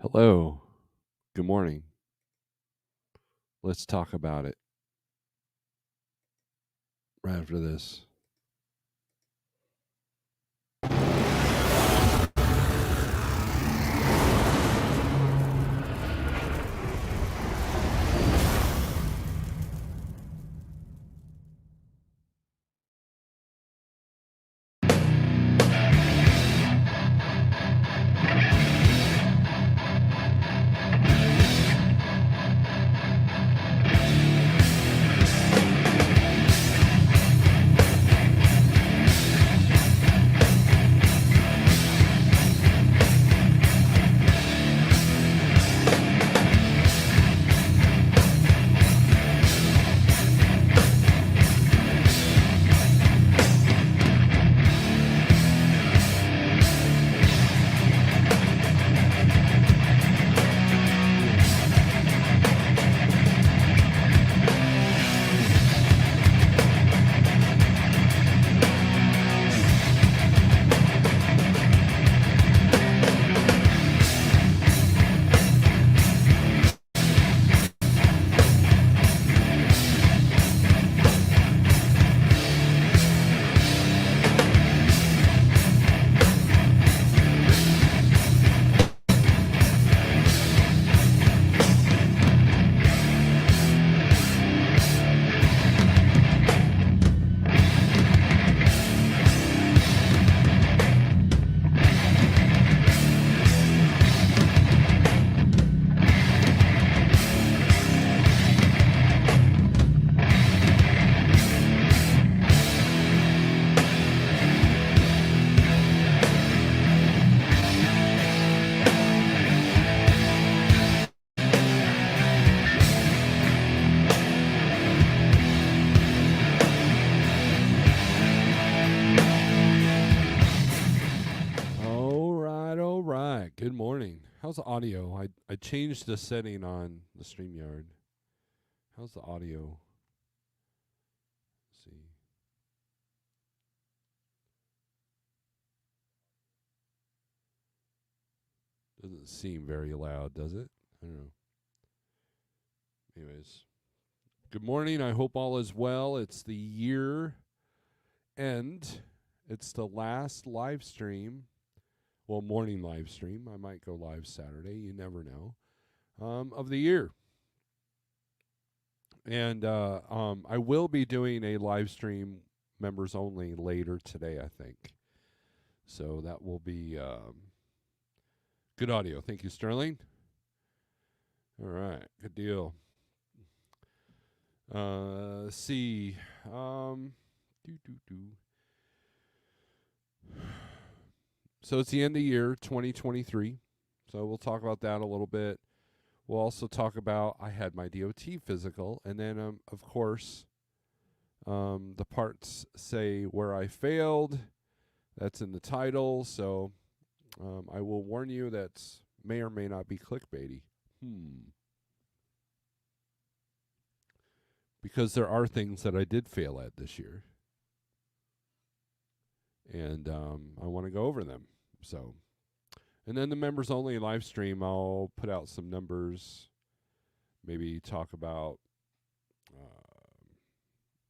Hello. Good morning. Let's talk about it right after this. All right, all right. Good morning. How's the audio? I changed the setting on the StreamYard. How's the audio? Let's see. Doesn't seem very loud, does it? I don't know. Anyways, good morning. I hope all is well. It's the year end. It's the last live stream. Well, morning live stream. I might go live Saturday. You never know. Of the year. And I will be doing a live stream members only later today, I think. So that will be good audio. Thank you, Sterling. All right, good deal. Let's see. Do do do. So it's the end of the year, 2023. So we'll talk about that a little bit. We'll also talk about I had my DOT physical, and then of course, the parts say where I failed. That's in the title, so I will warn you that may or may not be clickbaity. Because there are things that I did fail at this year, and I want to go over them. So, and then the members only live stream, I'll put out some numbers, maybe talk about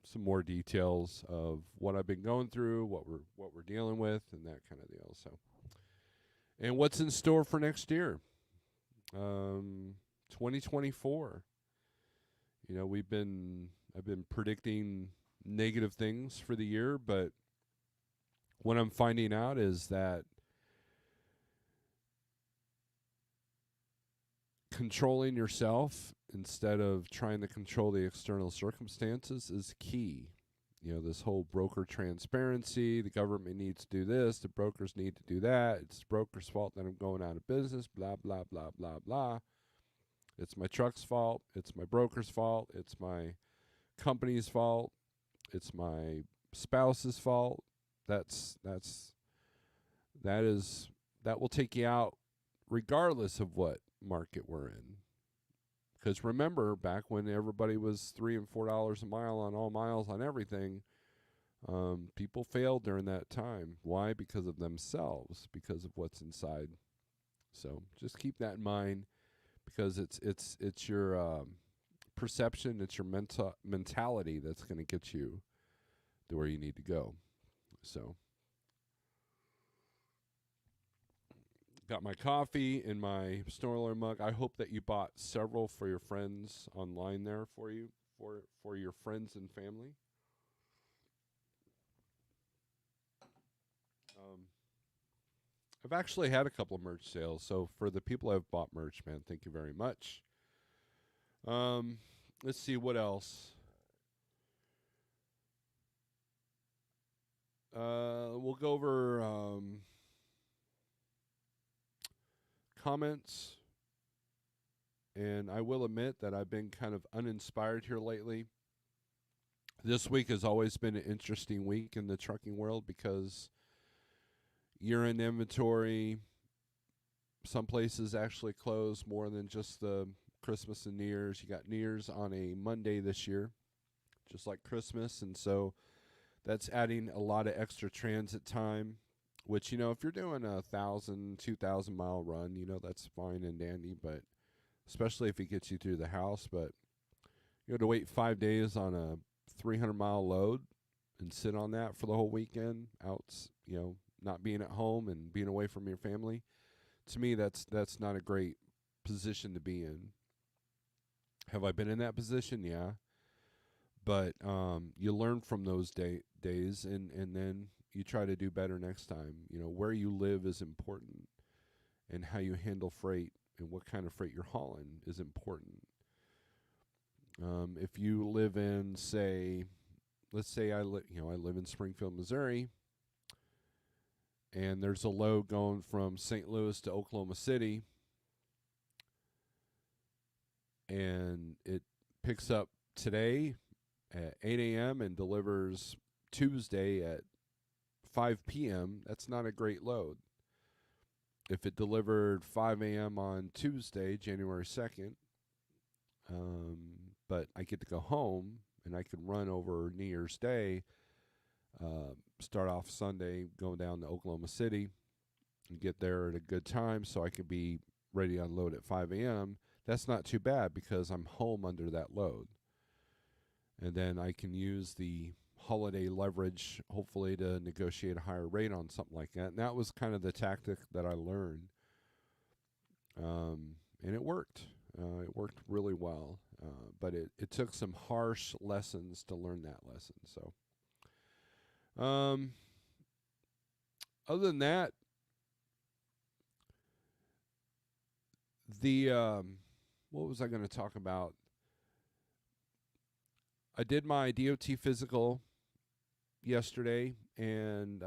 some more details of what I've been going through, what we're dealing with, and that kind of deal. So, and what's in store for next year, 2024. You know, I've been predicting negative things for the year, but what I'm finding out is that controlling yourself instead of trying to control the external circumstances is key. You know, this whole broker transparency, the government needs to do this, the brokers need to do that, it's the broker's fault that I'm going out of business, blah, blah, blah, blah, blah. It's my truck's fault, it's my broker's fault, it's my company's fault, it's my spouse's fault. That will take you out regardless of what market we're in. Because remember, back when everybody was $3 and $4 a mile on all miles on everything, people failed during that time. Why? Because of themselves, because of what's inside So just keep that in mind, because it's your perception, it's your mentality that's going to get you to where you need to go. So got my coffee in my Snorelord mug. I hope that you bought several for your friends online there for you, for your friends and family. Um, I've actually had a couple of merch sales, so for the people I've bought merch, man, thank you very much. Um, let's see what else. We'll go over comments, and I will admit that I've been kind of uninspired here lately. This week has always been an interesting week in the trucking world because year-end inventory, some places actually close more than just the Christmas and New Year's. You got New Year's on a Monday this year, just like Christmas, and so that's adding a lot of extra transit time, which, if you're doing 1,000, 2,000 mile run, that's fine and dandy, but especially if it gets you through the house. But to wait 5 days on a 300-mile load and sit on that for the whole weekend, not being at home and being away from your family, to me, that's not a great position to be in. Have I been in that position? Yeah. But you learn from those days, and then you try to do better next time. Where you live is important, and how you handle freight and what kind of freight you're hauling is important. If you live in, let's say I live in Springfield, Missouri, and there's a load going from St. Louis to Oklahoma City, and it picks up today at 8 a.m. and delivers Tuesday at 5 p.m., that's not a great load. If it delivered 5 a.m. on Tuesday, January 2nd, but I get to go home and I can run over New Year's Day, start off Sunday, go down to Oklahoma City, and get there at a good time so I can be ready to unload at 5 a.m., that's not too bad because I'm home under that load. And then I can use the holiday leverage, hopefully, to negotiate a higher rate on something like that. And that was kind of the tactic that I learned. And it worked. It worked really well. But it took some harsh lessons to learn that lesson. So, other than that, what was I going to talk about? I did my DOT physical yesterday, and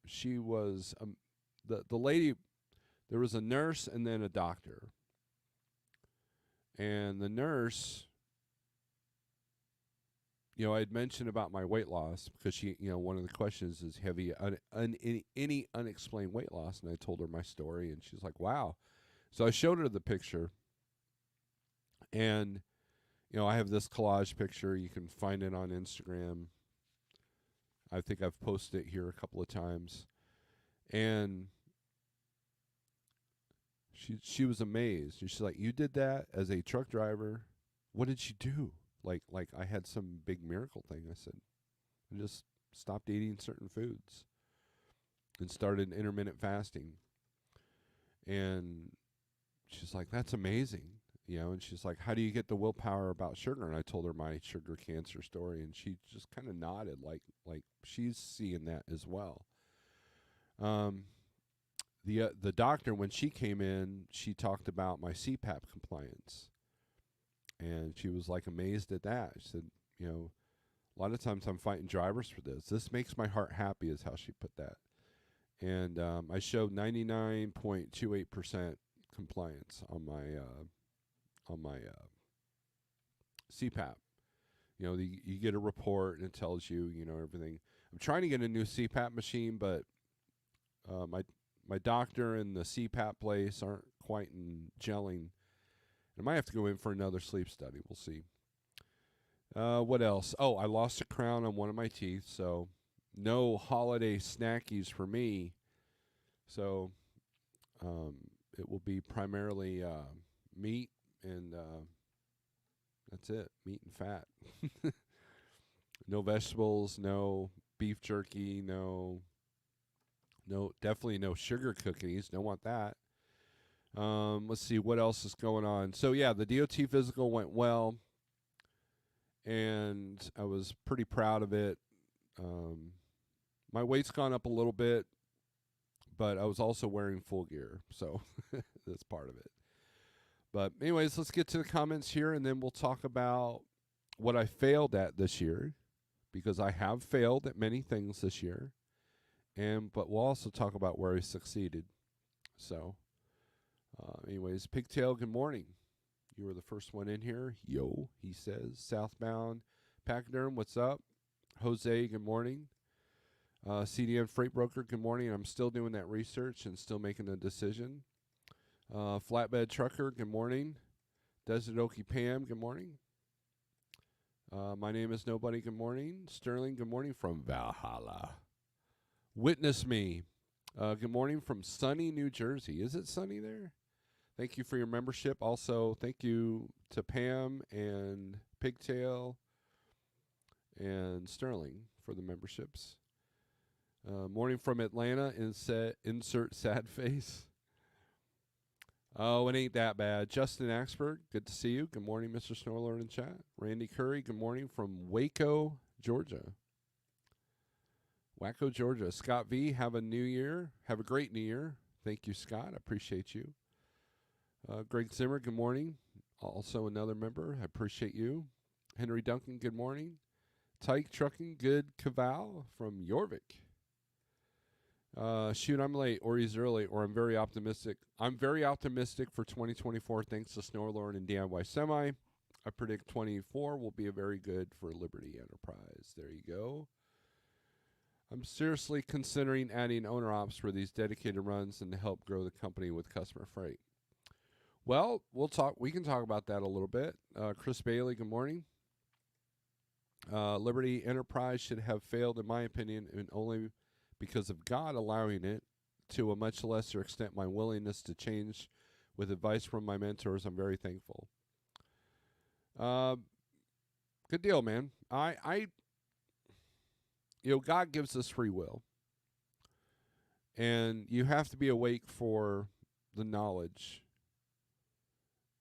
she was the lady. There was a nurse and then a doctor, and the nurse, I had mentioned about my weight loss because she, one of the questions is, have you any unexplained weight loss? And I told her my story, and she's like, wow. So I showed her the picture, and I have this collage picture. You can find it on Instagram. I think I've posted it here a couple of times. And she was amazed. And she's like, you did that as a truck driver? What did you do? Like I had some big miracle thing. I said, I just stopped eating certain foods and started intermittent fasting. And she's like, that's amazing. And she's like, how do you get the willpower about sugar? And I told her my sugar cancer story, and she just kind of nodded like she's seeing that as well. The doctor, when she came in, she talked about my CPAP compliance, and she was like amazed at that. She said, a lot of times I'm fighting drivers for this. This makes my heart happy, is how she put that. And I showed 99.28% compliance on my CPAP. You get a report and it tells you, everything. I'm trying to get a new CPAP machine, but my doctor and the CPAP place aren't quite in gelling. I might have to go in for another sleep study. We'll see. What else? Oh, I lost a crown on one of my teeth, so no holiday snackies for me. So It will be primarily meat and that's it, meat and fat. No vegetables, no beef jerky, no, definitely no sugar cookies. Don't want that. Let's see what else is going on. So yeah, the DOT physical went well, and I was pretty proud of it. My weight's gone up a little bit, but I was also wearing full gear, so that's part of it. But anyways, let's get to the comments here, and then we'll talk about what I failed at this year, because I have failed at many things this year, but we'll also talk about where I succeeded. So, anyways, Pigtail, good morning. You were the first one in here. Yo, he says. Southbound Pachyderm, what's up? Jose, good morning. CDN Freight Broker, good morning. I'm still doing that research and still making a decision. Flatbed Trucker, good morning. Desert Okie Pam, good morning. My name is Nobody, good morning. Sterling, good morning from Valhalla. Witness Me, good morning from sunny New Jersey. Is it sunny there? Thank you for your membership. Also, thank you to Pam and Pigtail and Sterling for the memberships. Morning from Atlanta, insert sad face. Oh, it ain't that bad. Justin Axberg, good to see you. Good morning, Mr. Snorelord in chat. Randy Curry, good morning from Waco, Georgia. Waco, Georgia. Scott V, have a new year. Have a great new year. Thank you, Scott. I appreciate you. Greg Zimmer, good morning. Also another member. I appreciate you. Henry Duncan, good morning. Tyke Trucking, good Caval from Jorvik. Shoot, I'm late, or he's early, or I'm very optimistic. I'm very optimistic for 2024 thanks to Snorelord and DIY Semi. I predict 24 will be a very good for Liberty Enterprise. There you go. I'm seriously considering adding owner ops for these dedicated runs and to help grow the company with customer freight. Well, we can talk about that a little bit. Chris Bailey, good morning. Liberty Enterprise should have failed, in my opinion, and only because of God allowing it. To a much lesser extent, my willingness to change with advice from my mentors, I'm very thankful. Good deal, man. God gives us free will, and you have to be awake for the knowledge.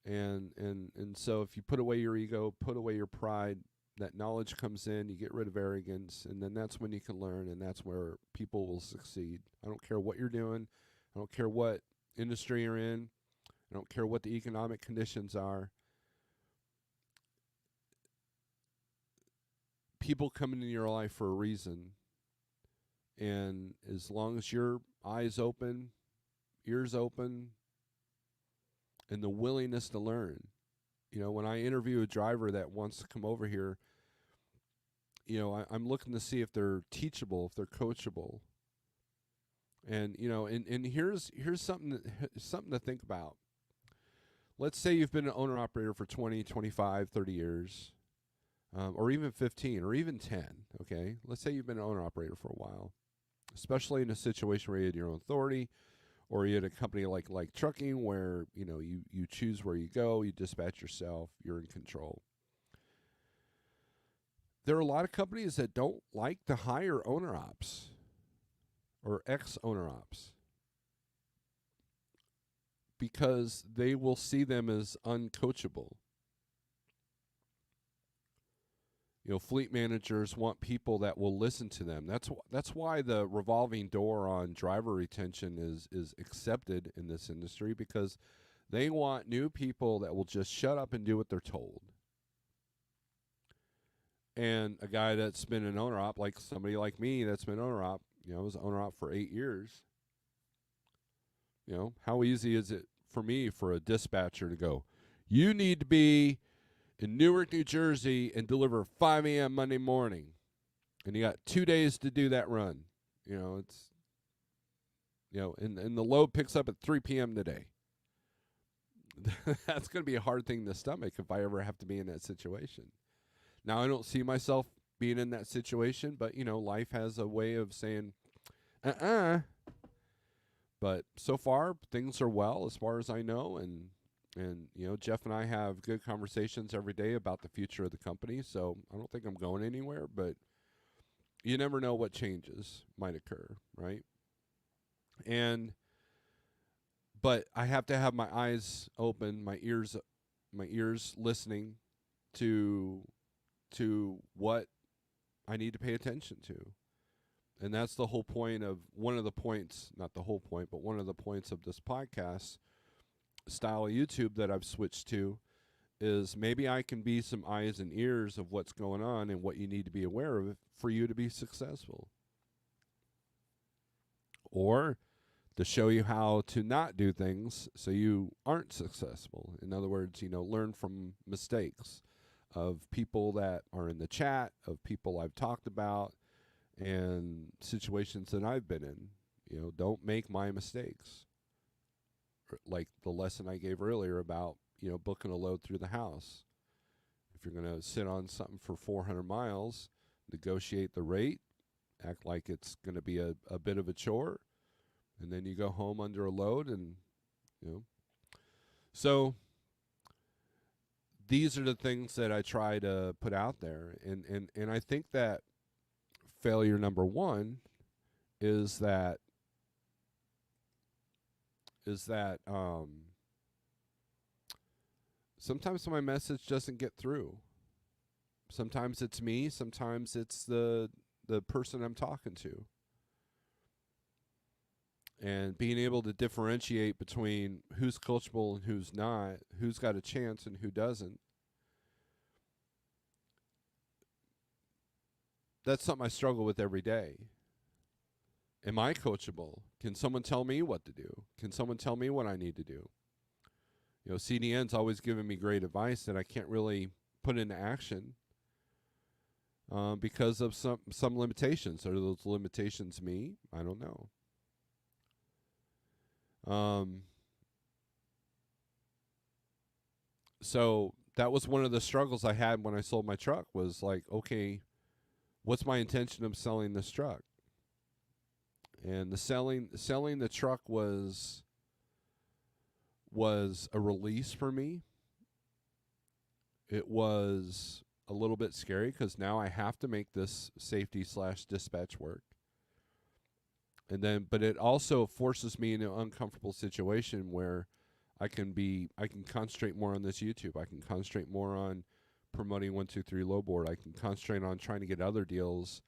And so if you put away your ego, put away your pride, that knowledge comes in, you get rid of arrogance, and then that's when you can learn, and that's where people will succeed. I don't care what you're doing. I don't care what industry you're in. I don't care what the economic conditions are. People come into your life for a reason, and as long as your eyes open, ears open, and the willingness to learn. When I interview a driver that wants to come over here, I'm looking to see if they're teachable, if they're coachable. And here's something to think about. Let's say you've been an owner operator for 20, 25, 30 years, or even 15, or even 10. Okay, let's say you've been an owner operator for a while, especially in a situation where you had your own authority, or you had a company like trucking where you choose where you go, you dispatch yourself, you're in control. There are a lot of companies that don't like to hire owner ops or ex-owner ops because they will see them as uncoachable. Fleet managers want people that will listen to them. That's why the revolving door on driver retention is accepted in this industry, because they want new people that will just shut up and do what they're told. And a guy that's been an owner op, like somebody like me that's been owner op, I was owner op for 8 years. How easy is it for me, for a dispatcher to go, you need to be in Newark, New Jersey, and deliver 5 a.m. Monday morning. And you got 2 days to do that run. And the load picks up at 3 p.m. today. That's going to be a hard thing to stomach if I ever have to be in that situation. Now, I don't see myself being in that situation, but, life has a way of saying, But so far, things are well as far as I know, and Jeff and I have good conversations every day about the future of the company. So I don't think I'm going anywhere, but you never know what changes might occur, right? And but I have to have my eyes open, my ears listening to what I need to pay attention to. And that's the whole point of one of the points, not the whole point, but one of the points of this podcast style of YouTube that I've switched to is maybe I can be some eyes and ears of what's going on and what you need to be aware of for you to be successful. Or to show you how to not do things so you aren't successful. In other words, learn from mistakes of people that are in the chat, of people I've talked about, and situations that I've been in. Don't make my mistakes. Like the lesson I gave earlier about, booking a load through the house. If you're going to sit on something for 400 miles, negotiate the rate, act like it's going to be a bit of a chore, and then you go home under a load, and so these are the things that I try to put out there, and I think that failure number one is that sometimes my message doesn't get through. Sometimes it's me, sometimes it's the person I'm talking to. And being able to differentiate between who's coachable and who's not, who's got a chance and who doesn't, that's something I struggle with every day. Am I coachable? Can someone tell me what to do? Can someone tell me what I need to do? CDN's always given me great advice that I can't really put into action because of some limitations. Are those limitations me? I don't know. So that was one of the struggles I had when I sold my truck, was like, okay, what's my intention of selling this truck? And the selling the truck was a release for me. It was a little bit scary because now I have to make this safety/dispatch work. But it also forces me into an uncomfortable situation where I can concentrate more on this YouTube. I can concentrate more on promoting 123 Lowboard. I can concentrate on trying to get other deals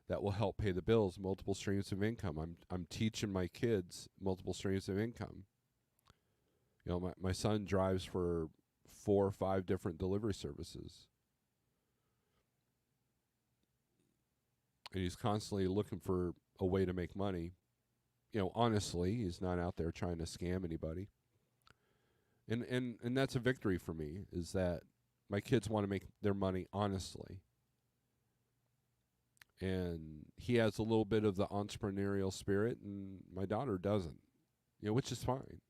that will help pay the bills, multiple streams of income. I'm teaching my kids multiple streams of income. My son drives for 4 or 5 different delivery services. And he's constantly looking for a way to make money. Honestly, he's not out there trying to scam anybody. And that's a victory for me, is that my kids want to make their money honestly. And he has a little bit of the entrepreneurial spirit, and my daughter doesn't, which is fine.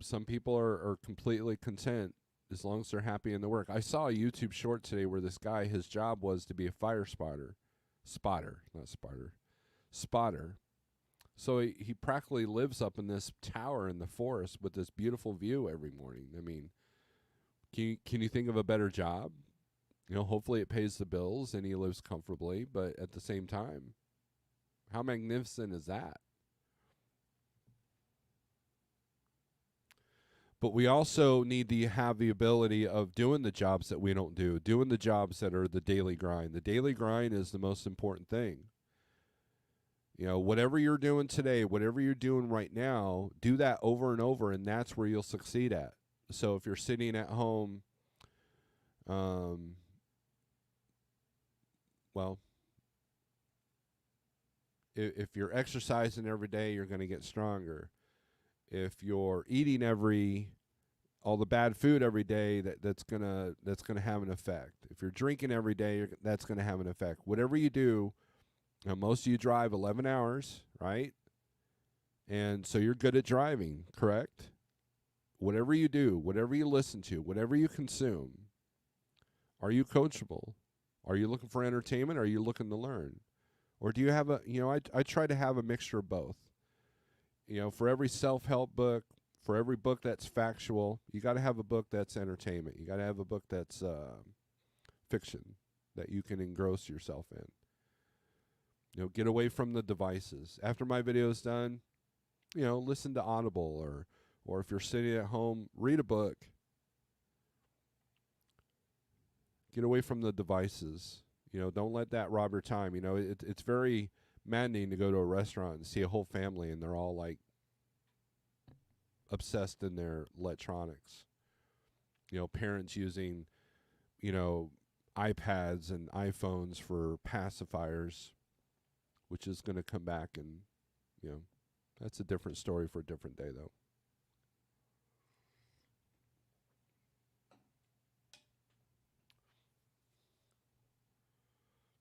Some people are completely content as long as they're happy in the work. I saw a YouTube short today where this guy, his job was to be a fire spotter. Spotter. So he practically lives up in this tower in the forest with this beautiful view every morning. I mean, can you think of a better job? Hopefully it pays the bills and he lives comfortably, but at the same time, how magnificent is that? But we also need to have the ability of doing the jobs that we don't do, doing the jobs that are the daily grind. The daily grind is the most important thing. Whatever you're doing today, whatever you're doing right now, do that over and over, and that's where you'll succeed at. So if you're sitting at home, if you're exercising every day, you're going to get stronger. If you're eating all the bad food every day, that's gonna have an effect. If you're drinking every day, that's gonna have an effect. Whatever you do, most of you drive 11 hours, right? And so you're good at driving, correct? Whatever you do, whatever you listen to, whatever you consume, are you coachable? Are you looking for entertainment? Or are you looking to learn? Or do you have I try to have a mixture of both. For every self-help book, for every book that's factual, you got to have a book that's entertainment. You got to have a book that's fiction that you can engross yourself in. Get away from the devices. After my video's done, listen to Audible, or if you're sitting at home, read a book. Get away from the devices. Don't let that rob your time. It's very maddening to go to a restaurant and see a whole family and they're all like obsessed in their electronics. Parents using, iPads and iPhones for pacifiers, which is going to come back, and, that's a different story for a different day, though.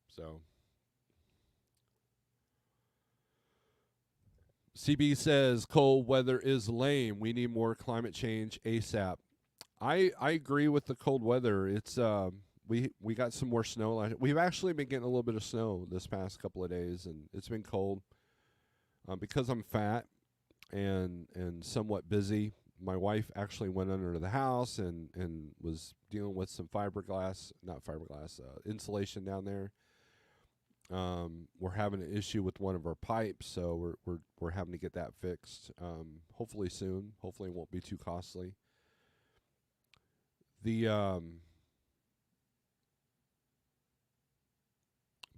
So, CB says cold weather is lame. We need more climate change ASAP. I agree with the cold weather. It's we got some more snow. We've actually been getting a little bit of snow this past couple of days, and it's been cold. Because I'm fat and somewhat busy, my wife actually went under the house and was dealing with some insulation down there. We're having an issue with one of our pipes, so we're having to get that fixed. Hopefully soon. Hopefully it won't be too costly.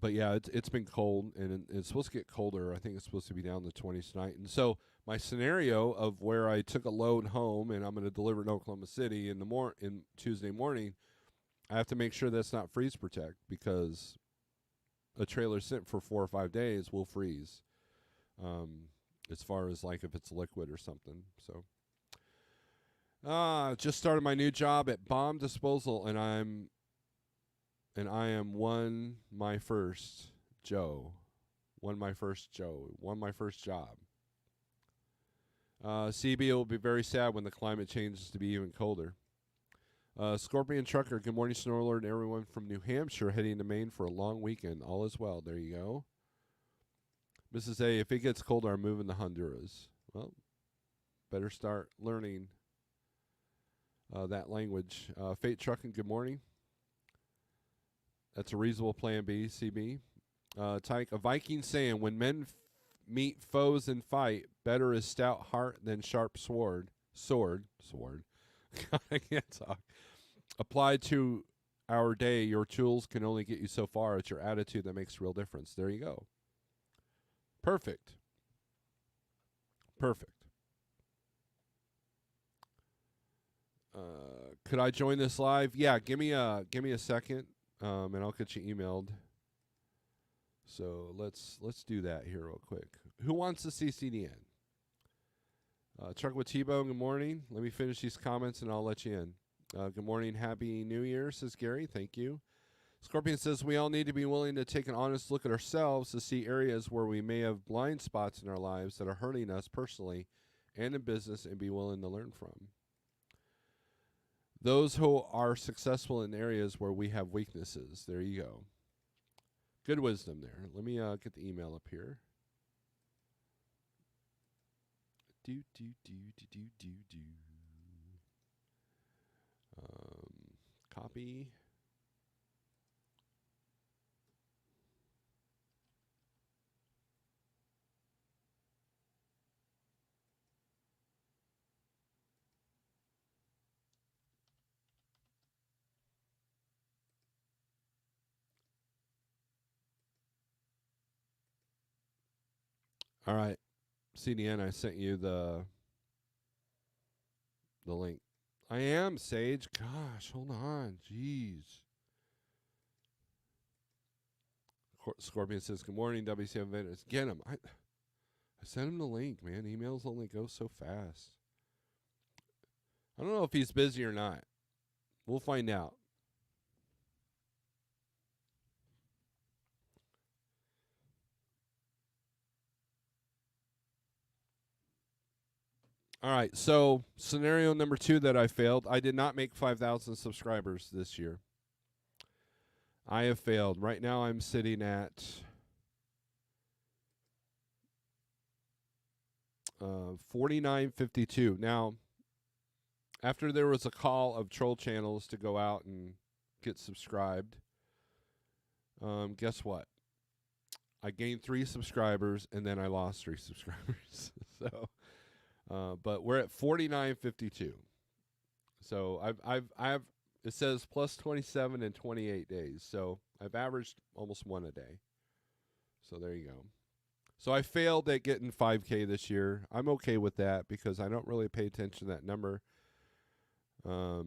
But yeah, it's been cold, and it's supposed to get colder. I think it's supposed to be down in the 20s tonight. And so my scenario of where I took a load home and I'm going to deliver in Oklahoma City in Tuesday morning, I have to make sure that's not freeze protect, because a trailer sent for 4 or 5 days will freeze. As far as like if it's liquid or something. So just started my new job at Bomb Disposal, and I am won my first job. CB will be very sad when the climate changes to be even colder. Scorpion Trucker, good morning, Snorelord, and everyone from New Hampshire heading to Maine for a long weekend. All is well. There you go. Mrs. A, if it gets colder, I'm moving to Honduras. Well, better start learning that language. Fate Trucking, good morning. That's a reasonable plan B, CB. Tyke, a Viking saying, when men meet foes and fight, better is stout heart than sharp sword. Sword. God, I can't talk. Applied to our day, your tools can only get you so far. It's your attitude that makes a real difference. There you go. Perfect. Could I join this live? Yeah, give me a second, and I'll get you emailed. So let's do that here real quick. Who wants to see CDN? Truck with T-Bone, good morning. Let me finish these comments and I'll let you in. Good morning, happy New Year, says Gary. Thank you. Scorpion says we all need to be willing to take an honest look at ourselves to see areas where we may have blind spots in our lives that are hurting us personally and in business, and be willing to learn from. Those who are successful in areas where we have weaknesses. There you go. Good wisdom there. Let me get the email up here. Copy. All right. CDN, I sent you the link. I am, Sage. Gosh, hold on. Jeez. Scorpion says, good morning, WCM Vendors. Get him. I sent him the link, man. Emails only go so fast. I don't know if he's busy or not. We'll find out. All right, so scenario number 2 that I failed. I did not make 5,000 subscribers this year. I have failed. Right now I'm sitting at $49.52. Now, after there was a call of troll channels to go out and get subscribed, guess what? I gained 3 subscribers and then I lost 3 subscribers. But we're at 49.52. So I've it says plus 27 in 28 days. So I've averaged almost 1 a day. So there you go. So I failed at getting 5K this year. I'm okay with that because I don't really pay attention to that number. I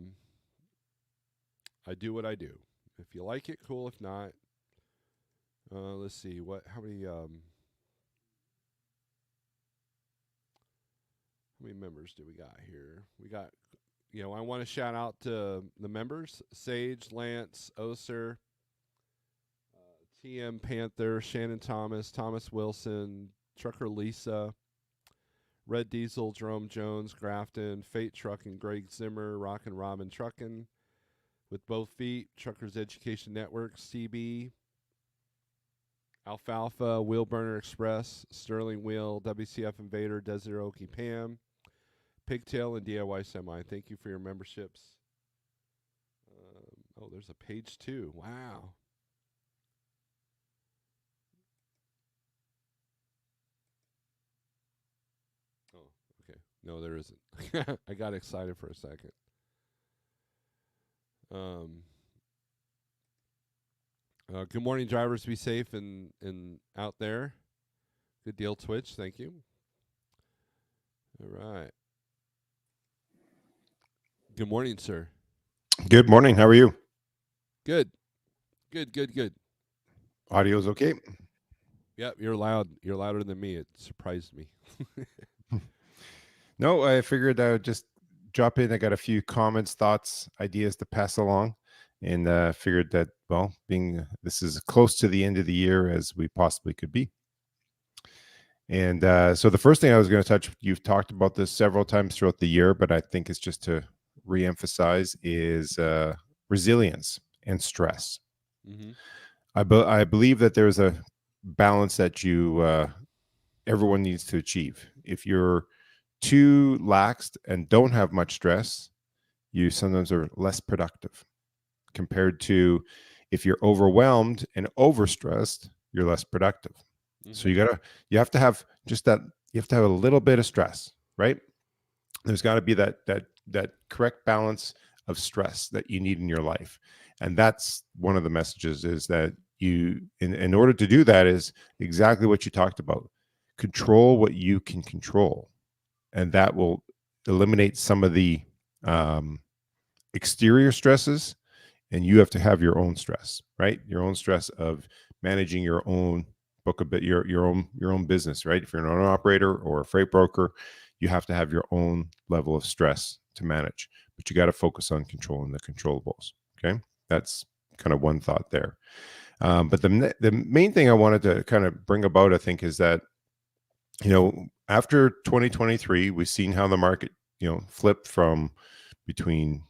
do what I do. If you like it, cool. If not, let's see how many members do we got here? We got, I want to shout out to the members: Sage, Lance, Oser, TM Panther, Shannon Thomas, Thomas Wilson, Trucker Lisa, Red Diesel, Jerome Jones, Grafton, Fate Trucking, Greg Zimmer, Rockin' Robin Truckin', With Both Feet, Truckers Education Network, CB, Alfalfa, Wheel Burner Express, Sterling Wheel, WCF Invader, Desert Okie Pam, Pigtail, and DIY Semi. Thank you for your memberships. There's a page 2. Wow. Oh, okay. No, there isn't. I got excited for a second. Good morning, drivers. Be safe and out there. Good deal, Twitch. Thank you. All right. Good morning, sir. Good morning. How are you? Good. Audio's okay? Yep, you're loud. You're louder than me. It surprised me. No, I figured I would just drop in. I got a few comments, thoughts, ideas to pass along, and figured that, well, being this is close to the end of the year as we possibly could be. And so the first thing I was going to touch, you've talked about this several times throughout the year, but I think it's just to reemphasize, is resilience and stress. Mm-hmm. I believe that there's a balance that everyone needs to achieve. If you're too laxed and don't have much stress, you sometimes are less productive compared to if you're overwhelmed and overstressed, you're less productive. Mm-hmm. So you have to have just that. You have to have a little bit of stress, right? There's got to be that correct balance of stress that you need in your life. And that's one of the messages, is that you, in order to do that, is exactly what you talked about. Control what you can control. And that will eliminate some of the exterior stresses. And you have to have your own stress, right? Your own stress of managing your own book, a bit, your own business, right? If you're an owner operator or a freight broker, you have to have your own level of stress to manage, but you got to focus on controlling the controllables. Okay. That's kind of one thought there. But the main thing I wanted to kind of bring about, I think, is that, after 2023, we've seen how the market, flipped from between,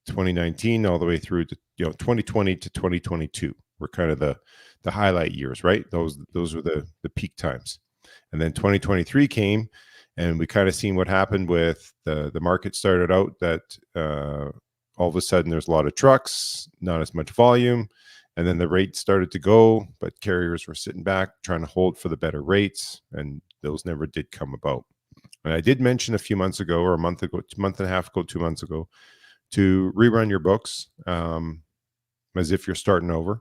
2019 all the way through to, 2020 to 2022 were kind of the highlight years, right? Those were the peak times. And then 2023 came, and we kind of seen what happened with the market. Started out that all of a sudden there's a lot of trucks, not as much volume. And then the rates started to go, but carriers were sitting back trying to hold for the better rates. And those never did come about. And I did mention a few months ago, or a month and a half ago, 2 months ago, to rerun your books as if you're starting over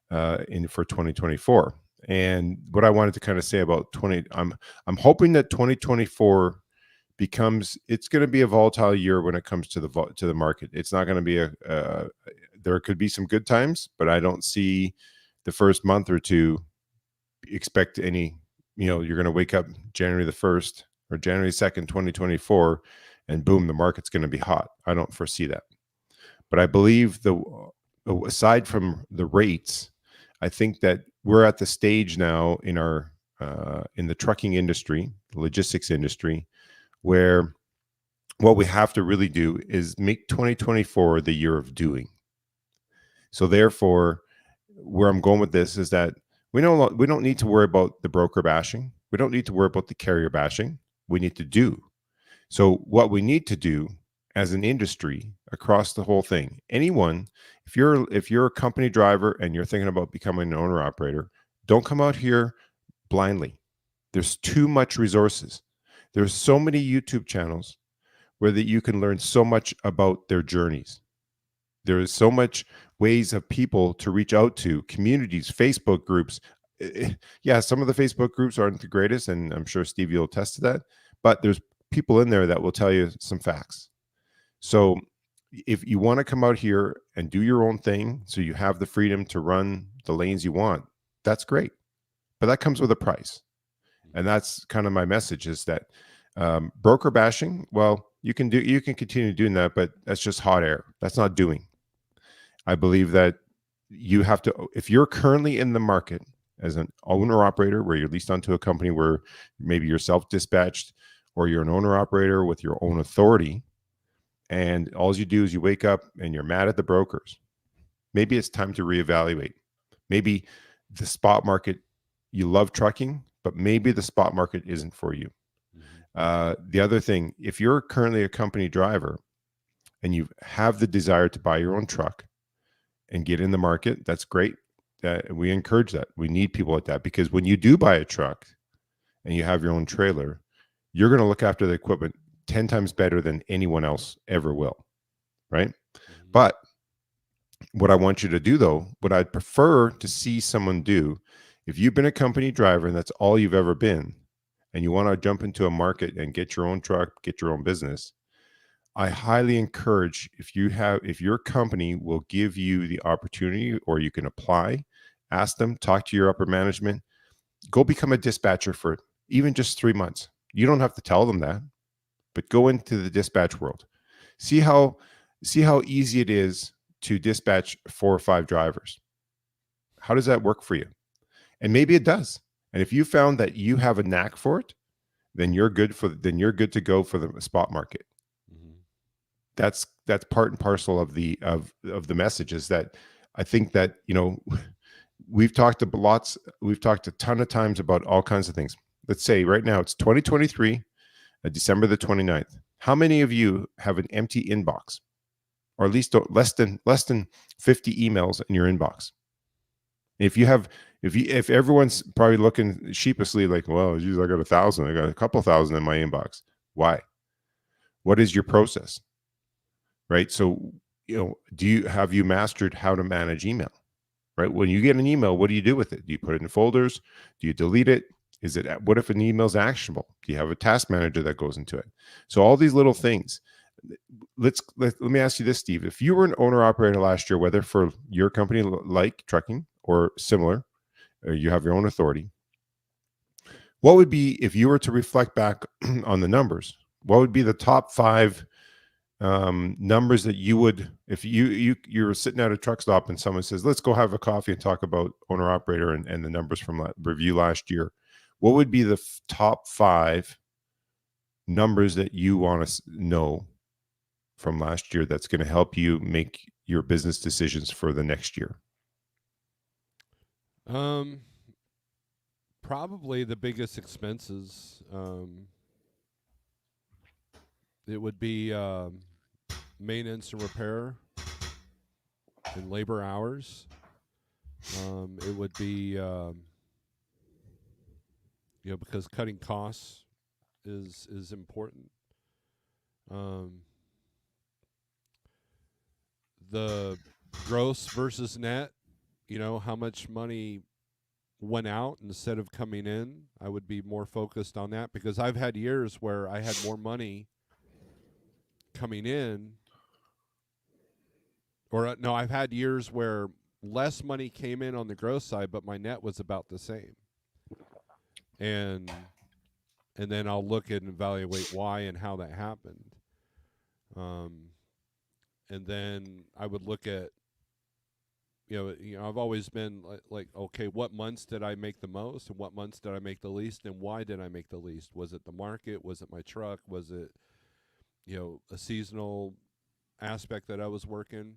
for 2024. And what I wanted to kind of say about I'm hoping that 2024 it's going to be a volatile year when it comes to the market. It's not going to be there could be some good times, but I don't see the first month or two expect any, you're going to wake up January the 1st or January 2nd, 2024, and boom, the market's going to be hot. I don't foresee that. But I believe aside from the rates, I think that we're at the stage now in the trucking industry, the logistics industry, where what we have to really do is make 2024 the year of doing. So therefore, where I'm going with this is that we don't need to worry about the broker bashing. We don't need to worry about the carrier bashing. we need to do. So what we need to do as an industry across the whole thing, anyone, if you're a company driver and you're thinking about becoming an owner operator, don't come out here blindly. There's too much resources. There's so many YouTube channels where that you can learn so much about their journeys. There is so much ways of people to reach out to, communities, Facebook groups. Yeah, some of the Facebook groups aren't the greatest, and I'm sure Steve will attest to that. But there's people in there that will tell you some facts. So if you want to come out here and do your own thing, so you have the freedom to run the lanes you want, that's great. But that comes with a price. And that's kind of my message, is that broker bashing, well, you can continue doing that, but that's just hot air. That's not doing. I believe that you have to, if you're currently in the market as an owner operator where you're leased onto a company where maybe you're self-dispatched, or you're an owner operator with your own authority, and all you do is you wake up and you're mad at the brokers, maybe it's time to reevaluate. Maybe the spot market, you love trucking, but maybe the spot market isn't for you. The other thing, if you're currently a company driver and you have the desire to buy your own truck and get in the market, that's great. We encourage that. We need people like that, because when you do buy a truck and you have your own trailer, you're going to look after the equipment 10 times better than anyone else ever will, right? But what I want you to do, though, what I'd prefer to see someone do, if you've been a company driver and that's all you've ever been, and you want to jump into a market and get your own truck, get your own business, I highly encourage, if your company will give you the opportunity, or you can apply, ask them, talk to your upper management, go become a dispatcher for even just 3 months. You don't have to tell them that, but go into the dispatch world. See how easy it is to dispatch 4 or 5 drivers. How does that work for you? And maybe it does. And if you found that you have a knack for it, then you're good to go for the spot market. That's part and parcel of the message, is that I think that, we've talked a ton of times about all kinds of things. Let's say right now it's 2023, December the 29th. How many of you have an empty inbox, or at least less than 50 emails in your inbox? If everyone's probably looking sheepishly like, well, geez, I got 1,000, I got a couple thousand in my inbox. Why? What is your process? Right? So, have you mastered how to manage email? Right? When you get an email, what do you do with it? Do you put it in folders? Do you delete it? What if an email is actionable? Do you have a task manager that goes into it? So all these little things. Let me ask you this, Steve. If you were an owner operator last year, whether for your company like trucking or similar, or you have your own authority, what would be, if you were to reflect back on the numbers, what would be the top 5 numbers that you would, if you're sitting at a truck stop and someone says, let's go have a coffee and talk about owner operator and the numbers from review last year, what would be the top 5 numbers that you want to know from last year that's going to help you make your business decisions for the next year? Probably the biggest expenses. It would be maintenance and repair and labor hours. It would be, because cutting costs is important. The gross versus net, how much money went out instead of coming in. I would be more focused on that, because I've had years where I had more money coming in, or no, I've had years where less money came in on the gross side, but my net was about the same. And then I'll look at and evaluate why and how that happened. And then I would look at, I've always been like, okay, what months did I make the most, and what months did I make the least, and why did I make the least? Was it the market? Was it my truck? Was it, a seasonal aspect that I was working?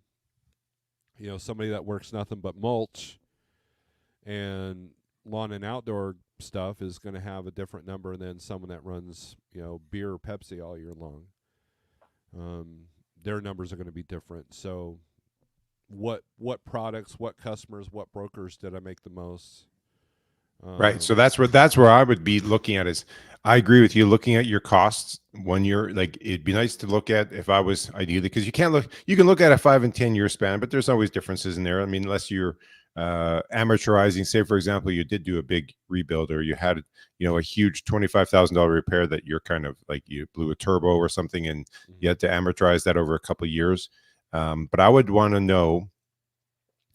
Somebody that works nothing but mulch, and lawn and outdoor stuff is going to have a different number than someone that runs, beer or Pepsi all year long. Um, their numbers are going to be different. So, what products, what customers, what brokers did I make the most? Right. So Um, that's where I would be looking at is I agree with you looking at your costs 1 year. Like it'd be nice to look at if I was ideally because you can look at a 5 and 10 year span, but there's always differences in there. I mean, unless you're amortizing, say for example, you did do a big rebuild or you had, a huge $25,000 repair that you're kind of like you blew a turbo or something and you mhm. had to amortize that over a couple of years. But I would want to know,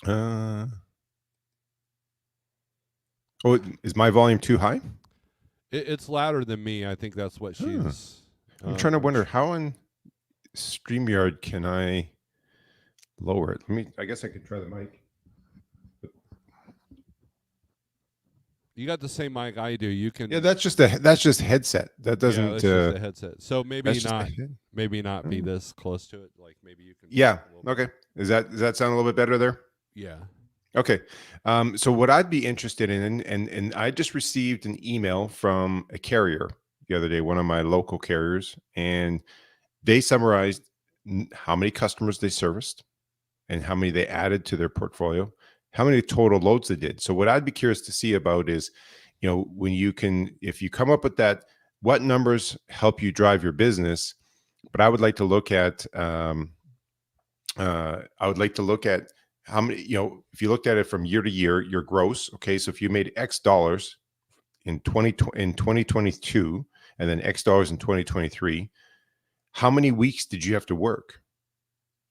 uh, oh, is my volume too high? It's louder than me. I think that's what Huh. she's. I'm trying to I'm wonder how in StreamYard can I lower it? I guess I could try the mic. You got the same mic I do. You Yeah, can. that's just headset. That Yeah, doesn't that's just a headset. So that's just a head. maybe not be Oh. this close to it. Like maybe you can Yeah. talk a little bit. Okay. Does that sound a little bit better there? Yeah. Okay. So what I'd be interested in, and I just received an email from a carrier the other day, one of my local carriers, and they summarized how many customers they serviced and how many they added to their portfolio, how many total loads they did. So what I'd be curious to see about is, when if you come up with that, what numbers help you drive your business. But I would like to look at, how many, if you looked at it from year to year, your gross. Okay, so if you made X dollars in 2022, and then X dollars in 2023, how many weeks did you have to work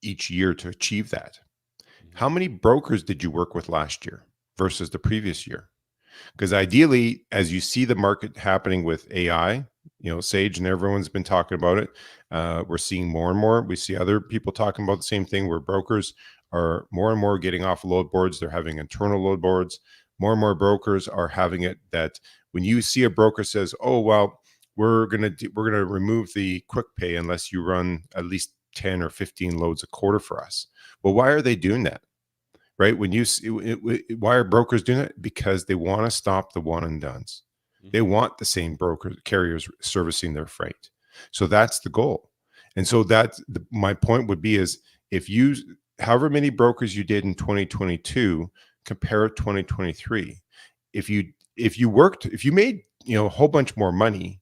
each year to achieve that? Hmm. How many brokers did you work with last year versus the previous year? Because ideally, as you see the market happening with AI, Sage and everyone's been talking about it. We're seeing more and more. We see other people talking about the same thing where brokers are more and more getting off load boards. They're having internal load boards. More and more brokers are having it that when you see a broker says, "Oh well, we're gonna remove the quick pay unless you run at least 10 or 15 loads a quarter for us." Well, why are they doing that? Right? Why are brokers doing it? Because they want to stop the one and dones. They Hmm. want the same broker carriers servicing their freight. So that's the goal. And so my point would be is if you, however many brokers you did in 2022, compare 2023. If you made, a whole bunch more money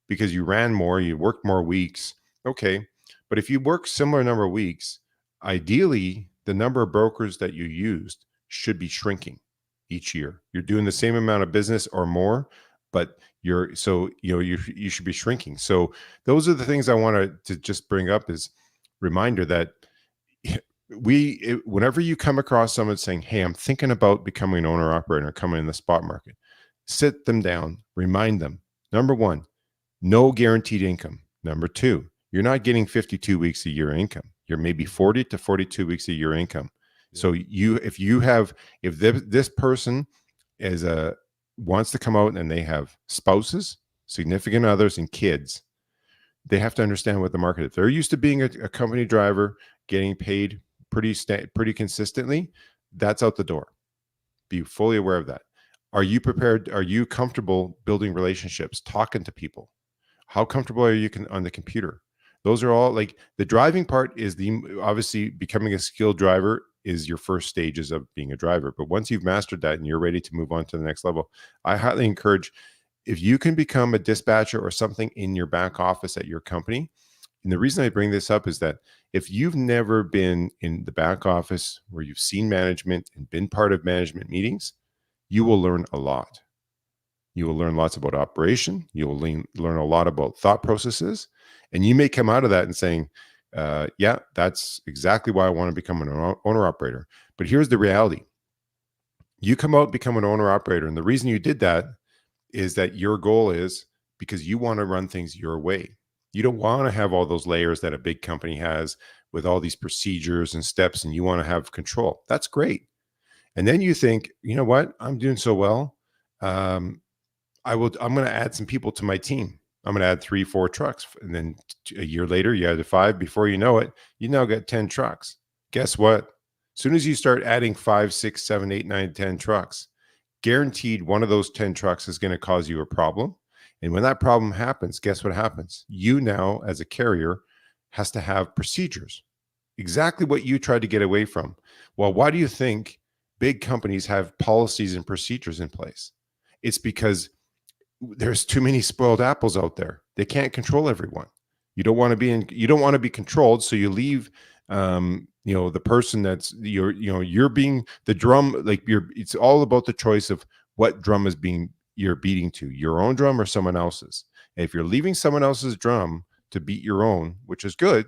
because you ran more, you worked more weeks. Okay. But if you work similar number of weeks, ideally the number of brokers that you used should be shrinking each year. You're doing the same amount of business or more, but you should be shrinking. So those are the things I wanted to just bring up is reminder that whenever you come across someone saying, "Hey, I'm thinking about becoming an owner operator, coming in the spot market," sit them down, remind them. Number one, no guaranteed income. Number two, you're not getting 52 weeks a year income. You're maybe Hmm. 40 to 42 weeks a year income. Yep. So if this person is wants to come out and they have spouses, significant others, and kids, they have to understand what the market is. If they're used to being a company driver, getting paid pretty consistently, that's out the door. Be fully aware of that. Are you prepared? Are you comfortable building relationships, talking to people? How comfortable are you on the computer? Those are all like the driving part is obviously becoming a skilled driver is your first stages of being a driver. But once you've mastered that and you're ready to move on to the next level, I highly encourage if you can become a dispatcher or something in your back office at your company. And the reason I bring this up is that if you've never been in the back office where you've seen management and been part of management meetings, you will learn a lot. You will learn lots about operation. You will learn a lot about thought processes. And you may come out of that and saying, yeah, that's exactly why I want to become an owner operator. But here's the reality. You come out, become an owner operator. And the reason you did that is that your goal is because you want to run things your way. You don't want to have all those layers that a big company has with all these procedures and steps, and you want to have control. That's great. And then you think, you know what? I'm doing so well. Um, I'm going to add some people to my team. I'm going to add 3, 4 trucks. And then a year later, you added 5. Before you know it, you now got 10 trucks. Guess what? As soon as you start adding 5, 6, 7, 8, 9, 10 trucks, guaranteed one of those 10 trucks is going to cause you a problem. And when that problem happens, guess what happens? You now, as a carrier, has to have procedures. Exactly what you tried to get away from. Well, why do you think big companies have policies and procedures in place? It's because there's too many spoiled apples out there. They can't control everyone. You don't want to be controlled. So you leave, the person that's you're being the drum, like it's all about the choice of what drum is you're beating to, your own drum or someone else's. And if you're leaving someone else's drum to beat your own, which is good,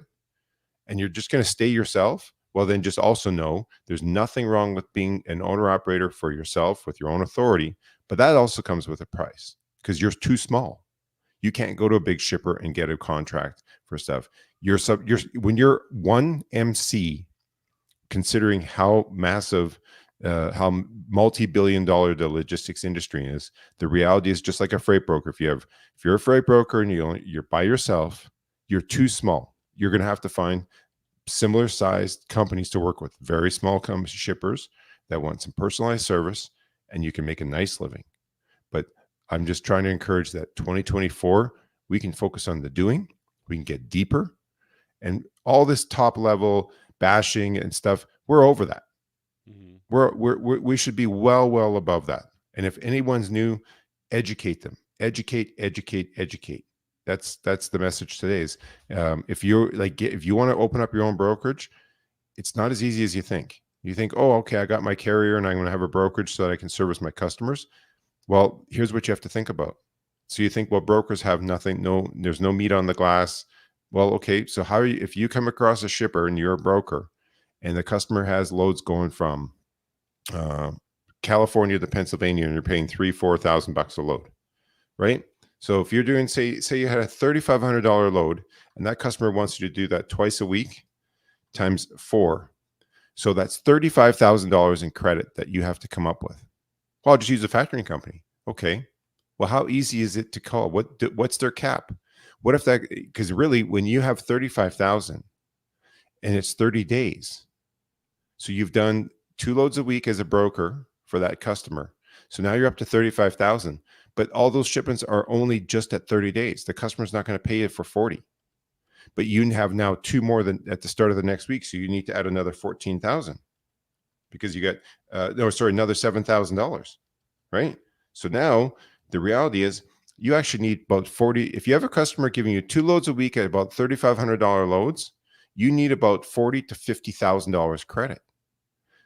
and you're just going to stay yourself, well, then just also know there's nothing wrong with being an owner operator for yourself with your own authority. But that also comes with a price because you're too small. You can't go to a big shipper and get a contract for stuff. When you're one MC, considering how massive, how multi-billion-dollar the logistics industry is, the reality is just like a freight broker. If you're a freight broker and you're by yourself, you're too small. You're going to have to find similar sized companies to work with, very small shippers that want some personalized service, and you can make a nice living. But I'm just trying to encourage that 2024, we can focus on the doing, we can get deeper, and all this top level bashing and stuff, we're over that. Mm-hmm. We should be well above that. And if anyone's new, educate them, educate. That's the message today is, if you want to open up your own brokerage, it's not as easy as you think. You think, oh, okay, I got my carrier and I'm going to have a brokerage so that I can service my customers. Well, here's what you have to think about. So you think, well, brokers have nothing, there's no meat on the glass. Well, okay, so if you come across a shipper and you're a broker and the customer has loads going from California to Pennsylvania and you're paying $3,000-4,000 a load, right? So if you're doing, say you had a $3,500 load and that customer wants you to do that twice a week times 4. So that's $35,000 in credit that you have to come up with. Well, I'll just use a factoring company. Okay. Well, how easy is it to call? What's their cap? What if because really when you have 35,000 and it's 30 days, so you've done 2 loads a week as a broker for that customer. So now you're up to 35,000, but all those shipments are only just at 30 days. The customer's not going to pay you for 40, but you have now 2 more than at the start of the next week. So you need to add another 14,000 because you got, another $7,000, right? So now the reality is you actually need about 40. If you have a customer giving you 2 loads a week at about $3,500 loads, you need about $40,000 to $50,000 credit.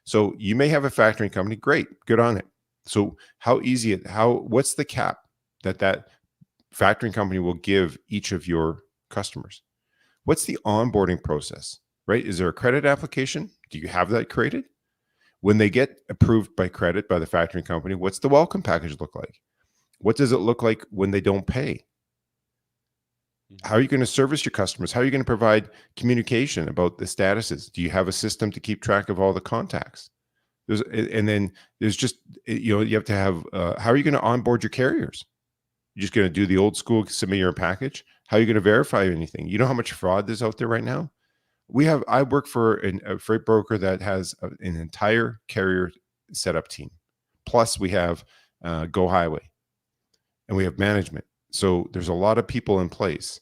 So you may have a factoring company. Great. Good on it. So what's the cap that factoring company will give each of your customers? What's the onboarding process, right? Is there a credit application? Do you have that created? When they get approved by credit by the factoring company, what's the welcome package look like? What does it look like when they don't pay? How are you going to service your customers? How are you going to provide communication about the statuses? Do you have a system to keep track of all the contacts? You have to have, how are you going to onboard your carriers? You're just going to do the old school, submit your package. How are you going to verify anything? You know how much fraud there's out there right now? I work for a freight broker that has an entire carrier setup team. Plus we have Go Highway and we have management. So there's a lot of people in place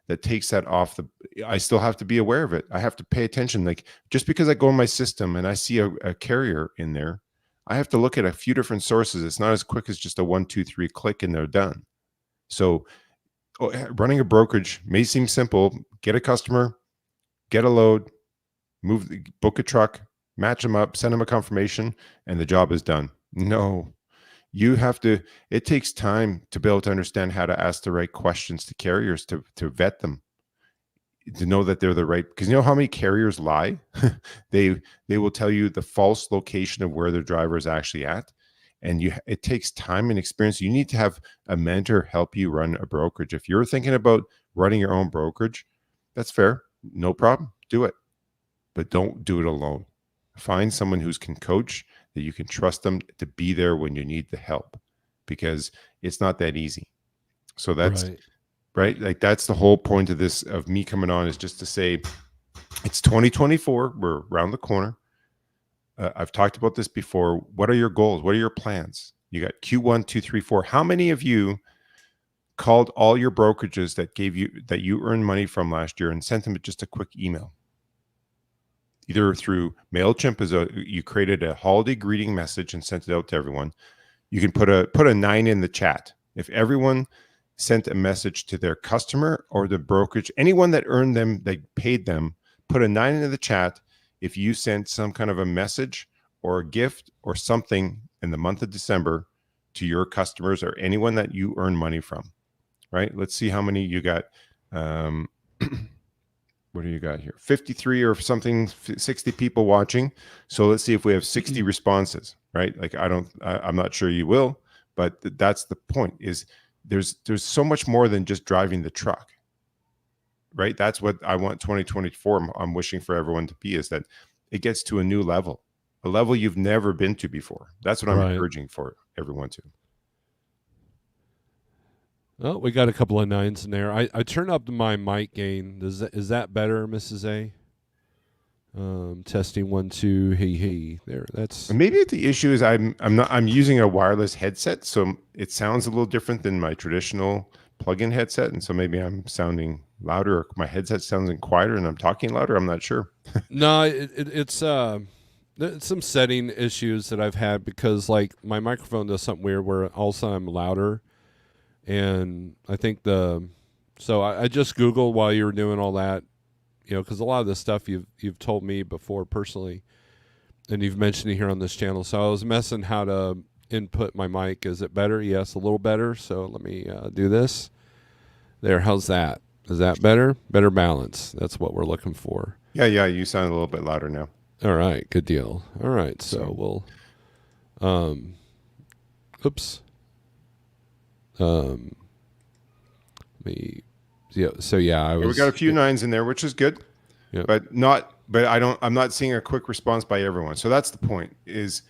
that takes that off I still have to be aware of it. I have to pay attention. Like just because I go in my system and I see a carrier in there, I have to look at a few different sources. It's not as quick as just a 1, 2, 3 click and they're done. So running a brokerage may seem simple. Get a customer, get a load, book a truck, match them up, send them a confirmation, and the job is done. No, it takes time to be able to understand how to ask the right questions to carriers to vet them, to know that they're the right, because you know how many carriers lie? They will tell you the false location of where their driver is actually at. And it takes time and experience. You need to have a mentor help you run a brokerage. If you're thinking about running your own brokerage, that's fair. No problem. Do it. But don't do it alone. Find someone who can coach, that you can trust them to be there when you need the help, because it's not that easy. So that's right. Like that's the whole point of this, of me coming on, is just to say it's 2024. We're around the corner. I've talked about this before. What are your goals? What are your plans? You got Q1, 2, 3, 4. How many of you called all your brokerages that you earned money from last year and sent them just a quick email? Either through MailChimp, you created a holiday greeting message and sent it out to everyone. You can put a 9 in the chat. If everyone sent a message to their customer or the brokerage, anyone that earned them, they paid them, put a 9 into the chat if you sent some kind of a message or a gift or something in the month of December to your customers or anyone that you earn money from, right? Let's see how many you got. What do you got here? 53 or something, 60 people watching. So let's see if we have 60 responses, right? Like I'm not sure you will, but that's the point, is there's so much more than just driving the truck, right? That's what I want 2024. I'm wishing for everyone to be, is that it gets to a new level, a level you've never been to before. That's what I'm encouraging for everyone to. Oh, we got a couple of 9s in there. I turned up my mic gain. Is that better, Mrs. A? Testing 1, 2. Hey. There. That's maybe the issue is I'm using a wireless headset, so it sounds a little different than my traditional plug-in headset, and so maybe I'm sounding louder, or my headset sounding quieter, and I'm talking louder. I'm not sure. No, it's some setting issues that I've had, because like my microphone does something weird where all of a sudden I'm louder. And I think so I just Googled while you were doing all that, because a lot of the stuff you've told me before personally, and you've mentioned it here on this channel. So I was messing how to input my mic. Is it better? Yes, a little better. So let me do this. There, how's that? Is that better? Better balance. That's what we're looking for. Yeah, you sound a little bit louder now. All right, good deal. All right, so we'll, oops. We got a few 9s in there, which is good. Yep. But I'm not seeing a quick response by everyone. So that's the point, is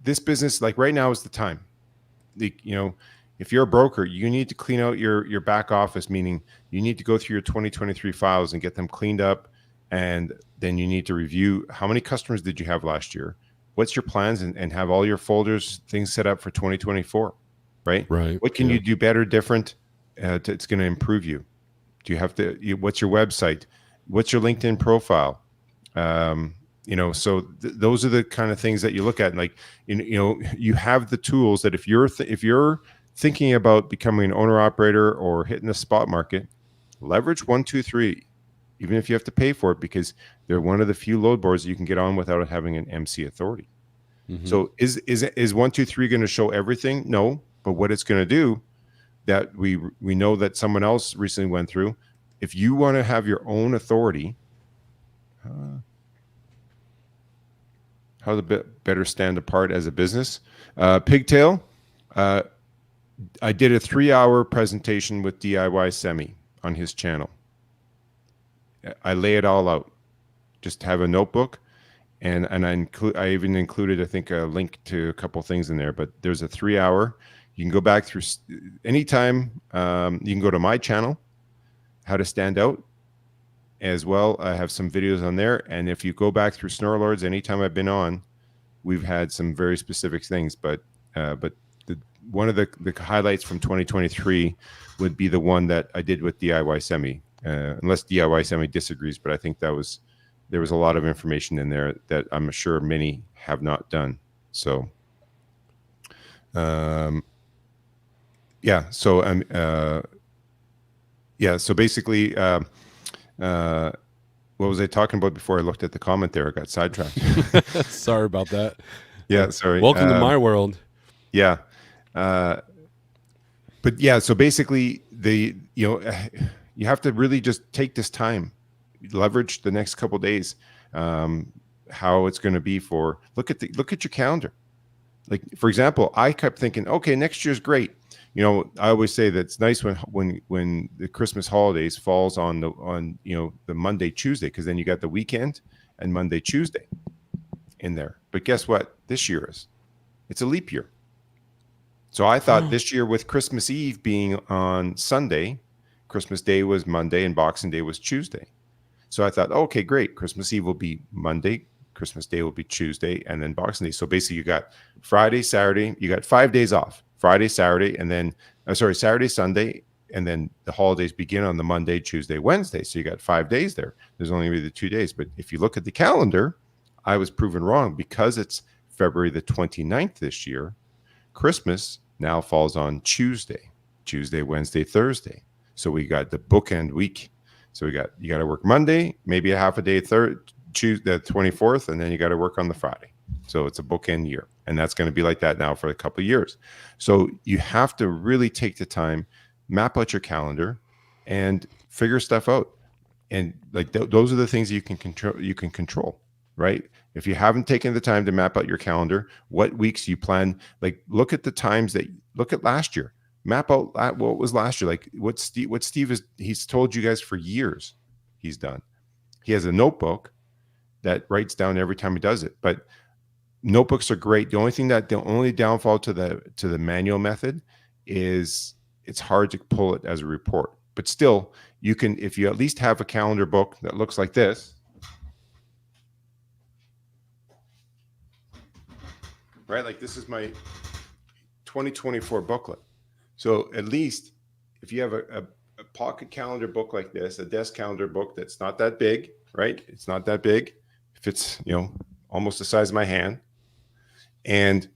this business, like right now is the time. If you're a broker, you need to clean out your back office, meaning you need to go through your 2023 files and get them cleaned up. And then you need to review how many customers did you have last year? What's your plans, and have all your folders, things set up for 2024. Right. What can you do better, different? It's going to improve you. Do you have to? What's your website? What's your LinkedIn profile? So those are the kind of things that you look at. Like, you have the tools that if you're thinking about becoming an owner operator or hitting the spot market, leverage 1, 2, 3, even if you have to pay for it, because they're one of the few load boards you can get on without having an MC authority. Mm-hmm. So is 1, 2, 3 going to show everything? No. But what it's going to do, that we know that someone else recently went through, if you want to have your own authority, how to better stand apart as a business. Pigtail, I did a 3-hour presentation with DIY Semi on his channel. I lay it all out. Just have a notebook. And I even included, I think, a link to a couple things in there. But there's a 3-hour. You can go back through anytime. You can go to my channel, How to Stand Out, as well. I have some videos on there. And if you go back through Snorelords, anytime I've been on, we've had some very specific things. But one of the highlights from 2023 would be the one that I did with DIY Semi. Unless DIY Semi disagrees, but I think there was a lot of information in there that I'm sure many have not done. So, So basically, what was I talking about before I looked at the comment there? I got sidetracked. Sorry about that. Yeah, sorry. Welcome to my world. Yeah. But yeah, so basically you have to really just take this time, leverage the next couple of days, how it's going to be look at your calendar. Like, for example, I kept thinking, okay, next year's great. I always say that it's nice when the Christmas holidays falls on the Monday, Tuesday, because then you got the weekend and Monday, Tuesday in there. But guess what? This year it's a leap year. So I thought this year, with Christmas Eve being on Sunday, Christmas Day was Monday and Boxing Day was Tuesday. So I thought, okay, great. Christmas Eve will be Monday, Christmas Day will be Tuesday, and then Boxing Day. So basically, you got Friday, Saturday. You got 5 days off: Friday, Saturday, and then Saturday, Sunday, and then the holidays begin on the Monday, Tuesday, Wednesday. So you got 5 days there. There's only really 2 days. But if you look at the calendar, I was proven wrong because it's February the 29th this year. Christmas now falls on Tuesday, Wednesday, Thursday. So we got the bookend week. So you got to work Monday, maybe a half a day, Tuesday, the 24th, and then you got to work on the Friday. So it's a bookend year, and that's going to be like that now for a couple of years. So you have to really take the time, map out your calendar, and figure stuff out. And like those are the things you can control. Right? If you haven't taken the time to map out your calendar, what weeks you plan, like look at the times look at last year, map out what was last year. Like what Steve he's told you guys for years he's done. He has a notebook that writes down every time he does it, but notebooks are great. The only downfall to the manual method is it's hard to pull it as a report, but still you can, if you at least have a calendar book that looks like this, right? Like this is my 2024 booklet. So at least if you have a pocket calendar book like this, a desk calendar book that's not that big, right? It's not that big. If it's, almost the size of my hand. And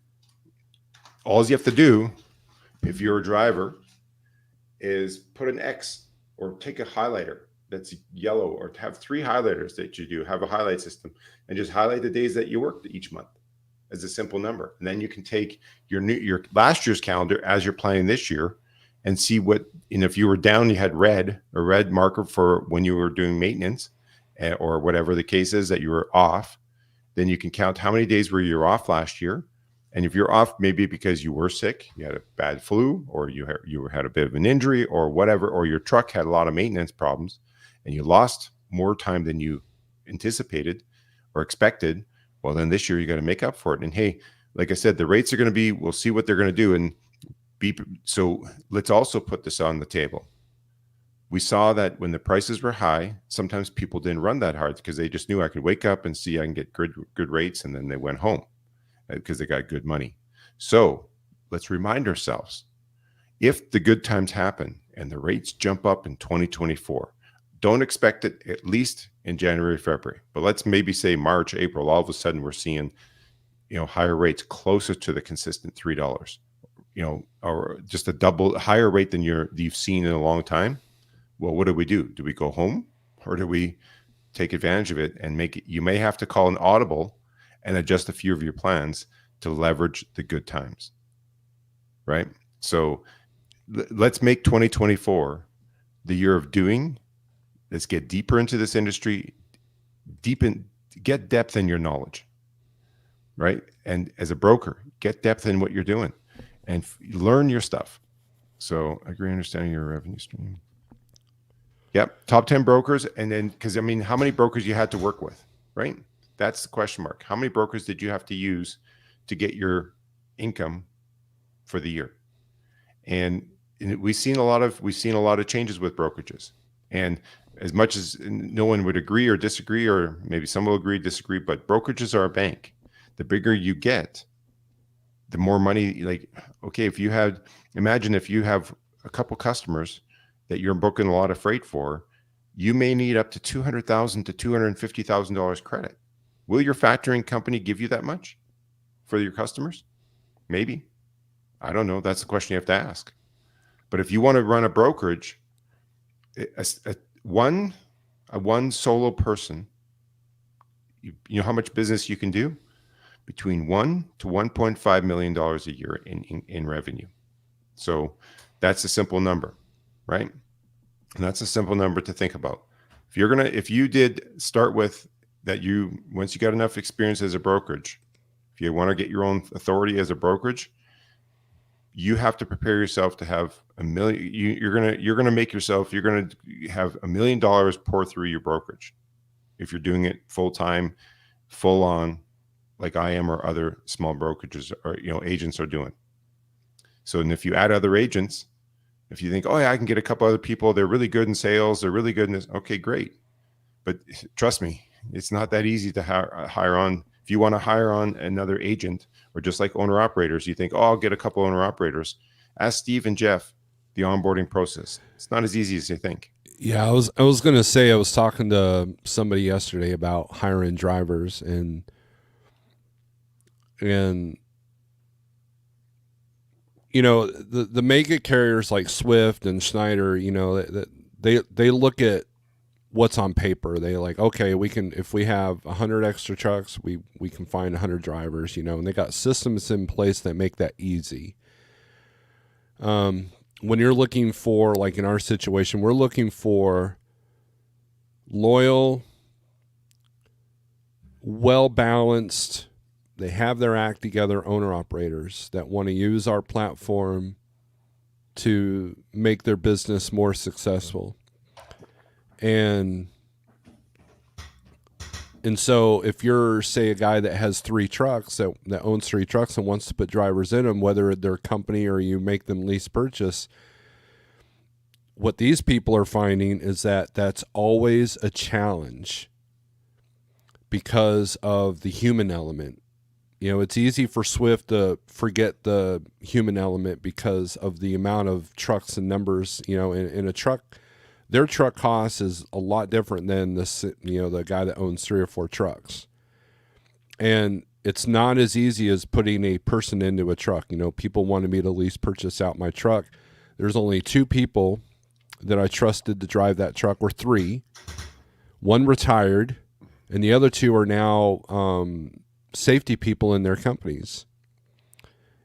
all you have to do, if you're a driver, is put an X or take a highlighter that's yellow, or have 3 highlighters that you do, have a highlight system, and just highlight the days that you worked each month as a simple number. And then you can take your last year's calendar as you're planning this year and see what, if you were down, you had a red marker for when you were doing maintenance, or whatever the case is that you were off. Then you can count how many days were you off last year. And if you're off, maybe because you were sick, you had a bad flu, or you had a bit of an injury or whatever, or your truck had a lot of maintenance problems and you lost more time than you anticipated or expected, well, then this year you got to make up for it. And hey, like I said, the rates are going to be, we'll see what they're going to do. And so let's also put this on the table. We saw that when the prices were high, sometimes people didn't run that hard because they just knew I could wake up and see I can get good rates, and then they went home because they got good money. So let's remind ourselves, if the good times happen and the rates jump up in 2024, don't expect it at least in January, February, but let's maybe say March, April, all of a sudden we're seeing, higher rates closer to the consistent $3, or just a double higher rate than you've seen in a long time. Well, what do? Do we go home, or do we take advantage of it and make it? You may have to call an audible and adjust a few of your plans to leverage the good times, right? So let's make 2024 the year of doing. Let's get deeper into this industry, get depth in your knowledge, right? And as a broker, get depth in what you're doing and learn your stuff. So agree, understanding your revenue stream. Yep. Top 10 brokers. And then, because how many brokers you had to work with, right? That's the question mark. How many brokers did you have to use to get your income for the year? And we've seen a lot of changes with brokerages. And as much as no one would agree or disagree, or maybe some will agree, disagree, but brokerages are a bank. The bigger you get, the more money. Like, okay, imagine if you have a couple customers that you're booking a lot of freight for, you may need up to $200,000 to $250,000 credit. Will your factoring company give you that much for your customers? Maybe. I don't know. That's the question you have to ask. But if you want to run a brokerage, one solo person, you know how much business you can do? Between $1 to $1.5 million a year in revenue. So that's a simple number, right? And that's a simple number to think about. If you did start with that, once you got enough experience as a brokerage, if you want to get your own authority as a brokerage, you have to prepare yourself to have $1 million. You're going to have $1 million pour through your brokerage if you're doing it full time, full on, like I am, or other small brokerages or agents are doing. So, and if you add other agents, if you think, oh yeah, I can get a couple other people, they're really good in sales, they're really good in this. Okay, great. But trust me, It's not that easy to hire on. If you want to hire on another agent, or just like owner operators, you think, oh, I'll get a couple owner operators. Ask Steve and Jeff the onboarding process. It's not as easy as you think. Yeah, I was gonna say I was talking to somebody yesterday about hiring drivers and the mega carriers like Swift and Schneider, they look at what's on paper. They like, okay, we can, if we have 100 extra trucks, we can find 100 drivers, and they got systems in place that make that easy. When you're looking for, like in our situation, we're looking for loyal, well balanced, they have their act together owner operators that want to use our platform to make their business more successful. And so if you're, say, a guy that has 3 trucks, that owns 3 trucks and wants to put drivers in them, whether they're company or you make them lease purchase, what these people are finding is that that's always a challenge because of the human element. It's easy for Swift to forget the human element because of the amount of trucks and numbers. In a truck, their truck cost is a lot different than the guy that owns 3 or 4 trucks. And it's not as easy as putting a person into a truck. People wanted me to lease purchase out my truck. There's only 2 people that I trusted to drive that truck, or 3. One retired, and the other 2 are now safety people in their companies.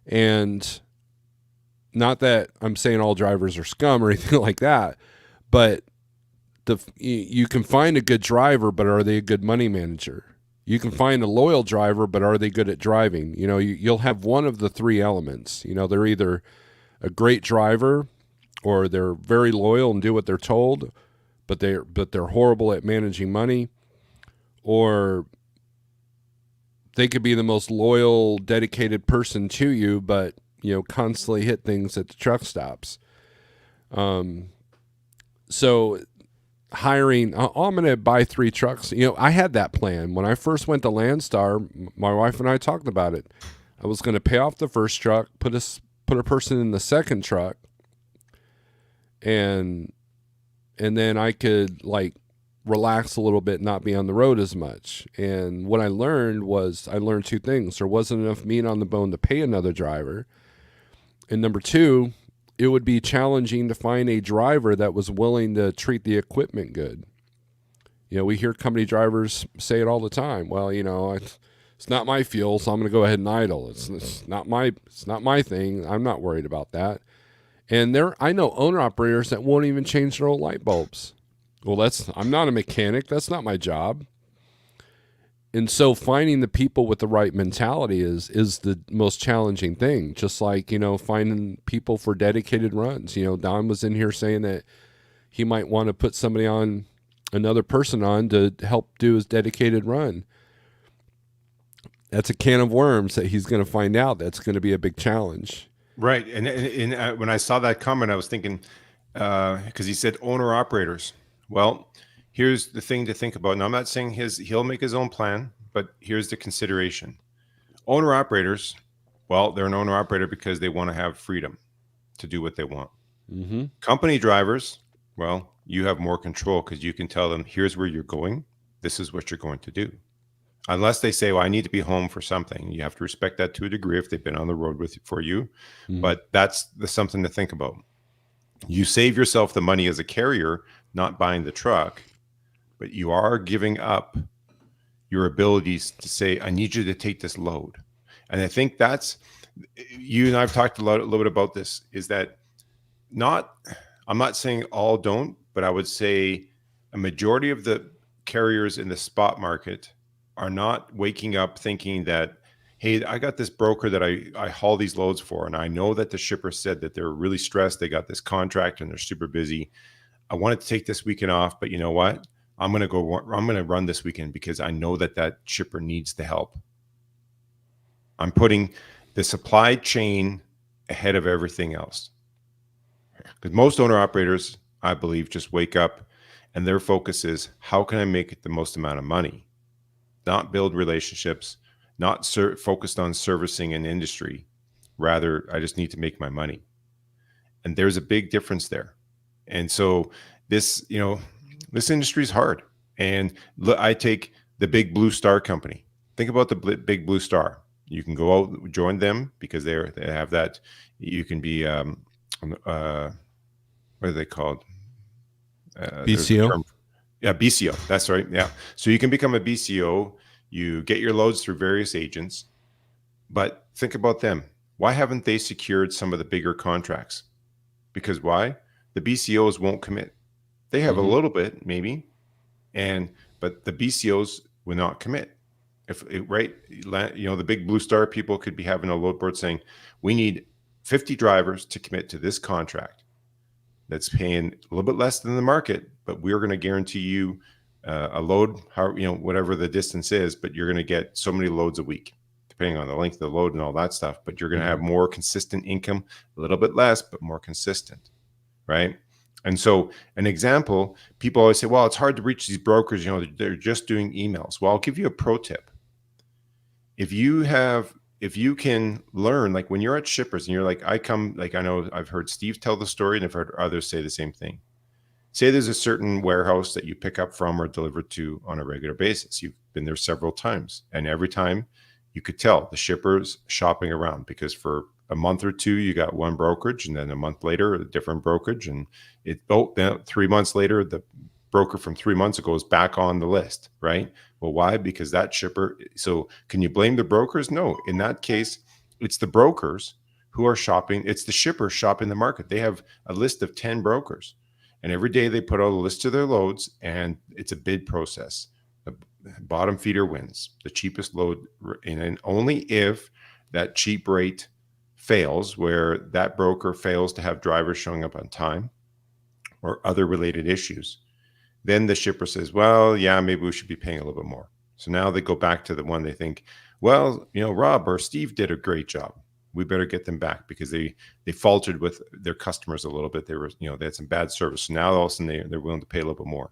And not that I'm saying all drivers are scum or anything like that, but you can find a good driver, but are they a good money manager? You can find a loyal driver, but are they good at driving? You'll have one of the 3 elements. They're either a great driver, or they're very loyal and do what they're told, but they're horrible at managing money, or they could be the most loyal, dedicated person to you, but constantly hit things at the truck stops. So hiring, I'm going to buy 3 trucks. I had that plan when I first went to Landstar. My wife and I talked about it. I was going to pay off the first truck, put a person in the second truck, and then I could relax a little bit, not be on the road as much. And what I learned 2 things. There wasn't enough meat on the bone to pay another driver. And number 2, it would be challenging to find a driver that was willing to treat the equipment good. We hear company drivers say it all the time. Well, it's not my fuel, so I'm going to go ahead and idle. It's not my thing. I'm not worried about that. And I know owner operators that won't even change their old light bulbs. Well, I'm not a mechanic. That's not my job. And so finding the people with the right mentality is the most challenging thing. Just like, finding people for dedicated runs. Don was in here saying that he might want to put another person on to help do his dedicated run. That's a can of worms that he's going to find out. That's going to be a big challenge. Right. And when I saw that comment, I was thinking, because he said owner operators. Well, here's the thing to think about. And I'm not saying he'll make his own plan, but here's the consideration. Owner operators, well, they're an owner operator because they want to have freedom to do what they want. Mm-hmm. Company drivers, well, you have more control because you can tell them, here's where you're going. This is what you're going to do. Unless they say, well, I need to be home for something. You have to respect that to a degree if they've been on the road for you. Mm-hmm. But that's something to think about. You save yourself the money as a carrier, not buying the truck, but you are giving up your abilities to say, I need you to take this load. And I think that's, you and I've talked a little bit about this, is that I'm not saying all don't, but I would say a majority of the carriers in the spot market are not waking up thinking that, hey, I got this broker that I haul these loads for, and I know that the shipper said that they're really stressed. They got this contract and they're super busy. I wanted to take this weekend off, but you know what? I'm going to run this weekend because I know that shipper needs the help. I'm putting the supply chain ahead of everything else. Because most owner operators, I believe, just wake up And their focus is, how can I make the most amount of money? Not build relationships, not focused on servicing an industry. Rather, I just need to make my money. And there's a big difference there. And so this, this industry is hard. And I take the Big Blue Star company. Think about the Big Blue Star. You can go out, join them, because they have that. You can be, what are they called? There's a BCO. term. Yeah, BCO. That's right. Yeah. So you can become a BCO. You get your loads through various agents. But think about them. Why haven't they secured some of the bigger contracts? Because why? The BCOs won't commit. They have a little bit, maybe, but the BCOs will not commit. Right, the Big Blue Star people could be having a load board saying, we need 50 drivers to commit to this contract that's paying a little bit less than the market, but we're going to guarantee you a load, whatever the distance is, but you're going to get so many loads a week, depending on the length of the load and all that stuff. But you're going to have more consistent income, a little bit less, but more consistent, right? And so an example, people always say, well, it's hard to reach these brokers. They're just doing emails. Well, I'll give you a pro tip. If you can learn, like when you're at shippers and you're like, I know I've heard Steve tell the story and I've heard others say the same thing. Say there's a certain warehouse that you pick up from or deliver to on a regular basis. You've been there several times, and every time you could tell the shipper's shopping around, because for a month or two you got one brokerage, and then a month later a different brokerage, and then 3 months later the broker from 3 months ago is back on the list, right? Well, why? Because that shipper. So can you blame the brokers? No. In that case, it's the brokers who are shopping. It's the shippers shopping the market. They have a list of 10 brokers, and every day they put out a list of their loads, and it's a bid process. The bottom feeder wins, the cheapest load, and only if that cheap rate fails, where that broker fails to have drivers showing up on time or other related issues, then the shipper says, well, yeah, maybe we should be paying a little bit more. So now they go back to the one they think, well, Rob or Steve did a great job. We better get them back, because they faltered with their customers a little bit. They were, they had some bad service. So now all of a sudden they're willing to pay a little bit more.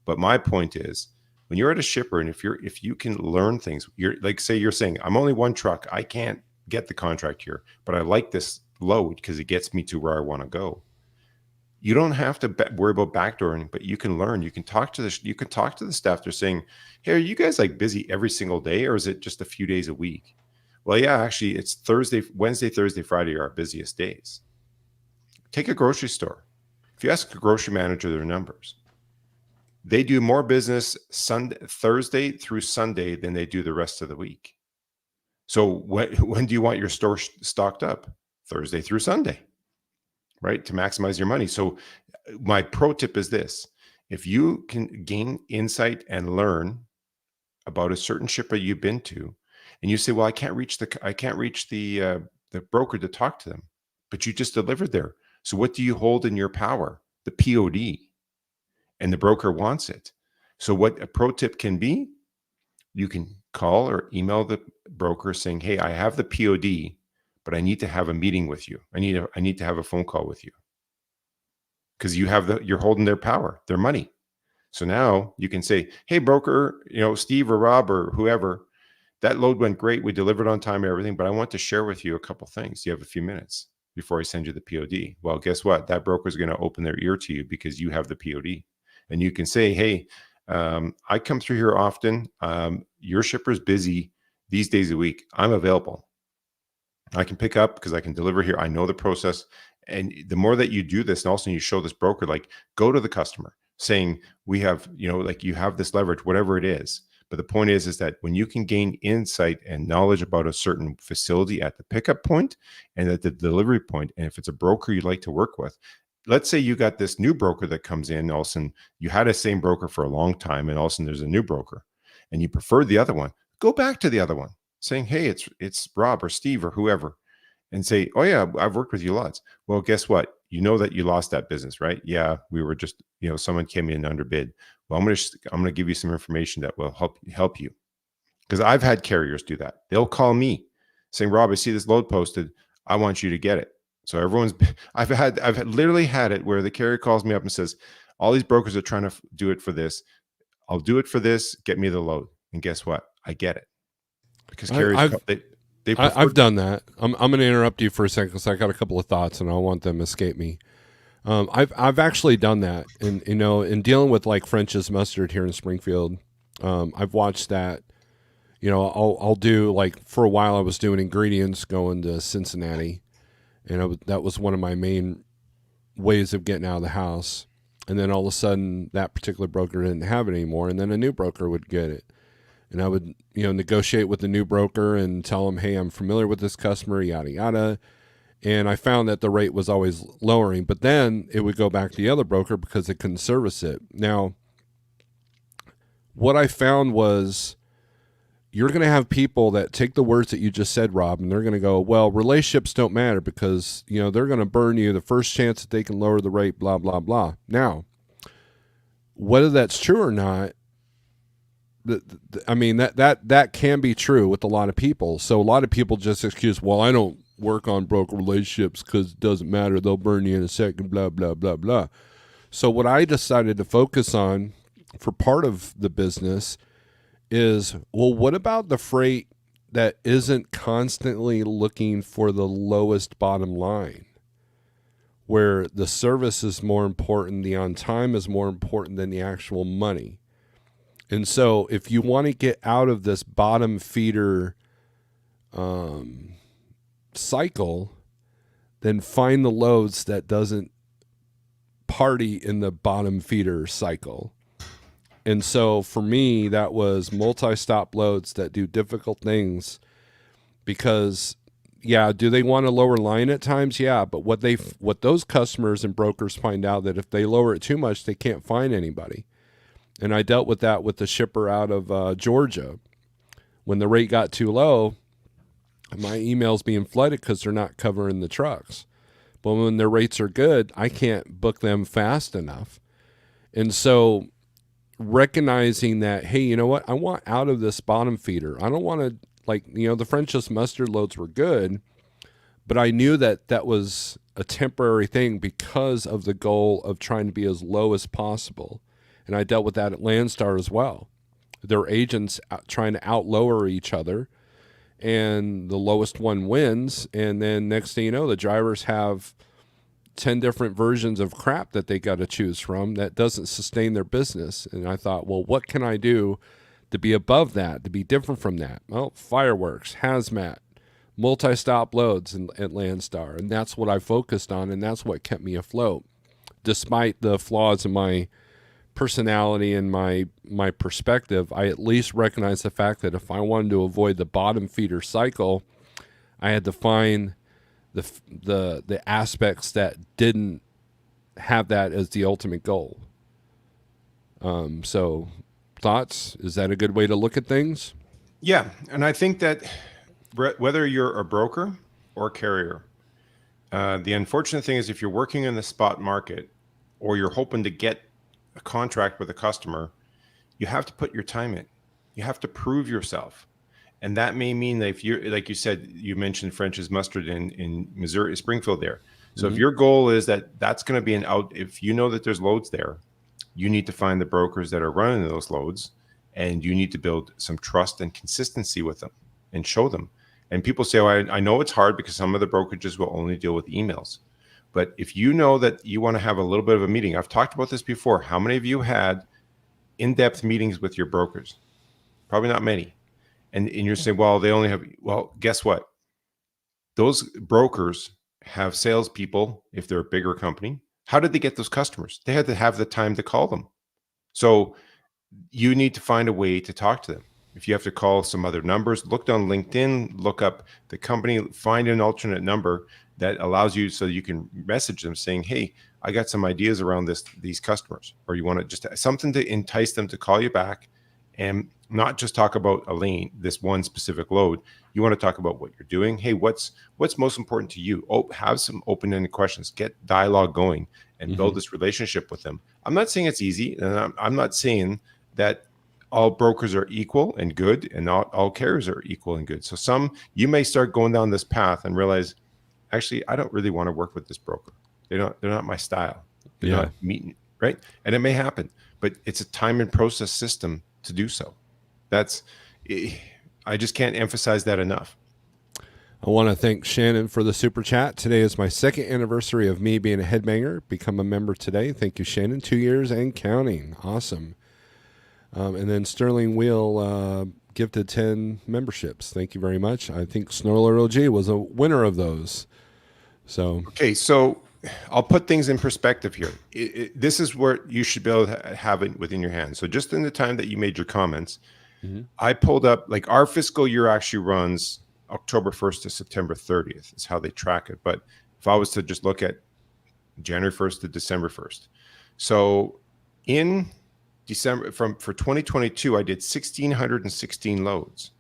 But my point is, when you're at a shipper, and if you can learn things, you're like, say you're saying, I'm only one truck, I can't get the contract here, but I like this load because it gets me to where I want to go. You don't have to worry about backdooring, but you can learn. You can talk to the staff. They're saying, hey, are you guys like busy every single day, or is it just a few days a week? Well, yeah, actually it's Wednesday, Thursday, Friday are our busiest days. Take a grocery store. If you ask a grocery manager their numbers, they do more business Thursday through Sunday than they do the rest of the week. So when do you want your store stocked up? Thursday through Sunday, right? To maximize your money. So my pro tip is this: if you can gain insight and learn about a certain shipper you've been to, and you say, well, I can't reach the broker to talk to them, but you just delivered there. So what do you hold in your power? The POD, and the broker wants it. So what a pro tip can be, you can call or email the broker saying, hey, I have the POD, but I need to have a meeting with you. I need to have a phone call with you, because you're holding their power, their money. So now you can say, hey, broker, Steve or Rob or whoever, that load went great. We delivered on time and everything, but I want to share with you a couple things. You have a few minutes before I send you the POD. Well, guess what? That broker is going to open their ear to you because you have the POD. And you can say, hey, I come through here often. Your shipper's busy these days a week. I'm available. I can pick up because I can deliver here. I know the process. And the more that you do this, and also you show this broker, like, go to the customer saying, we have, you have this leverage, whatever it is. But the point is that when you can gain insight and knowledge about a certain facility at the pickup point and at the delivery point, and if it's a broker you'd like to work with, let's say you got this new broker that comes in, all of a sudden you had a same broker for a long time, and all of a sudden there's a new broker and you prefer the other one, go back to the other one saying, hey, it's Rob or Steve or whoever, and say, oh yeah, I've worked with you lots. Well, guess what? You know that you lost that business, right? Yeah, we were just, someone came in underbid. Well, I'm going to give you some information that will help you. Because I've had carriers do that. They'll call me saying, Rob, I see this load posted. I want you to get it. So I've literally had it where the carrier calls me up and says, all these brokers are trying to do it for this. I'll do it for this. Get me the load. And guess what? I get it because I, carriers, I've they prefer. I've done that. I'm going to interrupt you for a second because I got a couple of thoughts and I don't want them to escape me. I've actually done that, and in dealing with like French's mustard here in Springfield, I've watched that. I'll do, like, for a while I was doing ingredients going to Cincinnati, and that was one of my main ways of getting out of the house. And then all of a sudden, that particular broker didn't have it anymore, and then a new broker would get it. And I would, negotiate with the new broker and tell them, hey, I'm familiar with this customer, yada, yada. And I found that the rate was always lowering, but then it would go back to the other broker because they couldn't service it. Now, what I found was you're going to have people that take the words that you just said, Rob, and they're going to go, well, relationships don't matter because, they're going to burn you the first chance that they can lower the rate, blah, blah, blah. Now, whether that's true or not, that can be true with a lot of people. So a lot of people just excuse, well, I don't work on broker relationships because it doesn't matter. They'll burn you in a second, blah, blah, blah, blah. So what I decided to focus on for part of the business is, well, what about the freight that isn't constantly looking for the lowest bottom line, where the service is more important, the on time is more important than the actual money? And so if you want to get out of this bottom feeder cycle, then find the loads that doesn't party in the bottom feeder cycle. And so for me, that was multi-stop loads that do difficult things because, yeah, do they want a lower line at times? Yeah, but what those customers and brokers find out that if they lower it too much, they can't find anybody. And I dealt with that with the shipper out of Georgia. When the rate got too low, my emails being flooded because they're not covering the trucks. But when their rates are good, I can't book them fast enough. And so recognizing that, hey, you know what? I want out of this bottom feeder. I don't want to, the French's mustard loads were good, but I knew that that was a temporary thing because of the goal of trying to be as low as possible. And I dealt with that at Landstar as well. Their agents trying to out-lower each other, and the lowest one wins. And then next thing you know, the drivers have 10 different versions of crap that they got to choose from that doesn't sustain their business. And I thought, well, what can I do to be above that, to be different from that? Well, fireworks, hazmat, multi-stop loads at Landstar. And that's what I focused on, and that's what kept me afloat, despite the flaws in my personality and my perspective. I at least recognized the fact that if I wanted to avoid the bottom feeder cycle, I had to find the aspects that didn't have that as the ultimate goal. So thoughts? Is that a good way to look at things? Yeah, and I think that whether you're a broker or a carrier, the unfortunate thing is if you're working in the spot market or you're hoping to get a contract with a customer, you have to put your time in. You have to prove yourself. And that may mean that if you're, like you said, you mentioned French's mustard in Missouri, Springfield there. So if your goal is that that's going to be if you know that there's loads there, you need to find the brokers that are running those loads, and you need to build some trust and consistency with them and show them. And people say, oh, I know it's hard because some of the brokerages will only deal with emails. But if you know that you want to have a little bit of a meeting, I've talked about this before. How many of you had in-depth meetings with your brokers? Probably not many. And you're saying, well, they only have, well, guess what? Those brokers have salespeople if they're a bigger company. How did they get those customers? They had to have the time to call them. So you need to find a way to talk to them. If you have to call some other numbers, look on LinkedIn, look up the company, find an alternate number that allows you so you can message them saying, hey, I got some ideas around these customers, or you want to just something to entice them to call you back and not just talk about a lane, this one specific load. You want to talk about what you're doing. Hey, what's most important to you? Oh, have some open-ended questions, get dialogue going and build this relationship with them. I'm not saying it's easy. And I'm not saying that all brokers are equal and good and not all carriers are equal and good. So you may start going down this path and realize, actually, I don't really want to work with this broker. They're not my style. They're not meeting, right? And it may happen, but it's a time and process system to do so. That's, I just can't emphasize that enough. I want to thank Shannon for the super chat. Today is my second anniversary of me being a headbanger. Become a member today. Thank you, Shannon. 2 years and counting. Awesome. And then Sterling Wheel gifted 10 memberships. Thank you very much. I think Snorelord OG was a winner of those. So okay, so I'll put things in perspective here. This is where you should be able to have it within your hands. So just in the time that you made your comments, I pulled up, like, our fiscal year actually runs October 1st to September 30th is how they track it. But if I was to just look at January 1st to December 1st. So in December for 2022, I did 1,616 loads.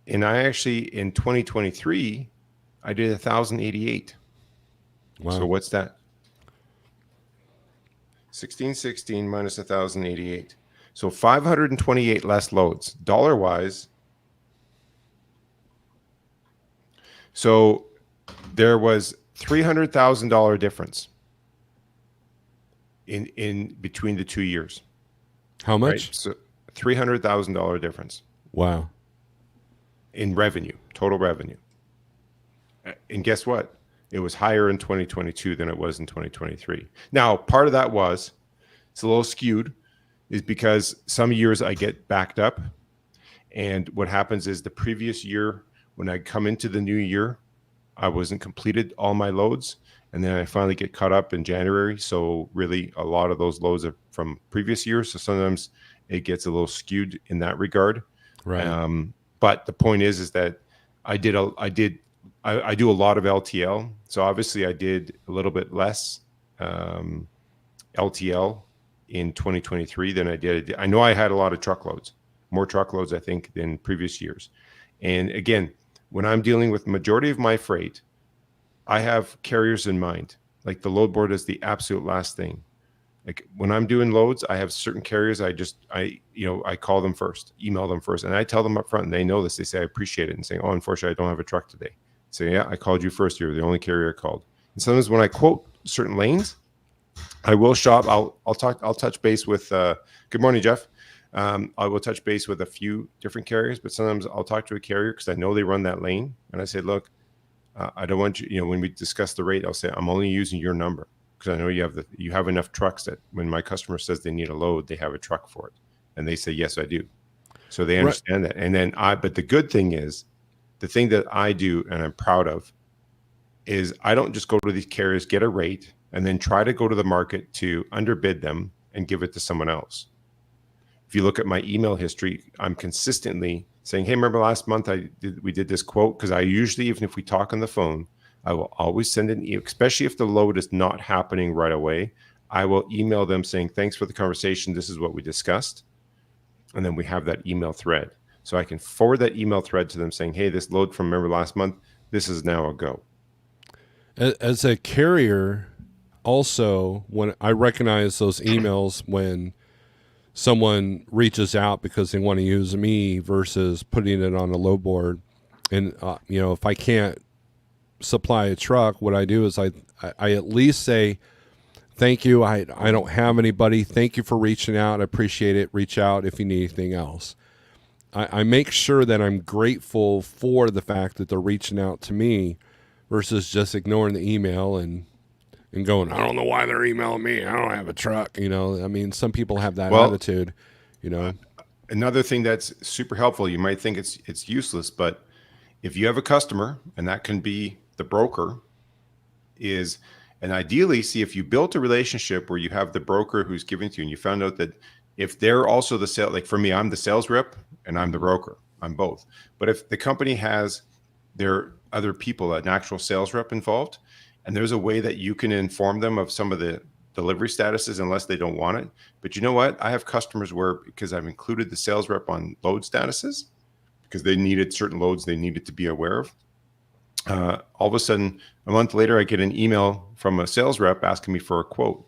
And I actually, in 2023, I did 1,088. wow. So what's that? 1,616 minus 1,088. So 528 less loads, dollar wise. So there was $300,000 difference in between the 2 years. How much? Right? So $300,000 difference. Wow. In revenue, total revenue. And guess what? It was higher in 2022 than it was in 2023. Now, part of that was, it's a little skewed, is because some years I get backed up. And what happens is the previous year, when I come into the new year, I wasn't completed all my loads. And then I finally get caught up in January. So really a lot of those loads are from previous years. So sometimes it gets a little skewed in that regard. Right. But the point is that I do a lot of LTL. So obviously I did a little bit less LTL in 2023 than I did. I know I had a lot of truckloads, more truckloads, I think, than previous years. And again, when I'm dealing with the majority of my freight, I have carriers in mind. Like the load board is the absolute last thing. Like when I'm doing loads, I have certain carriers. I call them first, email them first, and I tell them up front, and they know this. They say, I appreciate it. And say, oh, unfortunately, I don't have a truck today. Say, yeah, I called you first. You're the only carrier I called. And sometimes when I quote certain lanes, I will shop. I'll touch base with, good morning, Jeff. I will touch base with a few different carriers, but sometimes I'll talk to a carrier because I know they run that lane. And I say, look, I don't want you, when we discuss the rate, I'll say, I'm only using your number because I know you have enough trucks that when my customer says they need a load, they have a truck for it. And they say, yes, I do. So they understand that. And then but the good thing is, the thing that I do and I'm proud of is I don't just go to these carriers, get a rate, and then try to go to the market to underbid them and give it to someone else. If you look at my email history, I'm consistently saying, hey, remember last month we did this quote? Because I usually, even if we talk on the phone, I will always send an email, especially if the load is not happening right away. I will email them saying, thanks for the conversation. This is what we discussed. And then we have that email thread. So I can forward that email thread to them saying, hey, this load from remember last month, this is now a go. As a carrier, also, when I recognize those emails when someone reaches out because they want to use me versus putting it on a load board. And, if I can't supply a truck, what I do is I at least say, thank you. I don't have anybody. Thank you for reaching out. I appreciate it. Reach out if you need anything else. I make sure that I'm grateful for the fact that they're reaching out to me versus just ignoring the email and going, I don't know why they're emailing me. I don't have a truck. Some people have that attitude, Another thing that's super helpful, you might think it's useless, but if you have a customer, and that can be the broker, and ideally, see if you built a relationship where you have the broker who's giving to you, and you found out that if they're also the sales, like for me, I'm the sales rep and I'm the broker. I'm both. But if the company has their other people, an actual sales rep involved, and there's a way that you can inform them of some of the delivery statuses unless they don't want it. But you know what? I have customers where, because I've included the sales rep on load statuses, because they needed certain loads they needed to be aware of. All of a sudden, a month later, I get an email from a sales rep asking me for a quote.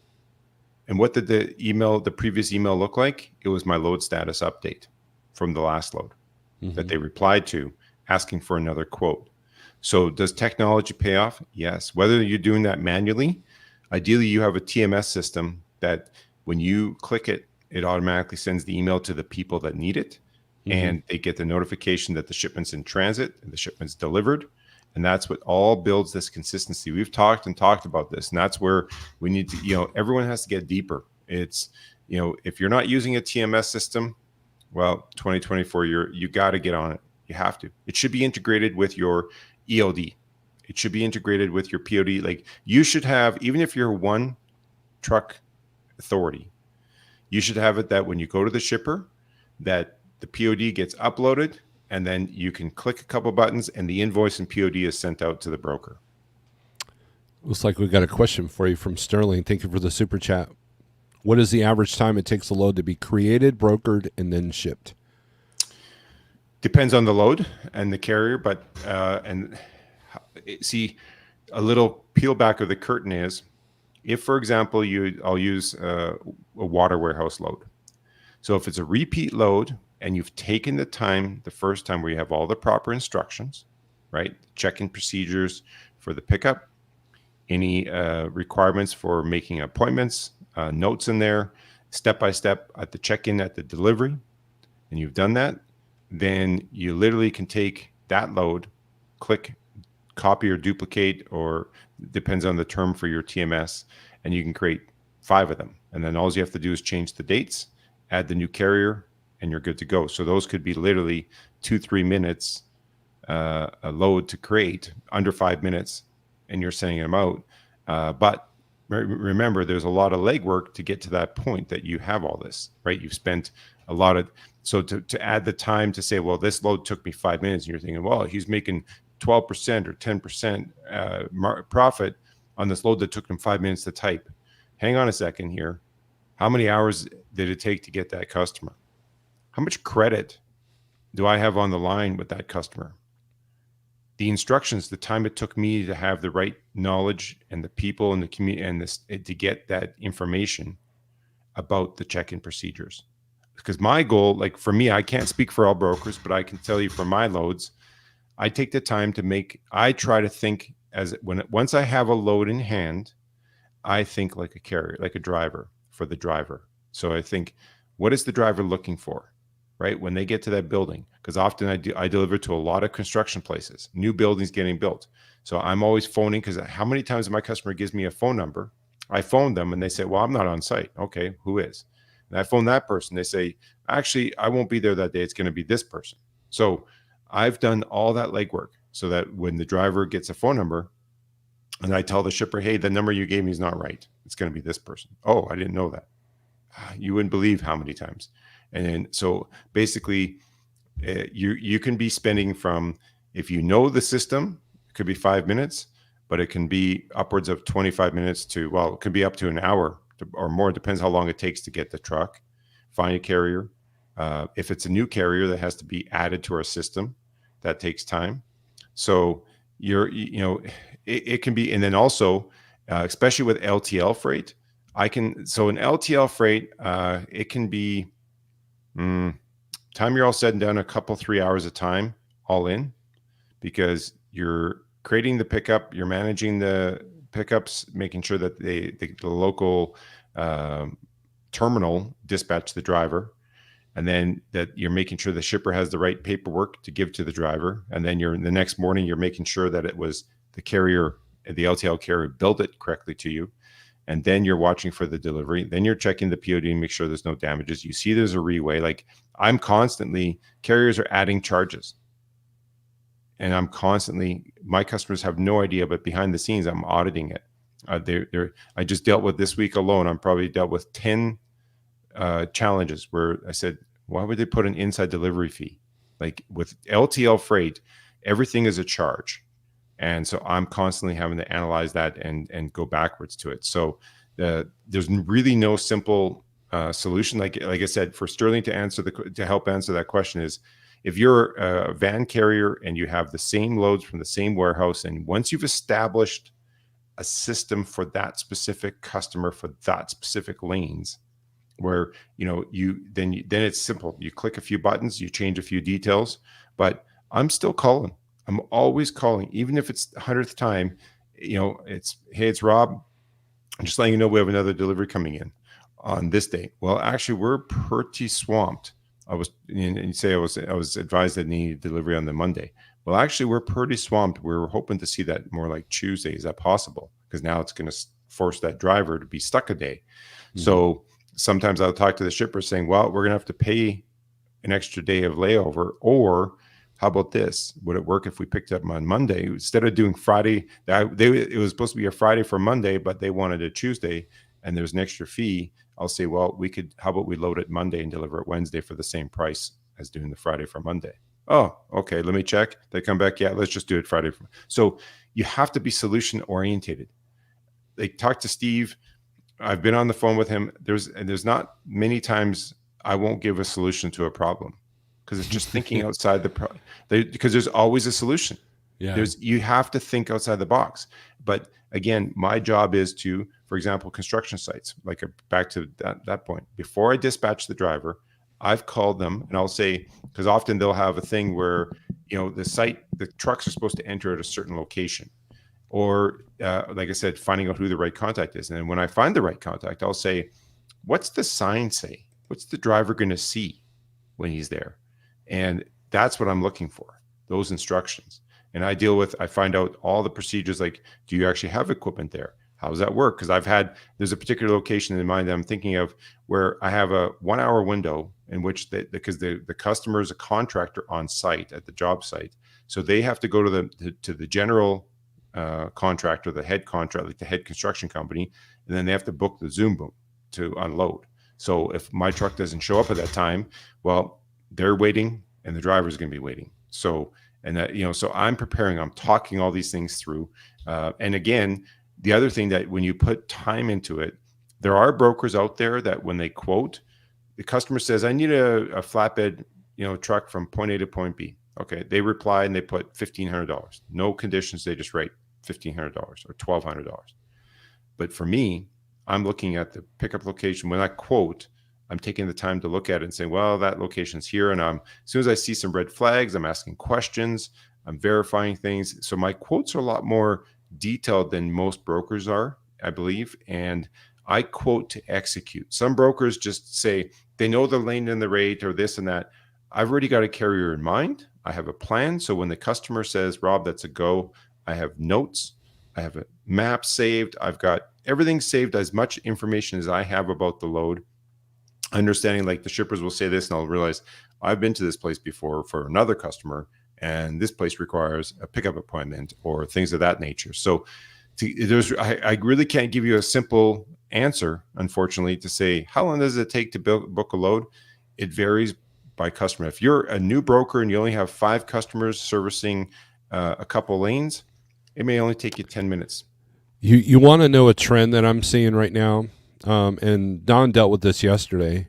And what did the previous email look like? It was my load status update from the last load that they replied to asking for another quote. So does technology pay off? Yes. Whether you're doing that manually, Ideally, you have a TMS system that when you click it, it automatically sends the email to the people that need it, Mm-hmm. and they get the notification that the shipment's in transit and the shipment's delivered. And that's what all builds this consistency. We've talked and talked about this, and that's where we need to, everyone has to get deeper. It's, if you're not using a TMS system, well, 2024, you got to get on it. You have to. It should be integrated with your ELD. It should be integrated with your POD. Like, you should have, even if you're one truck authority, you should have it that when you go to the shipper, that the POD gets uploaded, and then you can click a couple buttons and the invoice and POD is sent out to the broker. Looks like we've got a question for you from Sterling. Thank you for the super chat. What is the average time it takes a load to be created, brokered, and then shipped? Depends on the load and the carrier, but see, a little peel back of the curtain is, if, for example, I'll use a water warehouse load. So if it's a repeat load and you've taken the time the first time, where you have all the proper instructions, right? Check-in procedures for the pickup, any requirements for making appointments, notes in there, step-by-step at the check-in, at the delivery, and you've done that, then you literally can take that load, click copy or duplicate, or depends on the term for your TMS, and you can create 5 of them. And then all you have to do is change the dates, add the new carrier, and you're good to go. So those could be literally 2-3 minutes a load to create, under 5 minutes, and you're sending them out. But remember, there's a lot of legwork to get to that point that you have all this, right? You've spent a lot of, so to add the time to say, well, this load took me 5 minutes, and you're thinking, well, he's making 12% or 10% profit on this load that took him 5 minutes to type. Hang on a second here. How many hours did it take to get that customer? How much credit do I have on the line with that customer? The instructions, the time it took me to have the right knowledge and the people and the community and this to get that information about the check-in procedures. Because my goal, like for me, I can't speak for all brokers, but I can tell you for my loads, I take the time to I try to think once I have a load in hand, I think like a carrier, like a driver, for the driver. So I think, what is the driver looking for, right? When they get to that building, because often I deliver to a lot of construction places, new buildings getting built. So I'm always phoning, because how many times my customer gives me a phone number, I phone them and they say, well, I'm not on site. Okay, who is? And I phone that person. They say, actually, I won't be there that day. It's going to be this person. So I've done all that legwork so that when the driver gets a phone number and I tell the shipper, hey, the number you gave me is not right, it's going to be this person. Oh, I didn't know that. You wouldn't believe how many times. And then, so basically, you can be spending from, if you know the system, it could be 5 minutes, but it can be upwards of 25 minutes to, well, it could be up to an hour or more. It depends how long it takes to get the truck, find a carrier. If it's a new carrier that has to be added to our system, that takes time. So it can be, and then also, especially with LTL freight, so in LTL freight, it can be, time you're all said and done, a couple, 3 hours of time all in, because you're creating the pickup, you're managing the pickups, making sure that the local terminal dispatch the driver, and then that you're making sure the shipper has the right paperwork to give to the driver. And then the next morning, you're making sure that it was the carrier, the LTL carrier, billed it correctly to you. And then you're watching for the delivery. Then you're checking the POD and make sure there's no damages. You see there's a reweigh. Like, I'm constantly, carriers are adding charges. And I'm constantly, my customers have no idea, but behind the scenes, I'm auditing it. I just dealt with, this week alone, I'm probably dealt with 10 challenges where I said, why would they put an inside delivery fee? Like, with LTL freight, everything is a charge. And so I'm constantly having to analyze that and go backwards to it. So there's really no simple solution. Like I said, for Sterling to help answer that question is, if you're a van carrier and you have the same loads from the same warehouse, and once you've established a system for that specific customer, for that specific lanes, where then it's simple. You click a few buttons, you change a few details, but I'm still calling. I'm always calling, even if it's the 100th time. It's, hey, it's Rob. just letting you know we have another delivery coming in on this day. Well, actually, we're pretty swamped. And you say I was advised that I needed delivery on the Monday. Well, actually, we're pretty swamped. We're hoping to see that more like Tuesday. Is that possible? Because now it's going to force that driver to be stuck a day. Mhm. So sometimes I'll talk to the shipper saying, well, we're going to have to pay an extra day of layover, or how about this? Would it work if we picked up on Monday instead of doing Friday? It was supposed to be a Friday for Monday, but they wanted a Tuesday, and there's an extra fee. I'll say, well, we could. How about we load it Monday and deliver it Wednesday for the same price as doing the Friday for Monday? Oh, okay. Let me check. They come back. Yeah, let's just do it Friday. So you have to be solution orientated. They talk to Steve. I've been on the phone with him. There's not many times I won't give a solution to a problem because it's just thinking outside because there's always a solution. Yeah. You have to think outside the box. But again, my job is to, for example, construction sites, like back to that point, before I dispatch the driver, I've called them and I'll say, because often they'll have a thing where, the trucks are supposed to enter at a certain location, or like I said, finding out who the right contact is. And then when I find the right contact, I'll say, what's the sign say? What's the driver going to see when he's there? And that's what I'm looking for, those instructions. And I find out all the procedures, like, do you actually have equipment there? How does that work? Because there's a particular location in mind that I'm thinking of where I have a 1 hour window in which because the customer is a contractor on site at the job site. So they have to go to the general contractor, the head contractor, like the head construction company, and then they have to book the Zoom boom to unload. So if my truck doesn't show up at that time, well, they're waiting and the driver's going to be waiting. So, so I'm preparing, I'm talking all these things through. And again, the other thing that when you put time into it, there are brokers out there that when they quote, the customer says, I need a flatbed, truck from point A to point B. Okay. They reply and they put $1,500, no conditions. They just write $1,500 or $1,200. But for me, I'm looking at the pickup location. When I quote, I'm taking the time to look at it and say, well, that location's here. And as soon as I see some red flags, I'm asking questions, I'm verifying things. So my quotes are a lot more detailed than most brokers are, I believe. And I quote to execute. Some brokers just say they know the lane and the rate or this and that. I've already got a carrier in mind. I have a plan. So when the customer says, Rob, that's a go, I have notes. I have a map saved. I've got everything saved, as much information as I have about the load. Understanding, like, the shippers will say this and I'll realize I've been to this place before for another customer, and this place requires a pickup appointment or things of that nature. So I really can't give you a simple answer, unfortunately, to say how long does it take to book a load. It varies by customer. If you're a new broker and you only have 5 customers servicing a couple lanes, it may only take you 10 minutes. You want to know a trend that I'm seeing right now? And Don dealt with this yesterday.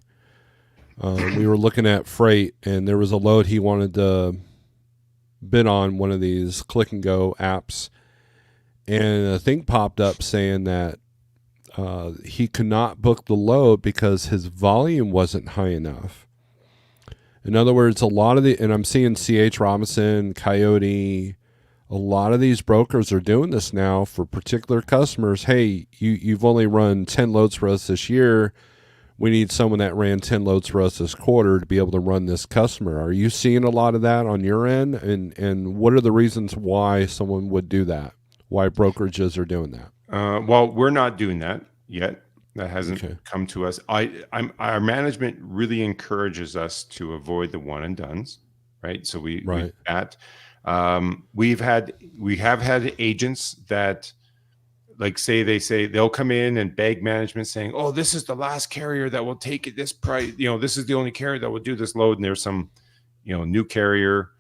We were looking at freight, and there was a load he wanted to bid on one of these click and go apps, and a thing popped up saying that he could not book the load because his volume wasn't high enough. In other words, and I'm seeing C.H. Robinson, Coyote, a lot of these brokers are doing this now for particular customers. Hey, you've only run 10 loads for us this year. We need someone that ran 10 loads for us this quarter to be able to run this customer. Are you seeing a lot of that on your end? And what are the reasons why someone would do that? Why brokerages are doing that? Well, we're not doing that yet. That hasn't come to us. Our management really encourages us to avoid the one and dones, right? So we have had agents that, like, they say they'll come in and beg management saying, oh, this is the last carrier that will take it this price. This is the only carrier that will do this load. And there's some, new carrier,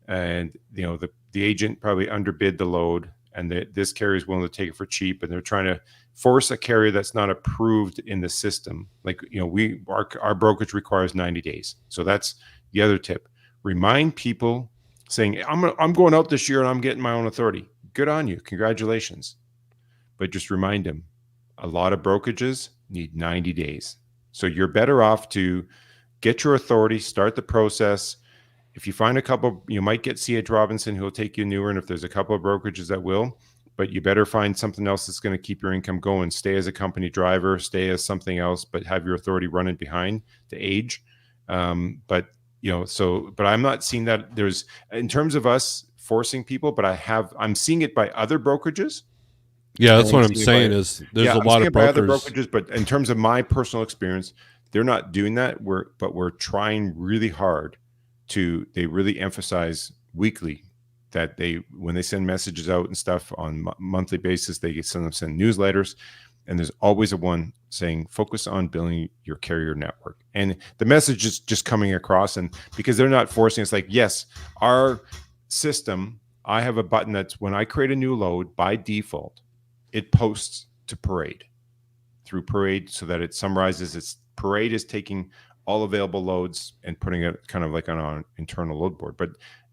and, the agent probably underbid the load, and this carrier is willing to take it for cheap. And they're trying to force a carrier that's not approved in the system. Like, our brokerage requires 90 days. So that's the other tip. Remind people saying, I'm going out this year and I'm getting my own authority. Good on you. Congratulations. But just remind them, a lot of brokerages need 90 days. So you're better off to get your authority, start the process. If you find a couple, you might get C.H. Robinson who will take you newer. And if there's a couple of brokerages that will, but you better find something else that's going to keep your income going. Stay as a company driver, stay as something else, but have your authority running behind to age. But but I'm not seeing that there's, in terms of us forcing people, but I'm seeing it by other brokerages. Yeah, that's And what I'm I'm seeing it by, saying is there's a I'm lot seeing of it by other brokers. brokerages, but in terms of my personal experience, they're not doing that. We're trying really hard they really emphasize weekly that when they send messages out and stuff on monthly basis, they send newsletters, and there's always a one saying focus on building your carrier network, and the message is just coming across. And because they're not forcing, it's like, yes, our system, I have a button that's when I create a new load, by default it posts to Parade through Parade, so that it summarizes. Parade is taking all available loads and putting it kind of like on our internal load board. But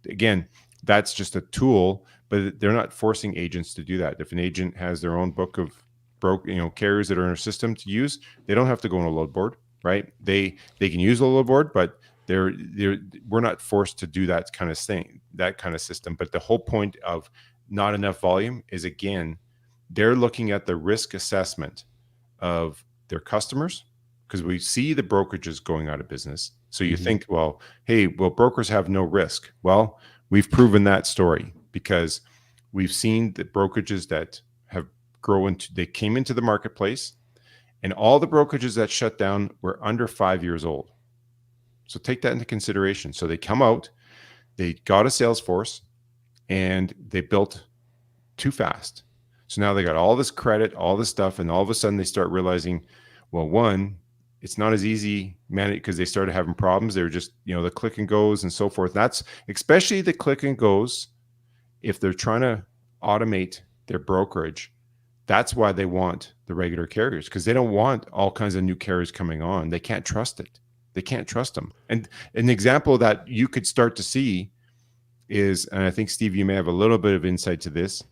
again, that's just a tool, but they're not forcing agents to do that. If an agent has their own book of carriers that are in our system to use, they don't have to go on a load board, right? They can use a load board, but we're not forced to do that kind of thing, that kind of system. But the whole point of not enough volume is, again, they're looking at the risk assessment of their customers, because we see the brokerages going out of business. So you think, well, hey, brokers have no risk. Well, we've proven that story, because we've seen the brokerages that have they came into the marketplace, and all the brokerages that shut down were under 5 years old. So take that into consideration. So they come out, they got a sales force, and they built too fast. So now they got all this credit, all this stuff, and all of a sudden they start realizing, well, one, it's not as easy, because they started having problems. They're just, the click and goes and so forth. That's especially the click and goes. If they're trying to automate their brokerage, that's why they want the regular carriers, because they don't want all kinds of new carriers coming on. They can't trust it. They can't trust them. And an example that you could start to see is, and I think, Steve, you may have a little bit of insight to this,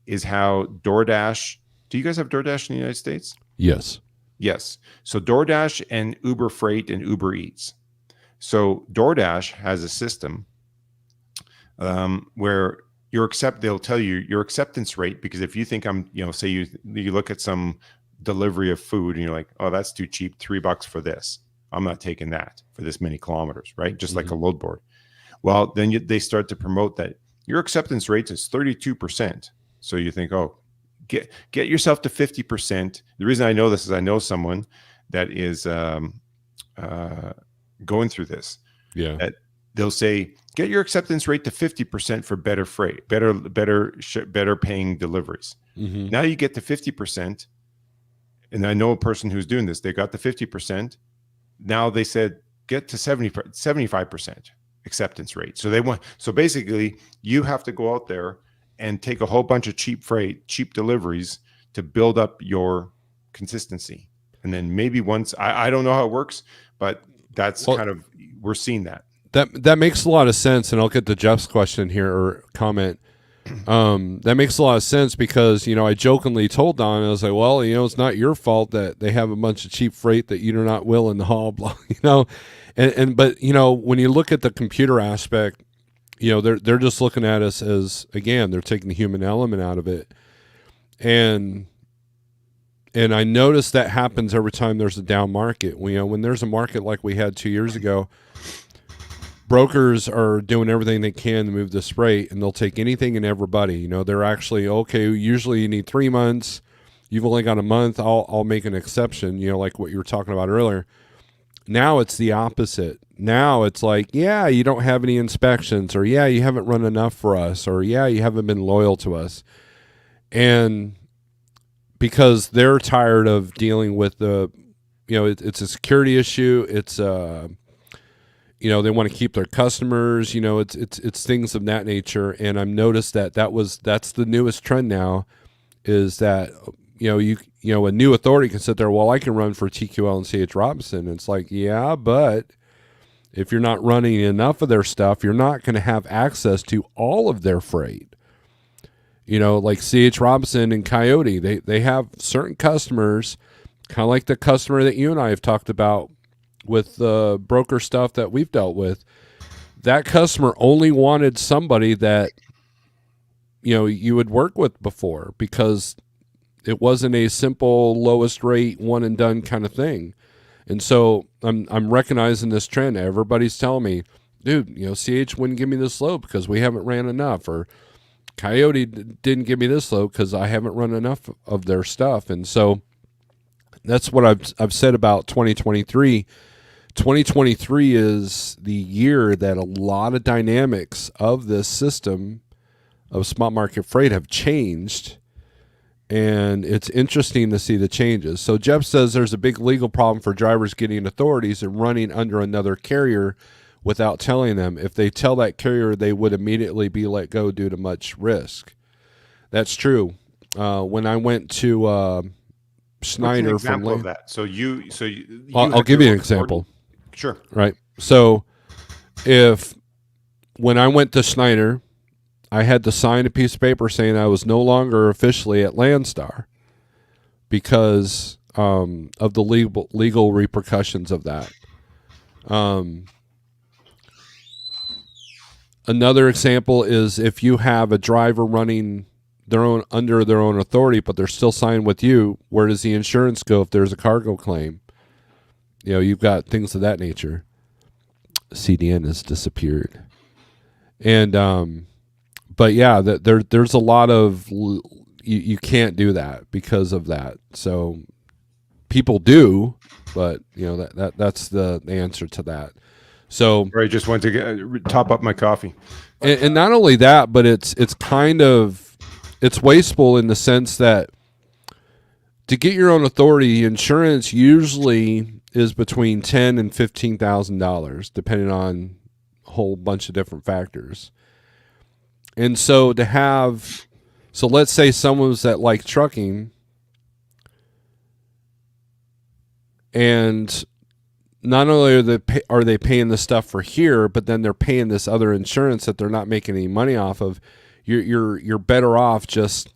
is how DoorDash, do you guys have DoorDash in the United States? Yes. Yes. So DoorDash and Uber Freight and Uber Eats. So DoorDash has a system where they'll tell you your acceptance rate, because if you think say you look at some delivery of food and you're like, oh, that's too cheap, $3 for this. I'm not taking that for this many kilometers, right? Just like a load board. Well, then they start to promote that your acceptance rate is 32%. So you think, oh, get yourself to 50%. The reason I know this is I know someone that is going through this. Yeah. That they'll say, get your acceptance rate to 50% for better freight, better paying deliveries. Now you get to 50%. And I know a person who's doing this. They got the 50%. Now they said, get to 75% acceptance rate. So basically you have to go out there and take a whole bunch of cheap freight, cheap deliveries to build up your consistency. And then maybe once, I don't know how it works, but that's we're seeing that. That makes a lot of sense. And I'll get to Jeff's question here or comment. That makes a lot of sense, because, I jokingly told Don, I was like, well, it's not your fault that they have a bunch of cheap freight that you're not willing to haul, but when you look at the computer aspect, they're just looking at us as, again, they're taking the human element out of it. And I notice that happens every time there's a down market. When there's a market like we had 2 years ago, brokers are doing everything they can to move this rate, and they'll take anything and everybody. They're actually, okay, usually you need 3 months. You've only got a month. I'll make an exception, like what you were talking about earlier. Now it's the opposite. Now it's like, yeah, you don't have any inspections, or yeah, you haven't run enough for us, or yeah, you haven't been loyal to us. And because they're tired of dealing with it's a security issue. It's they want to keep their customers, it's things of that nature. And I've noticed that's the newest trend now, is that, a new authority can sit there, well, I can run for TQL and CH Robinson. And it's like, yeah, but if you're not running enough of their stuff, you're not going to have access to all of their freight. Like CH Robinson and Coyote, they have certain customers, kind of like the customer that you and I have talked about with the broker stuff that we've dealt with. That customer only wanted somebody that, you would work with before, because it wasn't a simple lowest rate one and done kind of thing. And so I'm recognizing this trend. Everybody's telling me, dude, CH wouldn't give me this low because we haven't ran enough, or Coyote didn't give me this low because I haven't run enough of their stuff. And so that's what I've said about 2023. 2023 is the year that a lot of dynamics of this system of spot market freight have changed, and it's interesting to see the changes. So Jeff says there's a big legal problem for drivers getting authorities and running under another carrier without telling them. If they tell that carrier, they would immediately be let go due to much risk. That's true. When I went to Schneider, what's an example of that? I'll give you an example. Sure. Right. So when I went to Schneider, I had to sign a piece of paper saying I was no longer officially at Landstar because of the legal repercussions of that. Another example is if you have a driver running under their own authority, but they're still signed with you, where does the insurance go if there's a cargo claim? You've got things of that nature. CDN has disappeared. And but yeah, there's a lot of you can't do that because of that. So people do, but that's the answer to that. So I just went to top up my coffee. And not only that, but it's wasteful in the sense that to get your own authority, insurance usually is between $10,000 and $15,000, depending on a whole bunch of different factors. And so let's say someone was at like trucking, and not only are they paying the stuff for here, but then they're paying this other insurance that they're not making any money off of. You're better off just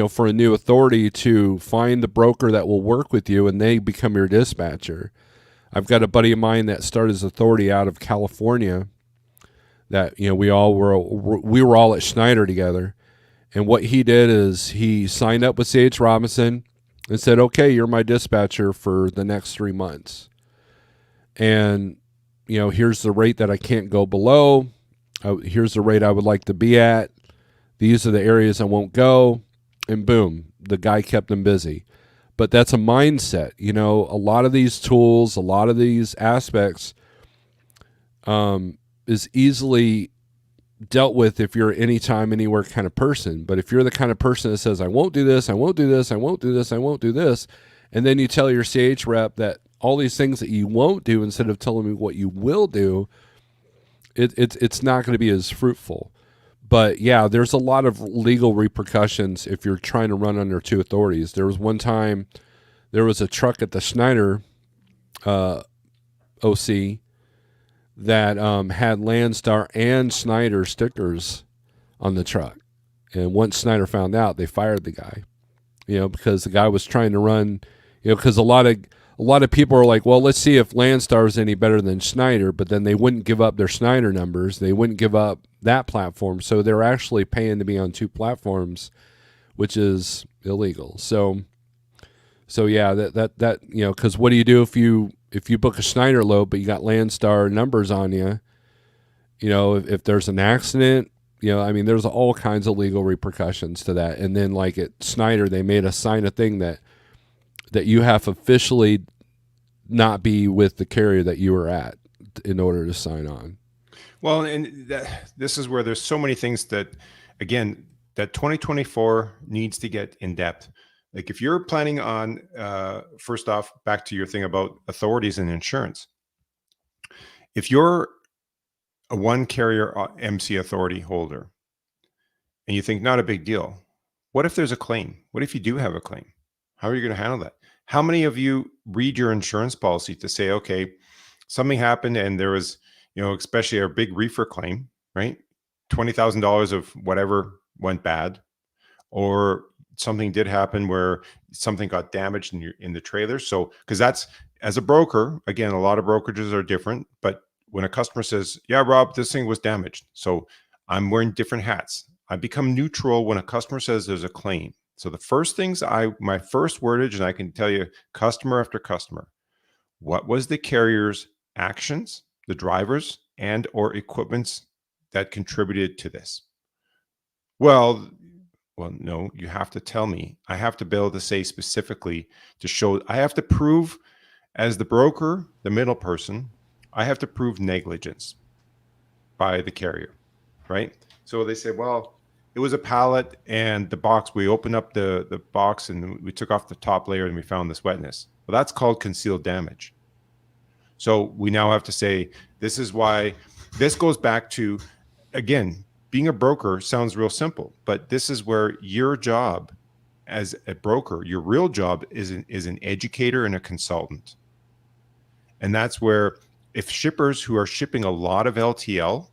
for a new authority to find the broker that will work with you, and they become your dispatcher. I've got a buddy of mine that started his authority out of California. That we were all at Schneider together, and what he did is he signed up with C.H. Robinson and said, "Okay, you're my dispatcher for the next 3 months, and here's the rate that I can't go below. Here's the rate I would like to be at. These are the areas I won't go." And boom, the guy kept them busy. But that's a mindset. A lot of these tools, a lot of these aspects is easily dealt with if you're anytime, anywhere kind of person. But if you're the kind of person that says, I won't do this, I won't do this, I won't do this, I won't do this, and then you tell your CH rep that all these things that you won't do instead of telling me what you will do, it's not going to be as fruitful. But yeah, there's a lot of legal repercussions if you're trying to run under two authorities. There was one time, there was a truck at the Schneider OC that had Landstar and Schneider stickers on the truck. And once Schneider found out, they fired the guy, because the guy was trying to run, because a lot of people are like, well, let's see if Landstar is any better than Schneider, but then they wouldn't give up their Schneider numbers. They wouldn't give up that platform. So they're actually paying to be on two platforms, which is illegal. So yeah, that because what do you do if you book a Schneider load, but you got Landstar numbers on you? If there's an accident, there's all kinds of legal repercussions to that. And then like at Schneider, they made us sign a thing that you have officially not be with the carrier that you were at in order to sign on. Well, and this is where there's so many things that, again, that 2024 needs to get in depth. Like if you're planning on, first off, back to your thing about authorities and insurance. If you're a one carrier MC authority holder and you think not a big deal, what if there's a claim? What if you do have a claim? How are you going to handle that? How many of you read your insurance policy to say, okay, something happened and there was, especially a big reefer claim, right? $20,000 of whatever went bad, or something did happen where something got damaged in the trailer. So, because that's, as a broker, again, a lot of brokerages are different, but when a customer says, yeah, Rob, this thing was damaged, so I'm wearing different hats. I become neutral when a customer says there's a claim. So the first things my first wordage, and I can tell you customer after customer, what was the carrier's actions, the drivers and or equipments that contributed to this? Well, no, you have to tell me. I have to be able to say specifically to show, I have to prove as the broker, the middle person, I have to prove negligence by the carrier, right? So they say, well, it was a pallet and the box, we opened up the box and we took off the top layer and we found this wetness. Well, that's called concealed damage. So we now have to say, this is why. This goes back to, again, being a broker sounds real simple, but this is where your job as a broker, your real job is an educator and a consultant. And that's where, if shippers who are shipping a lot of LTL,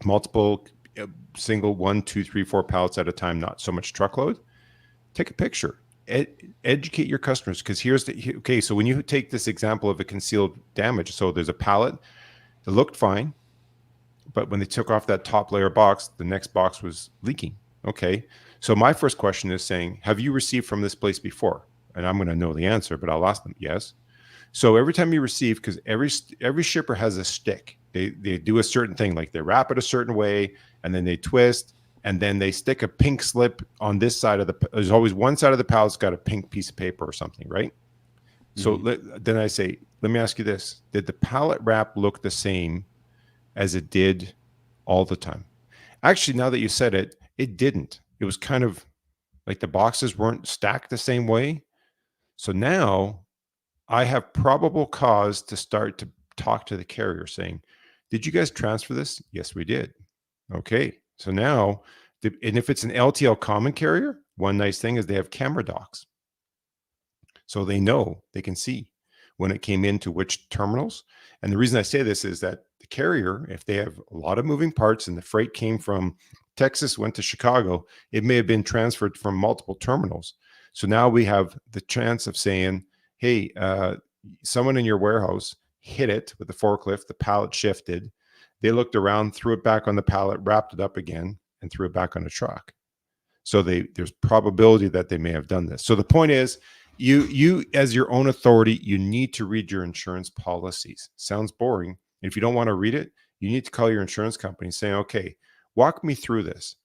multiple single 1, 2, 3, 4 pallets at a time, not so much truckload, take a picture. Educate your customers, because okay, so when you take this example of a concealed damage, so there's a pallet that looked fine, but when they took off that top layer box, the next box was leaking. Okay, so my first question is saying, have you received from this place before? And I'm going to know the answer, but I'll ask them, yes. So every time you receive, because every shipper has a stick, they do a certain thing, like they wrap it a certain way, and then they twist, and then they stick a pink slip on this side of there's always one side of the pallet's got a pink piece of paper or something, right? So then I say, let me ask you this. Did the pallet wrap look the same as it did all the time? Actually, now that you said it, it didn't. It was kind of like the boxes weren't stacked the same way. So now I have probable cause to start to talk to the carrier saying, did you guys transfer this? Yes, we did. Okay. So now, and if it's an LTL common carrier, one nice thing is they have camera docs. So they know, they can see when it came into which terminals. And the reason I say this is that the carrier, if they have a lot of moving parts and the freight came from Texas, went to Chicago, it may have been transferred from multiple terminals. So now we have the chance of saying, hey, someone in your warehouse hit it with the forklift, the pallet shifted, they looked around, threw it back on the pallet, wrapped it up again, and threw it back on a truck. So there's probability that they may have done this. So the point is, you as your own authority, you need to read your insurance policies. Sounds boring. If you don't want to read it, you need to call your insurance company saying, okay, walk me through this.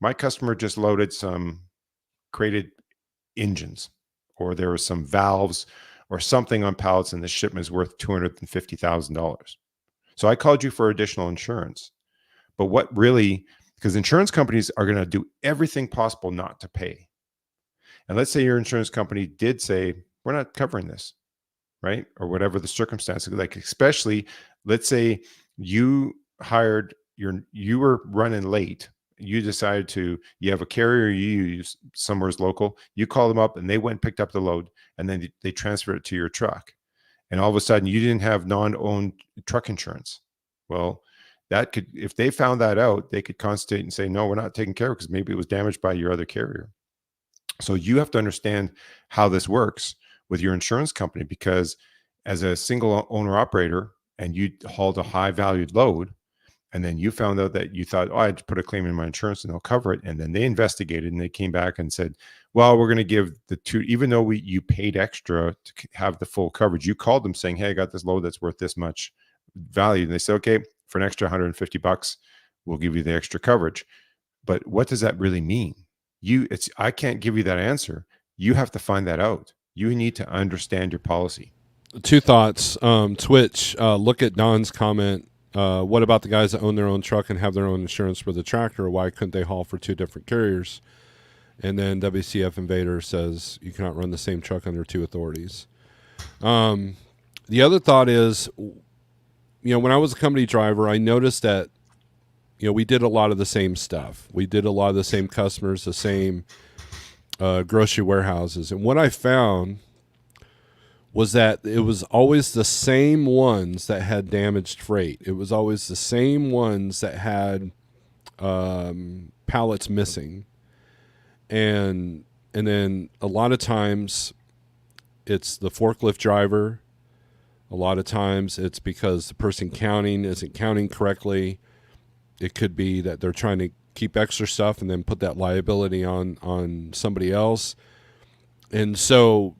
My customer just loaded some crated engines, or there were some valves or something on pallets, and the shipment is worth $250,000. So I called you for additional insurance. But what really, because insurance companies are going to do everything possible not to pay. And let's say your insurance company did say, we're not covering this, right? Or whatever the circumstances, like especially, let's say you were running late. You decided you have a carrier you use somewhere's local. You call them up and they went and picked up the load, and then they transferred it to your truck. And all of a sudden you didn't have non-owned truck insurance. Well, that could, if they found that out, they could constitute and say, no, we're not taking care of it because maybe it was damaged by your other carrier. So you have to understand how this works with your insurance company, because as a single owner operator and you hauled a high valued load, and then you found out that you thought, oh, I'd put a claim in my insurance and they'll cover it. And then they investigated and they came back and said, well, we're going to give the two, even though you paid extra to have the full coverage. You called them saying, hey, I got this load that's worth this much value. And they said, okay, for an extra $150, we'll give you the extra coverage. But what does that really mean? I can't give you that answer. You have to find that out. You need to understand your policy. Two thoughts. Twitch, look at Don's comment. What about the guys that own their own truck and have their own insurance for the tractor? Why couldn't they haul for two different carriers? And then WCF Invader says you cannot run the same truck under two authorities. The other thought is, when I was a company driver, I noticed that, we did a lot of the same stuff. We did a lot of the same customers, the same grocery warehouses. And what I found was that it was always the same ones that had damaged freight. It was always the same ones that had pallets missing. And then a lot of times it's the forklift driver. A lot of times it's because the person counting isn't counting correctly. It could be that they're trying to keep extra stuff and then put that liability on somebody else. And so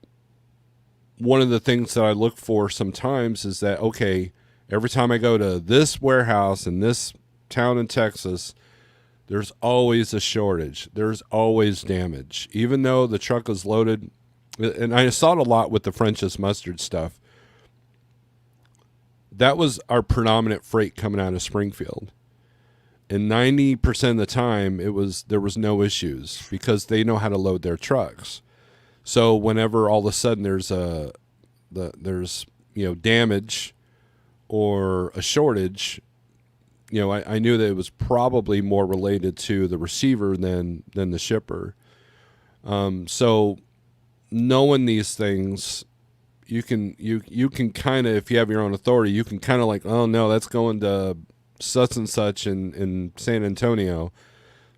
one of the things that I look for sometimes is that, okay, every time I go to this warehouse in this town in Texas, there's always a shortage. There's always damage. Even though the truck is loaded, and I saw it a lot with the French's mustard stuff. That was our predominant freight coming out of Springfield. And 90% of the time there was no issues because they know how to load their trucks. So whenever all of a sudden there's damage or a shortage, I knew that it was probably more related to the receiver than the shipper. So knowing these things, you can kind of, if you have your own authority, you can kind of like, oh no, that's going to such and such in San Antonio.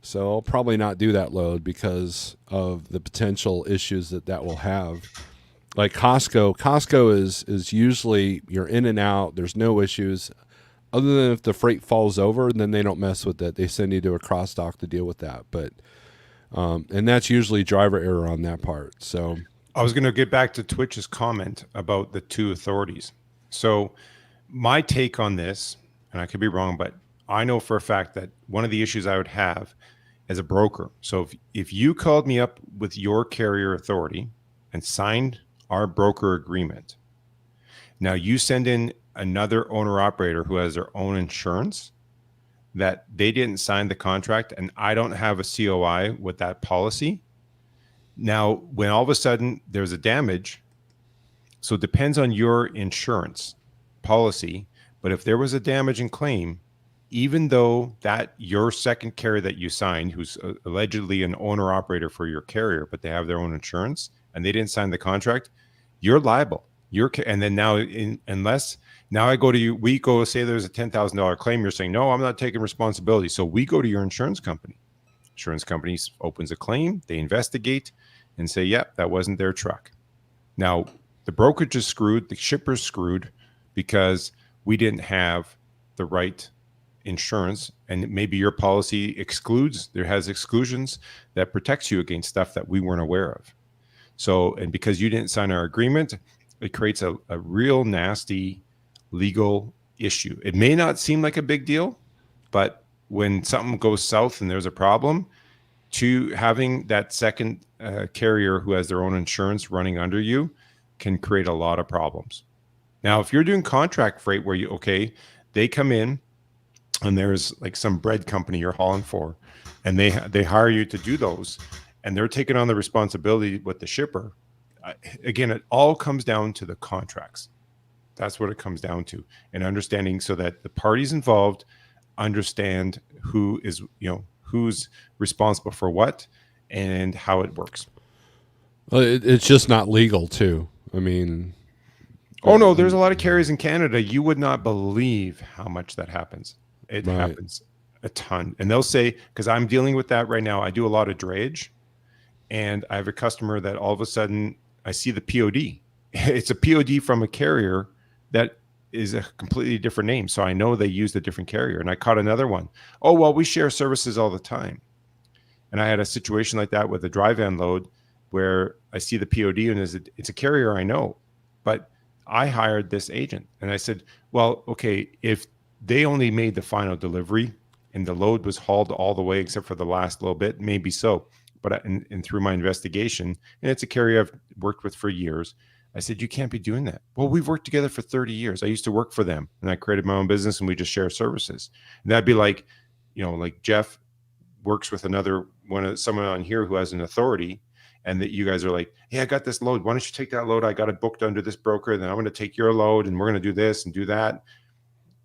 So I'll probably not do that load because of the potential issues that will have. Like Costco is usually you're in and out. There's no issues. Other than if the freight falls over, then they don't mess with it. They send you to a cross dock to deal with that. But and that's usually driver error on that part. So I was going to get back to Twitch's comment about the two authorities. So my take on this, and I could be wrong, but I know for a fact that one of the issues I would have as a broker. So if you called me up with your carrier authority and signed our broker agreement, now you send in another owner operator who has their own insurance that they didn't sign the contract, and I don't have a COI with that policy. Now, when all of a sudden there's a damage, so it depends on your insurance policy, but if there was a damage and claim, even though that your second carrier that you signed, who's allegedly an owner operator for your carrier, but they have their own insurance and they didn't sign the contract, you're liable. And then now, unless now I go to you, we go say there's a $10,000 claim. You're saying, no, I'm not taking responsibility. So we go to your insurance company. Insurance company opens a claim, they investigate and say, yep, that wasn't their truck. Now, the brokerage is screwed, the shipper's screwed because we didn't have the right insurance, and maybe your policy has exclusions that protects you against stuff that we weren't aware of. So, and because you didn't sign our agreement, it creates a real nasty legal issue. It may not seem like a big deal, but when something goes south and there's a problem, to having that second carrier who has their own insurance running under you can create a lot of problems. Now, if you're doing contract freight where they come in and there's like some bread company you're hauling for, and they hire you to do those, and they're taking on the responsibility with the shipper. Again, it all comes down to the contracts. That's what it comes down to, and understanding so that the parties involved understand who's responsible for what and how it works. Well, it's just not legal too. I mean, oh no, there's a lot of carriers in Canada. You would not believe how much that happens. It happens a ton. And they'll say, because I'm dealing with that right now, I do a lot of drayage, and I have a customer that all of a sudden I see the POD. It's a POD from a carrier that is a completely different name. So I know they used a different carrier. And I caught another one. Oh, well, we share services all the time. And I had a situation like that with a dry van load where I see the POD and it's a carrier I know, but I hired this agent. And I said, well, okay, if they only made the final delivery and the load was hauled all the way except for the last little bit, maybe so. But and through my investigation, and it's a carrier I've worked with for years, I said, you can't be doing that. Well, we've worked together for 30 years. I used to work for them and I created my own business and we just share services. And that'd be like, like Jeff works with someone on here who has an authority, and that you guys are like, hey, I got this load. Why don't you take that load? I got it booked under this broker. Then I'm going to take your load and we're going to do this and do that.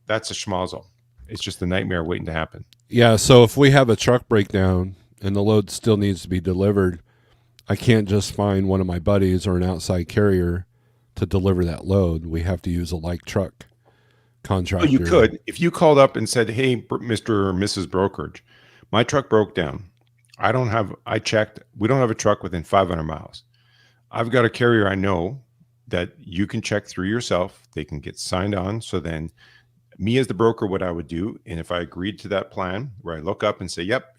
That's a schmozzle. It's just a nightmare waiting to happen. Yeah. So if we have a truck breakdown and the load still needs to be delivered, I can't just find one of my buddies or an outside carrier to deliver that load. We have to use a like truck contractor. Oh, you could. If you called up and said, hey, Mr. or Mrs. Brokerage, my truck broke down. I checked. We don't have a truck within 500 miles. I've got a carrier I know that you can check through yourself. They can get signed on. So then Me as the broker, what I would do, and if I agreed to that plan, where I look up and say, yep,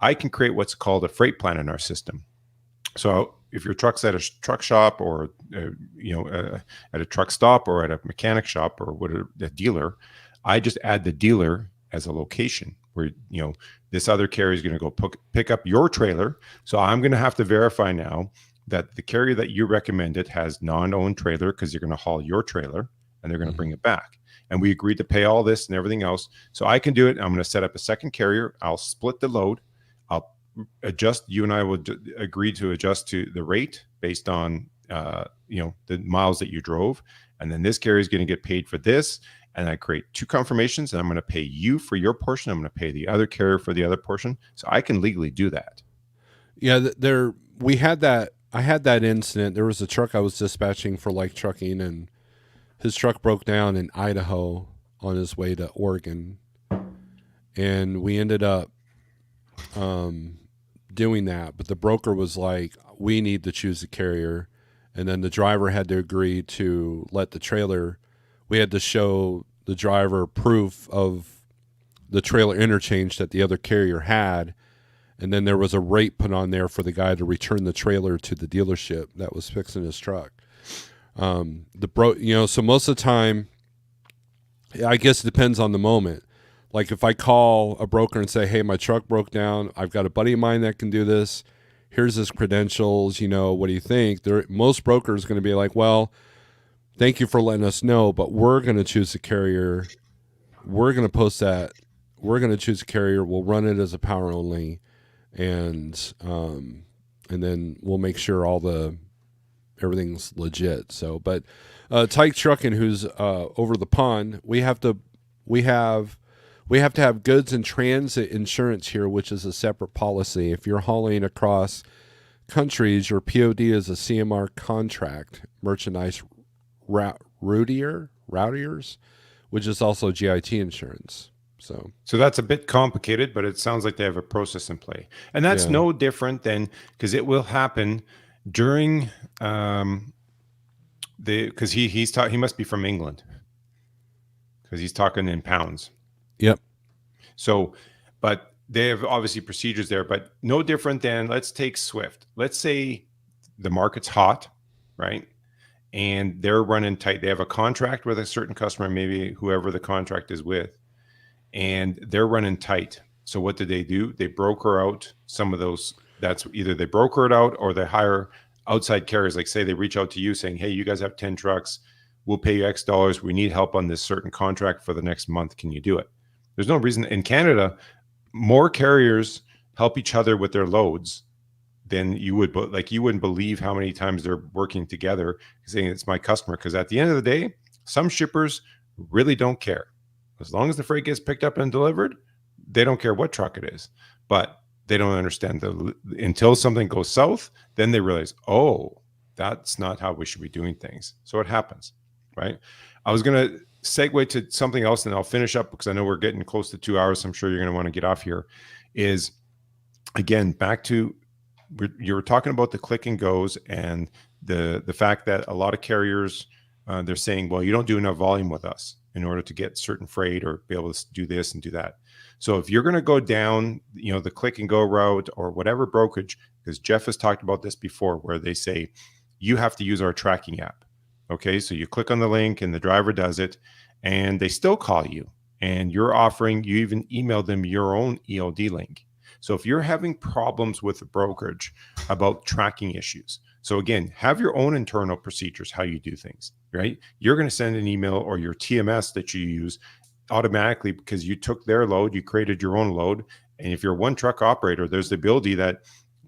I can create what's called a freight plan in our system. So if your truck's at a truck shop or at a truck stop or at a mechanic shop or a dealer, I just add the dealer as a location where this other carrier is going to go pick up your trailer. So I'm going to have to verify now that the carrier that you recommended has non-owned trailer because you're going to haul your trailer and they're going to bring it back. And we agreed to pay all this and everything else. So I can do it. I'm going to set up a second carrier. I'll split the load. I'll adjust. You and I will agree to adjust to the rate based on the miles that you drove. And then this carrier is going to get paid for this. And I create two confirmations, and I'm going to pay you for your portion. I'm going to pay the other carrier for the other portion. So I can legally do that. Yeah, we had that. I had that incident. There was a truck I was dispatching for Like Trucking, and his truck broke down in Idaho on his way to Oregon, and we ended up doing that. But the broker was like, "We need to choose a carrier," and then the driver had to agree to let the trailer. We had to show the driver proof of the trailer interchange that the other carrier had. And then there was a rate put on there for the guy to return the trailer to the dealership that was fixing his truck. So most of the time, I guess it depends on the moment. Like if I call a broker and say, hey, my truck broke down. I've got a buddy of mine that can do this. Here's his credentials. What do you think? Most brokers are going to be like, well, thank you for letting us know, but we're going to choose a carrier. We're going to post that. We're going to choose a carrier. We'll run it as a power only, and then we'll make sure everything's legit. So, but Tyke Trucking, who's over the pond, we have to have goods in transit insurance here, which is a separate policy. If you're hauling across countries, your POD is a CMR contract, merchandise routiers, which is also GIT insurance. So that's a bit complicated, but it sounds like they have a process in play, and that's no different than, because it will happen during because he must be from England because he's talking in pounds. Yep. So, but they have obviously procedures there, but no different than, let's take Swift. Let's say the market's hot, right? And they're running tight. They have a contract with a certain customer, maybe whoever the contract is with, and they're running tight. So what do? They broker out some of those. That's either they broker it out or they hire outside carriers. Like say they reach out to you saying, hey, you guys have 10 trucks. We'll pay you X dollars. We need help on this certain contract for the next month. Can you do it? There's no reason. In Canada, more carriers help each other with their loads than you would, but like you wouldn't believe how many times they're working together saying it's my customer. Because at the end of the day, some shippers really don't care. As long as the freight gets picked up and delivered, they don't care what truck it is. But they don't understand until something goes south, then they realize, oh, that's not how we should be doing things. So it happens, right? I was going to segue to something else and I'll finish up because I know we're getting close to 2 hours. So I'm sure you're going to want to get off here. Is again, back to, you were talking about the click and goes and the fact that a lot of carriers, they're saying, well, you don't do enough volume with us in order to get certain freight or be able to do this and do that. So if you're going to go down, the click and go route or whatever brokerage, because Jeff has talked about this before, where they say you have to use our tracking app. Okay, so you click on the link and the driver does it, and they still call you, and you even email them your own ELD link. So if you're having problems with the brokerage about tracking issues, so again, have your own internal procedures, how you do things, right? You're going to send an email or your TMS that you use automatically because you took their load, you created your own load. And if you're one truck operator, there's the ability that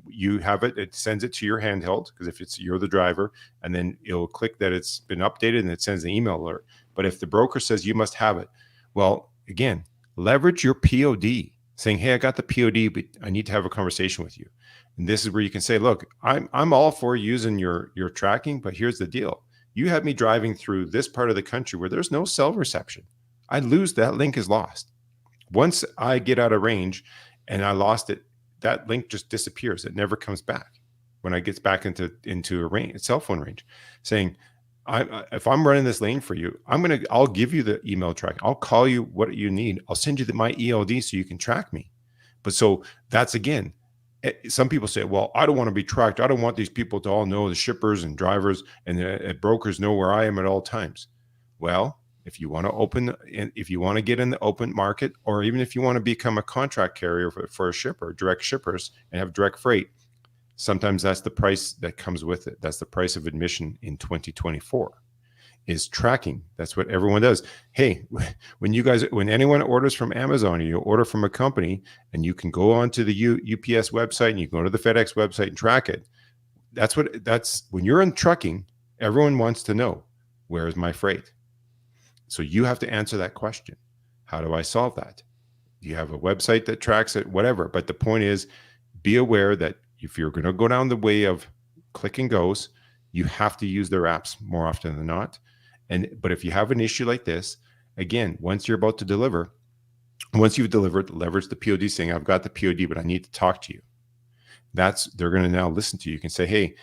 you have it sends it to your handheld, because if you're the driver, and then it'll click that it's been updated and it sends an email alert. But if the broker says you must have it, well, again, leverage your POD saying, hey, I got the POD, but I need to have a conversation with you. And this is where you can say, look, I'm all for using your tracking, but here's the deal. You had me driving through this part of the country where there's no cell reception. I lose that link is lost. Once I get out of range and I lost it, that link just disappears. It never comes back when I get back into a cell phone range, saying, if I'm running this lane for you, I'll give you the email track. I'll call you what you need. I'll send you my ELD so you can track me. But so that's again, some people say, well, I don't want to be tracked. I don't want these people to all know, the shippers and drivers and the brokers know where I am at all times. Well, if you want to get in the open market, or even if you want to become a contract carrier for a shipper, direct shippers, and have direct freight, sometimes that's the price that comes with it. That's the price of admission in 2024 is tracking. That's what everyone does. Hey, when anyone orders from Amazon, or you order from a company, and you can go onto the UPS website and you can go to the FedEx website and track it. That's when you're in trucking, everyone wants to know, where is my freight? So you have to answer that question. How do I solve that? You have a website that tracks it, whatever. But the point is, be aware that if you're going to go down the way of click and goes, you have to use their apps more often than not. But if you have an issue like this, again, once you're about to deliver, once you've delivered, leverage the POD saying, I've got the POD, but I need to talk to you. They're going to now listen to you. You can say, hey,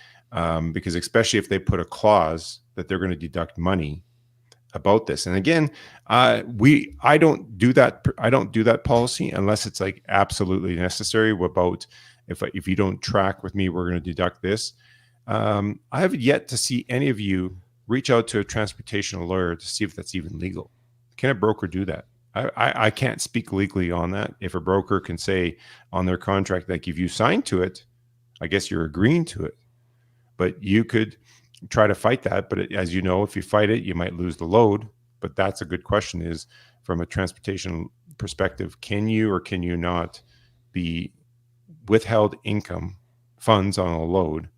because especially if they put a clause that they're going to deduct money about this. And again, I don't do that. I don't do that policy unless it's like absolutely necessary. About if you don't track with me, we're going to deduct this. I have yet to see any of you reach out to a transportation lawyer to see if that's even legal. Can a broker do that? I can't speak legally on that. If a broker can say on their contract, like if you sign to it, I guess you're agreeing to it. But you could try to fight that. But as you know, if you fight it, you might lose the load. But that's a good question, is from a transportation perspective, can you or can you not be withheld income funds on a load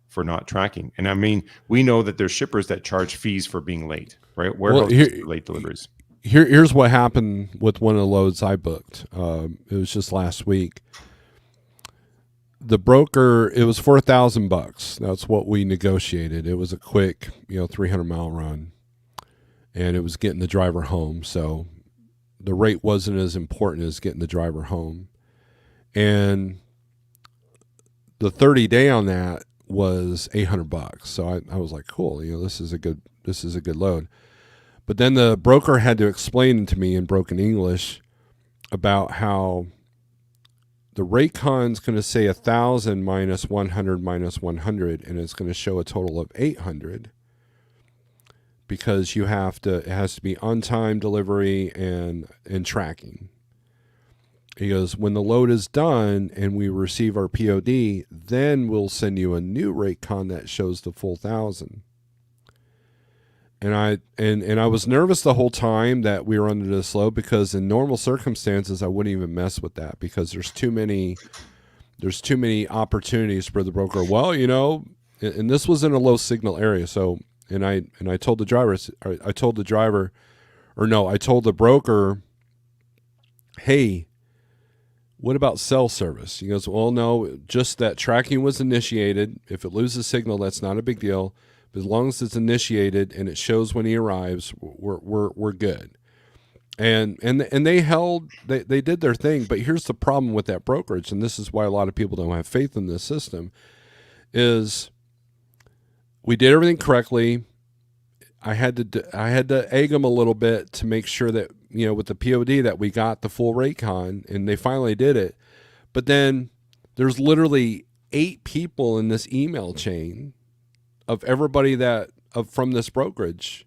for not tracking? And I mean, we know that there's shippers that charge fees for being late, right? Warehouses for late deliveries. Here's what happened with one of the loads I booked. It was just last week. The broker, it was $4,000. That's what we negotiated. It was a quick, 300-mile run, and it was getting the driver home. So the rate wasn't as important as getting the driver home. And the 30-day on that was $800. So I was like, cool, this is a good load. But then the broker had to explain to me in broken English about how the rate con's going to say 1,000 minus 100 minus 100, and it's going to show a total of 800 because it has to be on-time delivery and tracking. He goes, when the load is done and we receive our POD, then we'll send you a new rate con that shows the full 1,000. And I was nervous the whole time that we were under this load, because in normal circumstances I wouldn't even mess with that, because there's too many opportunities for the broker. Well, and this was in a low signal area, so I told the broker, hey, what about cell service? He goes, well, no, just that tracking was initiated. If it loses signal, that's not a big deal. But as long as it's initiated and it shows when he arrives, we're good. And they did their thing. But here's the problem with that brokerage, and this is why a lot of people don't have faith in this system, is we did everything correctly. I had to egg them a little bit to make sure that, with the POD, that we got the full rate con, and they finally did it. But then there's literally 8 people in this email chain of everybody from this brokerage.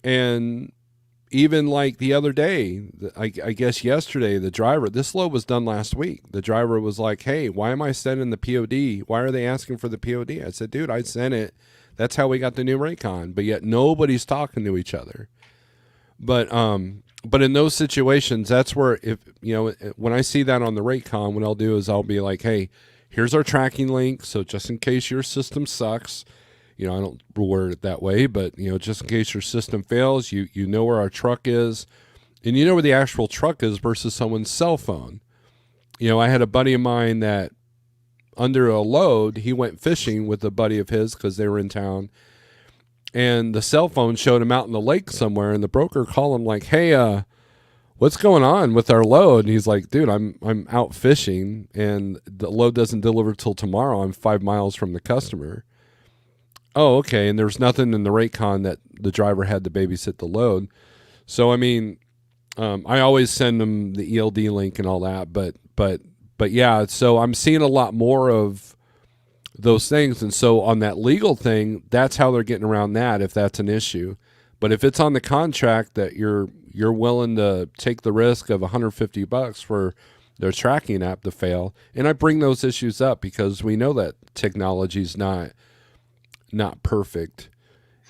And even like the other day, I guess yesterday, the driver, this load was done last week. The driver was like, hey, why am I sending the POD? Why are they asking for the POD? I said, dude, I sent it. That's how we got the new rate con. But yet nobody's talking to each other. But in those situations, that's where, when I see that on the rate con, what I'll do is I'll be like, hey, here's our tracking link. So just in case your system sucks, I don't word it that way, but, just in case your system fails, you know where our truck is, and you know where the actual truck is versus someone's cell phone. I had a buddy of mine that under a load, he went fishing with a buddy of his because they were in town, and the cell phone showed him out in the lake somewhere, and the broker called him like, hey, what's going on with our load? And he's like, dude, I'm out fishing, and the load doesn't deliver till tomorrow. I'm 5 miles from the customer. Oh, okay. And there's nothing in the rate con that the driver had to babysit the load. So I mean, I always send them the ELD link and all that, but yeah. So I'm seeing a lot more of those things, and so on that legal thing, that's how they're getting around that if that's an issue. But if it's on the contract that you're willing to take the risk of $150 for their tracking app to fail, and I bring those issues up because we know that technology's not perfect,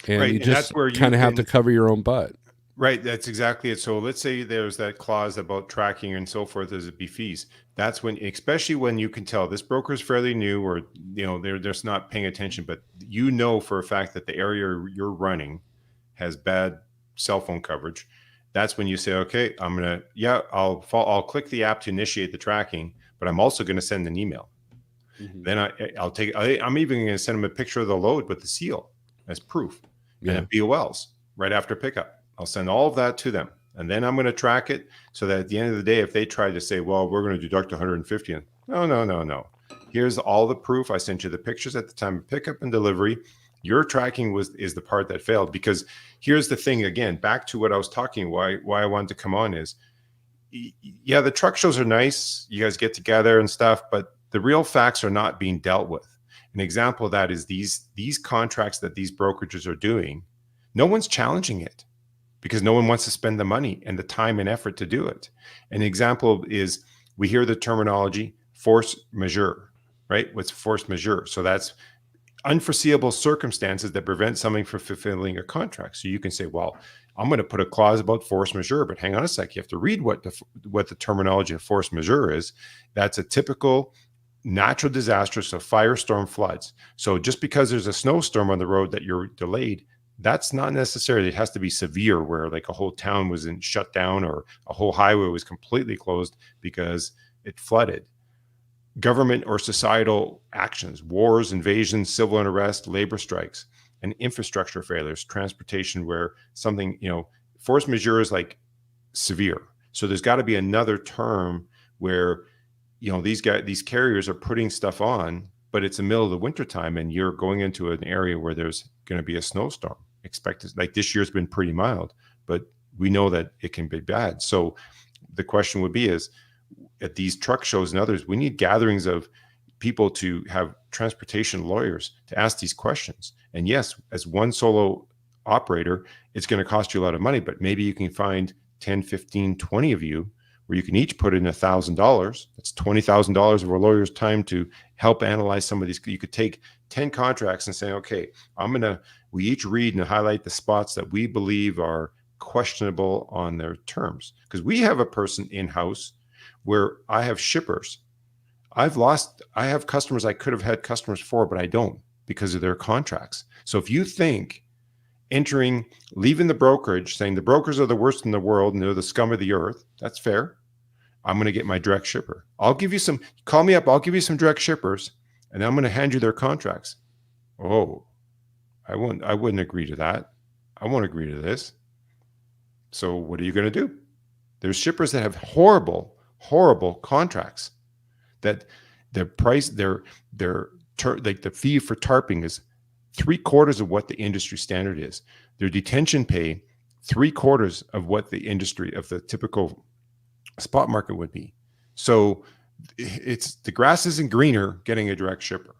and Right. you And that's just where you kind of have to can, cover your own butt. right. That's exactly it. So let's say there's that clause about tracking and so forth as it be fees. That's when, especially when you can tell this broker is fairly new, or, they're just not paying attention, but you know for a fact that the area you're running has bad cell phone coverage. That's when you say, okay, yeah, I'll click the app to initiate the tracking, but I'm also going to send an email. Mm-hmm. Then I'm even going to send them a picture of the load with the seal as proof, and Yeah. a BOLs right after pickup. I'll send all of that to them. And then I'm going to track it so that at the end of the day, if they try to say, well, we're going to deduct 150, no, no, no, no. Here's all the proof. I sent you the pictures at the time of pickup and delivery. Your tracking is the part that failed. Because here's the thing, again, back to what I was talking, why I wanted to come on is, yeah, the truck shows are nice. You guys get together and stuff, but the real facts are not being dealt with. An example of that is these contracts that these brokerages are doing. No one's challenging it because no one wants to spend the money and the time and effort to do it. An example is, we hear the terminology force majeure, right? What's force majeure? So that's unforeseeable circumstances that prevent something from fulfilling a contract. So you can say, well, I'm going to put a clause about force majeure, but hang on a sec. You have to read what the terminology of force majeure is. That's a typical natural disaster, so firestorm, floods. So just because there's a snowstorm on the road that you're delayed, that's not necessarily, it has to be severe, where like a whole town was shut down, or a whole highway was completely closed because it flooded. Government or societal actions, wars, invasions, civil unrest, labor strikes, and infrastructure failures, transportation, where something, force majeure is like severe. So there's got to be another term where, these carriers are putting stuff on, but it's the middle of the wintertime and you're going into an area where there's going to be a snowstorm. Expected, like this year's been pretty mild, but we know that it can be bad. So the question would be is, at these truck shows and others, we need gatherings of people to have transportation lawyers to ask these questions. And yes, as one solo operator, it's going to cost you a lot of money, but maybe you can find 10, 15, 20 of you where you can each put in $1,000. That's $20,000 of a lawyer's time to help analyze some of these. You could take 10 contracts and say, okay, we each read and highlight the spots that we believe are questionable on their terms. Because we have a person in-house where I have shippers. I have customers I could have had customers for, but I don't because of their contracts. So if you think leaving the brokerage, saying the brokers are the worst in the world and they're the scum of the earth, that's fair. I'm going to get my direct shipper. Call me up. I'll give you some direct shippers, and I'm going to hand you their contracts. Oh, I wouldn't agree to that. I won't agree to this. So what are you going to do? There's shippers that have horrible contracts that their price, like the fee for tarping is 3/4 of what the industry standard is. Their detention pay, 3/4 of what the typical spot market would be. So it's, the grass isn't greener getting a direct shipper.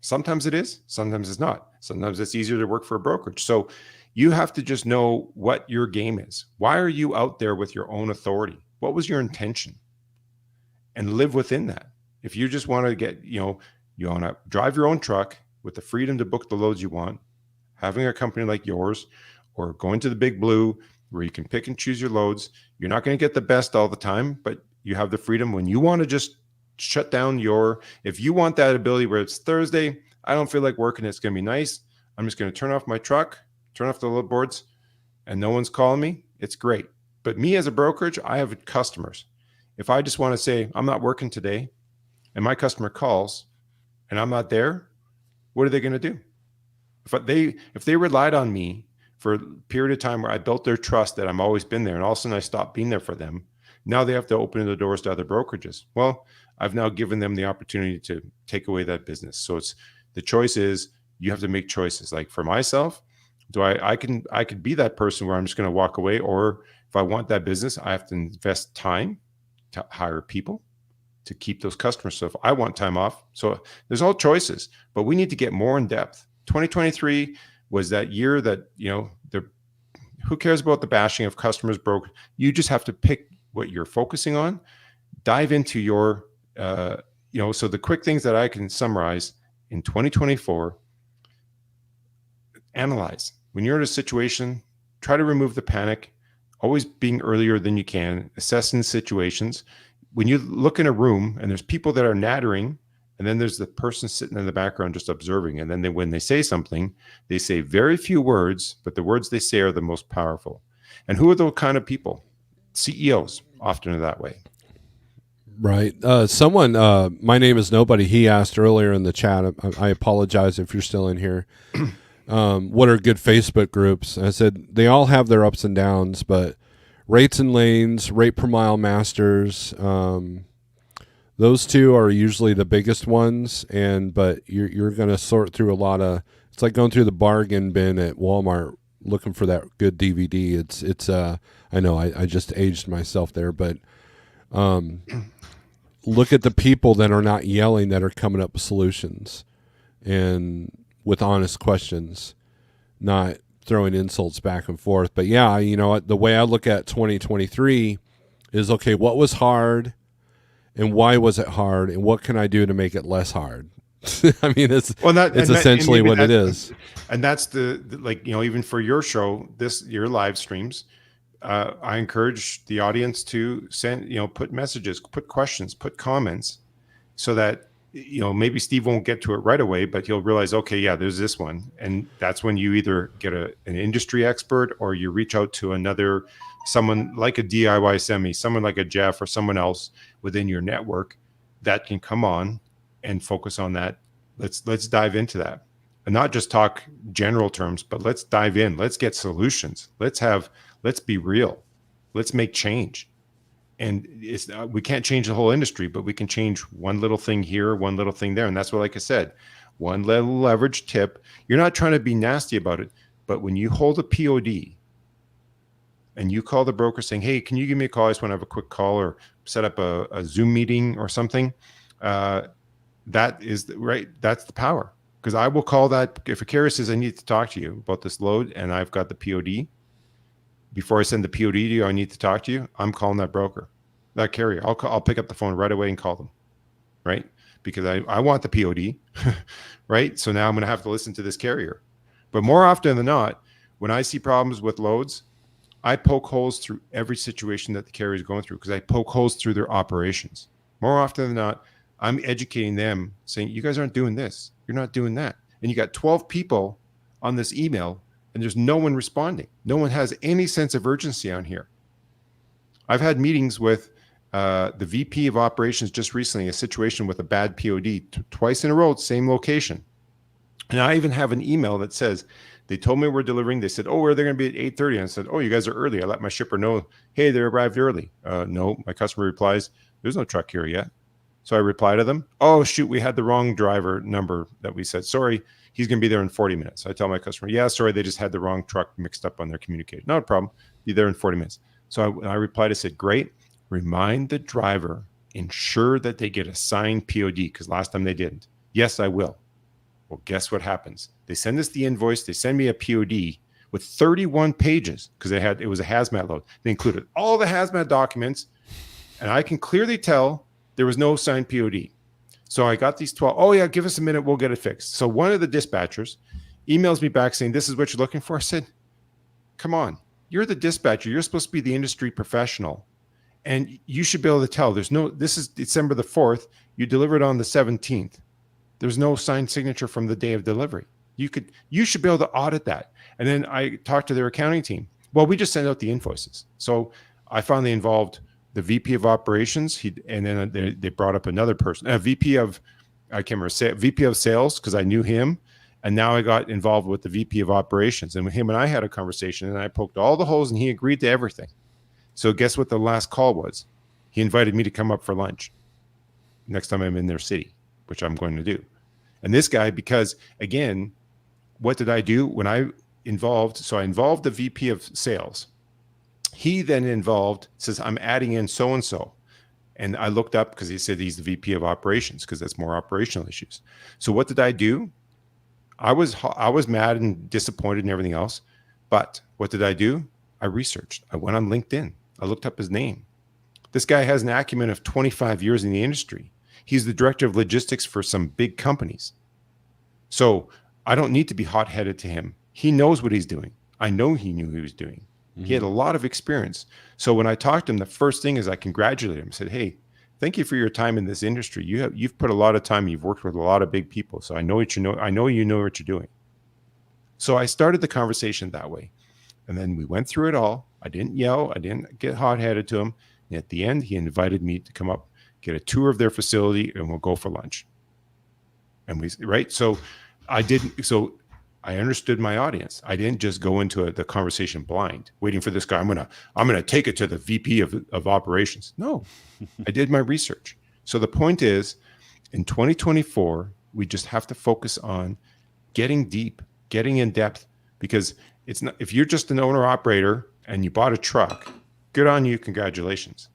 Sometimes it is, sometimes it's not. Sometimes it's easier to work for a brokerage. So you have to just know what your game is. Why are you out there with your own authority? What was your intention? And live within that. If you just want to you want to drive your own truck with the freedom to book the loads you want, having a company like yours, or going to the Big Blue where you can pick and choose your loads, you're not going to get the best all the time, but you have the freedom when you want to just shut down if you want that ability where it's Thursday, I don't feel like working, it's going to be nice, I'm just going to turn off my truck, turn off the load boards, and no one's calling me, it's great. But me as a brokerage, I have customers. If I just want to say, I'm not working today, and my customer calls and I'm not there, what are they going to do? If they relied on me for a period of time where I built their trust that I'm always been there, and all of a sudden I stopped being there for them, now they have to open the doors to other brokerages. Well, I've now given them the opportunity to take away that business. So the choice is, You have to make choices. Like for myself, I could be that person where I'm just going to walk away, or if I want that business, I have to invest time to hire people to keep those customers. So if I want time off, so there's all choices, but we need to get more in depth. 2023 was that year that, who cares about the bashing of customers broke? You just have to pick what you're focusing on, dive into your, so the quick things that I can summarize in 2024, analyze. When you're in a situation, try to remove the panic, always being earlier than you can, assessing situations. When you look in a room and there's people that are nattering, and then there's the person sitting in the background just observing, and then when they say something, they say very few words, but the words they say are the most powerful. And who are those kind of people? CEOs often are that way. Right. Someone, my name is Nobody. He asked earlier in the chat. I apologize if you're still in here. What are good Facebook groups? I said they all have their ups and downs, but rates and lanes, rate per mile masters, those two are usually the biggest ones. But you're going to sort through a lot of. It's like going through the bargain bin at Walmart looking for that good DVD. It's I know I just aged myself there, but look at the people that are not yelling, that are coming up with solutions and with honest questions, not throwing insults back and forth. But yeah, the way I look at 2023 is, okay, what was hard and why was it hard and what can I do to make it less hard? I mean, it's essentially what it is. And that's the even for your show, your live streams, I encourage the audience to send, put messages, put questions, put comments, so that, maybe Steve won't get to it right away, but he'll realize, okay, yeah, there's this one. And that's when you either get an industry expert, or you reach out to someone like a DIY Semi, someone like a Jeff, or someone else within your network that can come on and focus on that. Let's dive into that, and not just talk general terms, but let's dive in. Let's get solutions. Let's be real. Let's make change. And we can't change the whole industry, but we can change one little thing here, one little thing there. And that's what, like I said, one little leverage tip. You're not trying to be nasty about it, but when you hold a POD and you call the broker saying, hey, can you give me a call? I just want to have a quick call, or set up a Zoom meeting or something. That's the power. Because I will call that. If a carrier says, I need to talk to you about this load and I've got the POD, before I send the POD to you, I need to talk to you, I'm calling that broker, that carrier. I'll pick up the phone right away and call them, right? Because I want the POD, right? So now I'm going to have to listen to this carrier. But more often than not, when I see problems with loads, I poke holes through every situation that the carrier is going through, because I poke holes through their operations. More often than not, I'm educating them, saying, you guys aren't doing this. You're not doing that. And you got 12 people on this email, and there's no one responding. No one has any sense of urgency on here. I've had meetings with the VP of operations just recently, a situation with a bad POD twice in a row, same location. And I even have an email that says, they told me we're delivering. They said, oh, where are they going to be at 8:30? And I said, oh, you guys are early. I let my shipper know, hey, they arrived early. No, my customer replies, there's no truck here yet. So I reply to them, oh, shoot, we had the wrong driver number that we said. Sorry, he's going to be there in 40 minutes. I tell my customer, yeah, sorry, they just had the wrong truck mixed up on their communication. Not a problem. Be there in 40 minutes. So I replied, I said, great. Remind the driver, ensure that they get a signed POD, because last time they didn't. Yes, I will. Well, guess what happens? They send us the invoice. They send me a POD with 31 pages, because it was a hazmat load. They included all the hazmat documents, and I can clearly tell there was no signed POD. So I got these 12. Oh, yeah, give us a minute. We'll get it fixed. So one of the dispatchers emails me back saying, this is what you're looking for. I said, come on. You're the dispatcher. You're supposed to be the industry professional. And you should be able to tell. This is December the 4th. You delivered on the 17th. There's no signed signature from the day of delivery. You should be able to audit that. And then I talked to their accounting team. Well, we just send out the invoices. So I finally involved the VP of operations, and then they brought up another person, VP of sales, because I knew him. And now I got involved with the VP of operations, and him and I had a conversation, and I poked all the holes and he agreed to everything. So guess what the last call was? He invited me to come up for lunch next time I'm in their city, which I'm going to do. And this guy, because again, what did I do when I involved? So I involved the VP of sales. He then involved, says, I'm adding in so-and-so. And I looked up because he said he's the VP of operations because that's more operational issues. So what did I do? I was mad and disappointed and everything else. But what did I do? I researched. I went on LinkedIn. I looked up his name. This guy has an acumen of 25 years in the industry. He's the director of logistics for some big companies. So I don't need to be hot-headed to him. He knows what he's doing. I know he knew what he was doing. Mm-hmm. He had a lot of experience. So when I talked to him, the first thing is I congratulated him. I said, hey, thank you for your time in this industry. You've put a lot of time. You've worked with a lot of big people. So I know what you know. I know you know what you're doing. So I started the conversation that way. And then we went through it all. I didn't yell. I didn't get hot-headed to him. And at the end, he invited me to come up, get a tour of their facility, and we'll go for lunch. And so I understood my audience. I didn't just go into the conversation blind, waiting for this guy. I'm gonna take it to the VP of operations. No, I did my research. So the point is, in 2024, we just have to focus on getting deep, getting in depth, because it's not, if you're just an owner operator and you bought a truck, good on you, congratulations.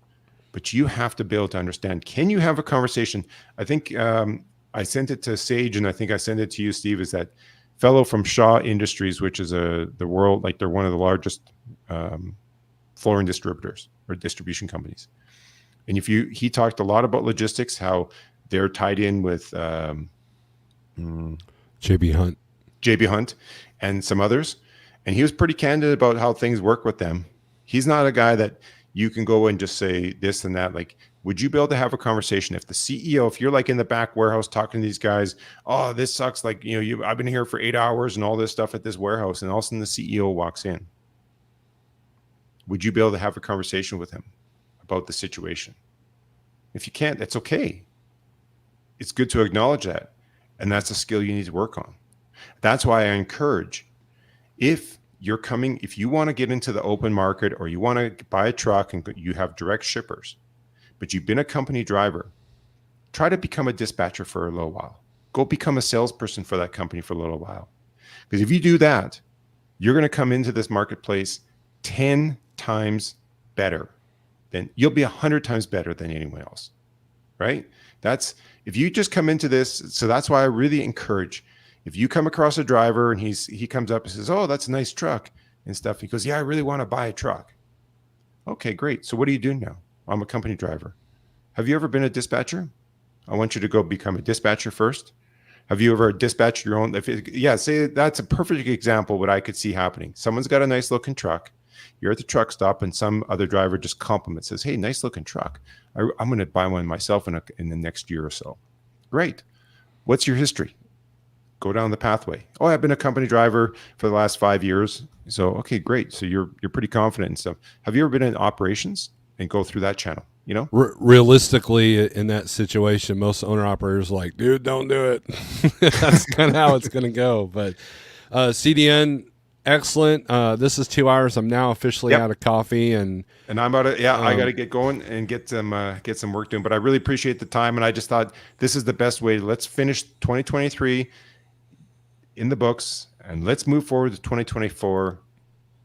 But you have to be able to understand, can you have a conversation? I think I sent it to Sage, and I think I sent it to you, Steve, is that fellow from Shaw Industries, which is the world, like they're one of the largest flooring distributors or distribution companies. And he talked a lot about logistics, how they're tied in with JB Hunt and some others. And he was pretty candid about how things work with them. He's not a guy that you can go and just say this and that. Like, would you be able to have a conversation if the CEO, if you're like in the back warehouse talking to these guys, oh, this sucks. Like, I've been here for 8 hours and all this stuff at this warehouse. And all of a sudden the CEO walks in. Would you be able to have a conversation with him about the situation? If you can't, that's okay. It's good to acknowledge that. And that's a skill you need to work on. That's why I encourage, if you want to get into the open market or you want to buy a truck and you have direct shippers, but you've been a company driver, try to become a dispatcher for a little while. Go become a salesperson for that company for a little while. Because if you do that, you're going to come into this marketplace 10 times better. Then you'll be 100 times better than anyone else, right? If you just come into this, so that's why I really encourage, if you come across a driver and he comes up and says, oh, that's a nice truck and stuff. He goes, yeah, I really want to buy a truck. Okay, great. So what do you do now? I'm a company driver. Have you ever been a dispatcher? I want you to go become a dispatcher first. Have you ever dispatched your own? Say that's a perfect example of what I could see happening. Someone's got a nice looking truck. You're at the truck stop and some other driver just compliments, says, hey, nice looking truck. I'm going to buy one myself in the next year or so. Great. What's your history? Go down the pathway. Oh, I've been a company driver for the last 5 years. So, okay, great. So you're pretty confident and stuff. Have you ever been in operations and go through that channel? Realistically, in that situation, most owner operators are like, dude, don't do it. That's kind of how it's going to go. But CDN, excellent. This is 2 hours. I'm now officially out of coffee, and I'm about to. Yeah, I got to get going and get some work done. But I really appreciate the time, and I just thought this is the best way. Let's finish 2023 in the books, and let's move forward to 2024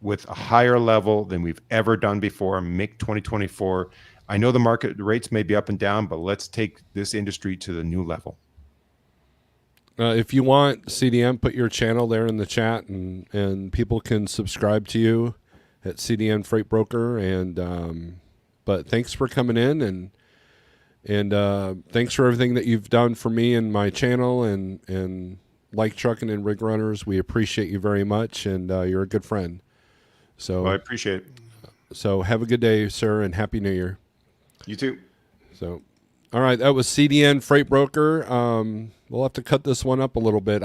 with a higher level than we've ever done before. Make 2024. I know the market rates may be up and down, but let's take this industry to the new level. If you want, CDM, put your channel there in the chat, and people can subscribe to you at CDN Freight Broker. And but thanks for coming in, and thanks for everything that you've done for me and my channel, and Like Trucking and Rig Runners. We appreciate you very much, and you're a good friend. So well, I appreciate it. So have a good day, sir, and Happy New Year. You too. So, all right, that was CDN Freight Broker. We'll have to cut this one up a little bit.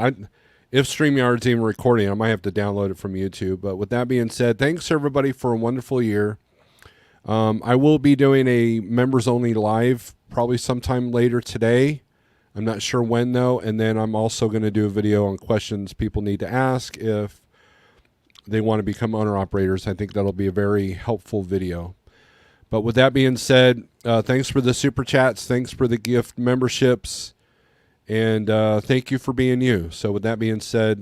If StreamYard's even recording, I might have to download it from YouTube. But with that being said, thanks everybody for a wonderful year. I will be doing a members only live probably sometime later today. I'm not sure when though. And then I'm also going to do a video on questions people need to ask if they want to become owner operators. I think that'll be a very helpful video. But with that being said, thanks for the super chats. Thanks for the gift memberships. And thank you for being you. So with that being said,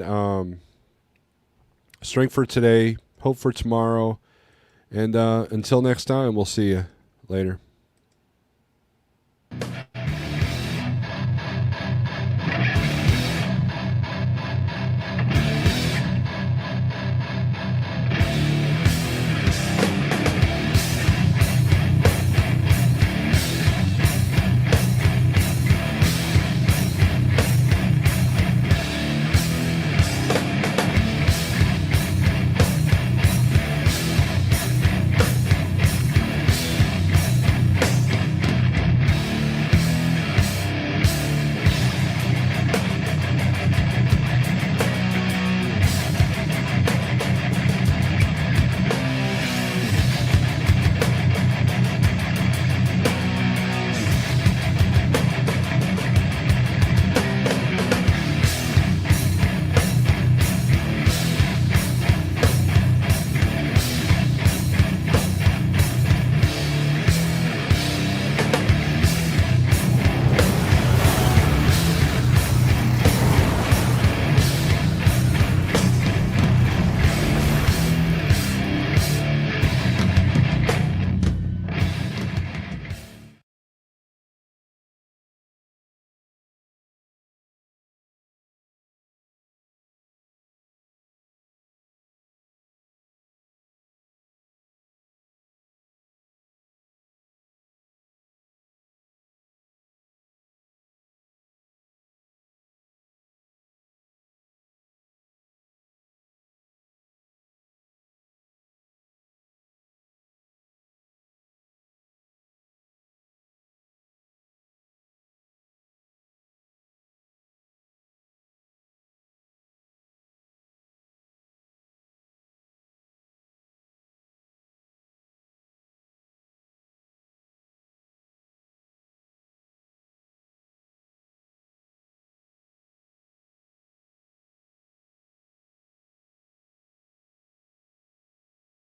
strength for today, hope for tomorrow. And until next time, we'll see you later.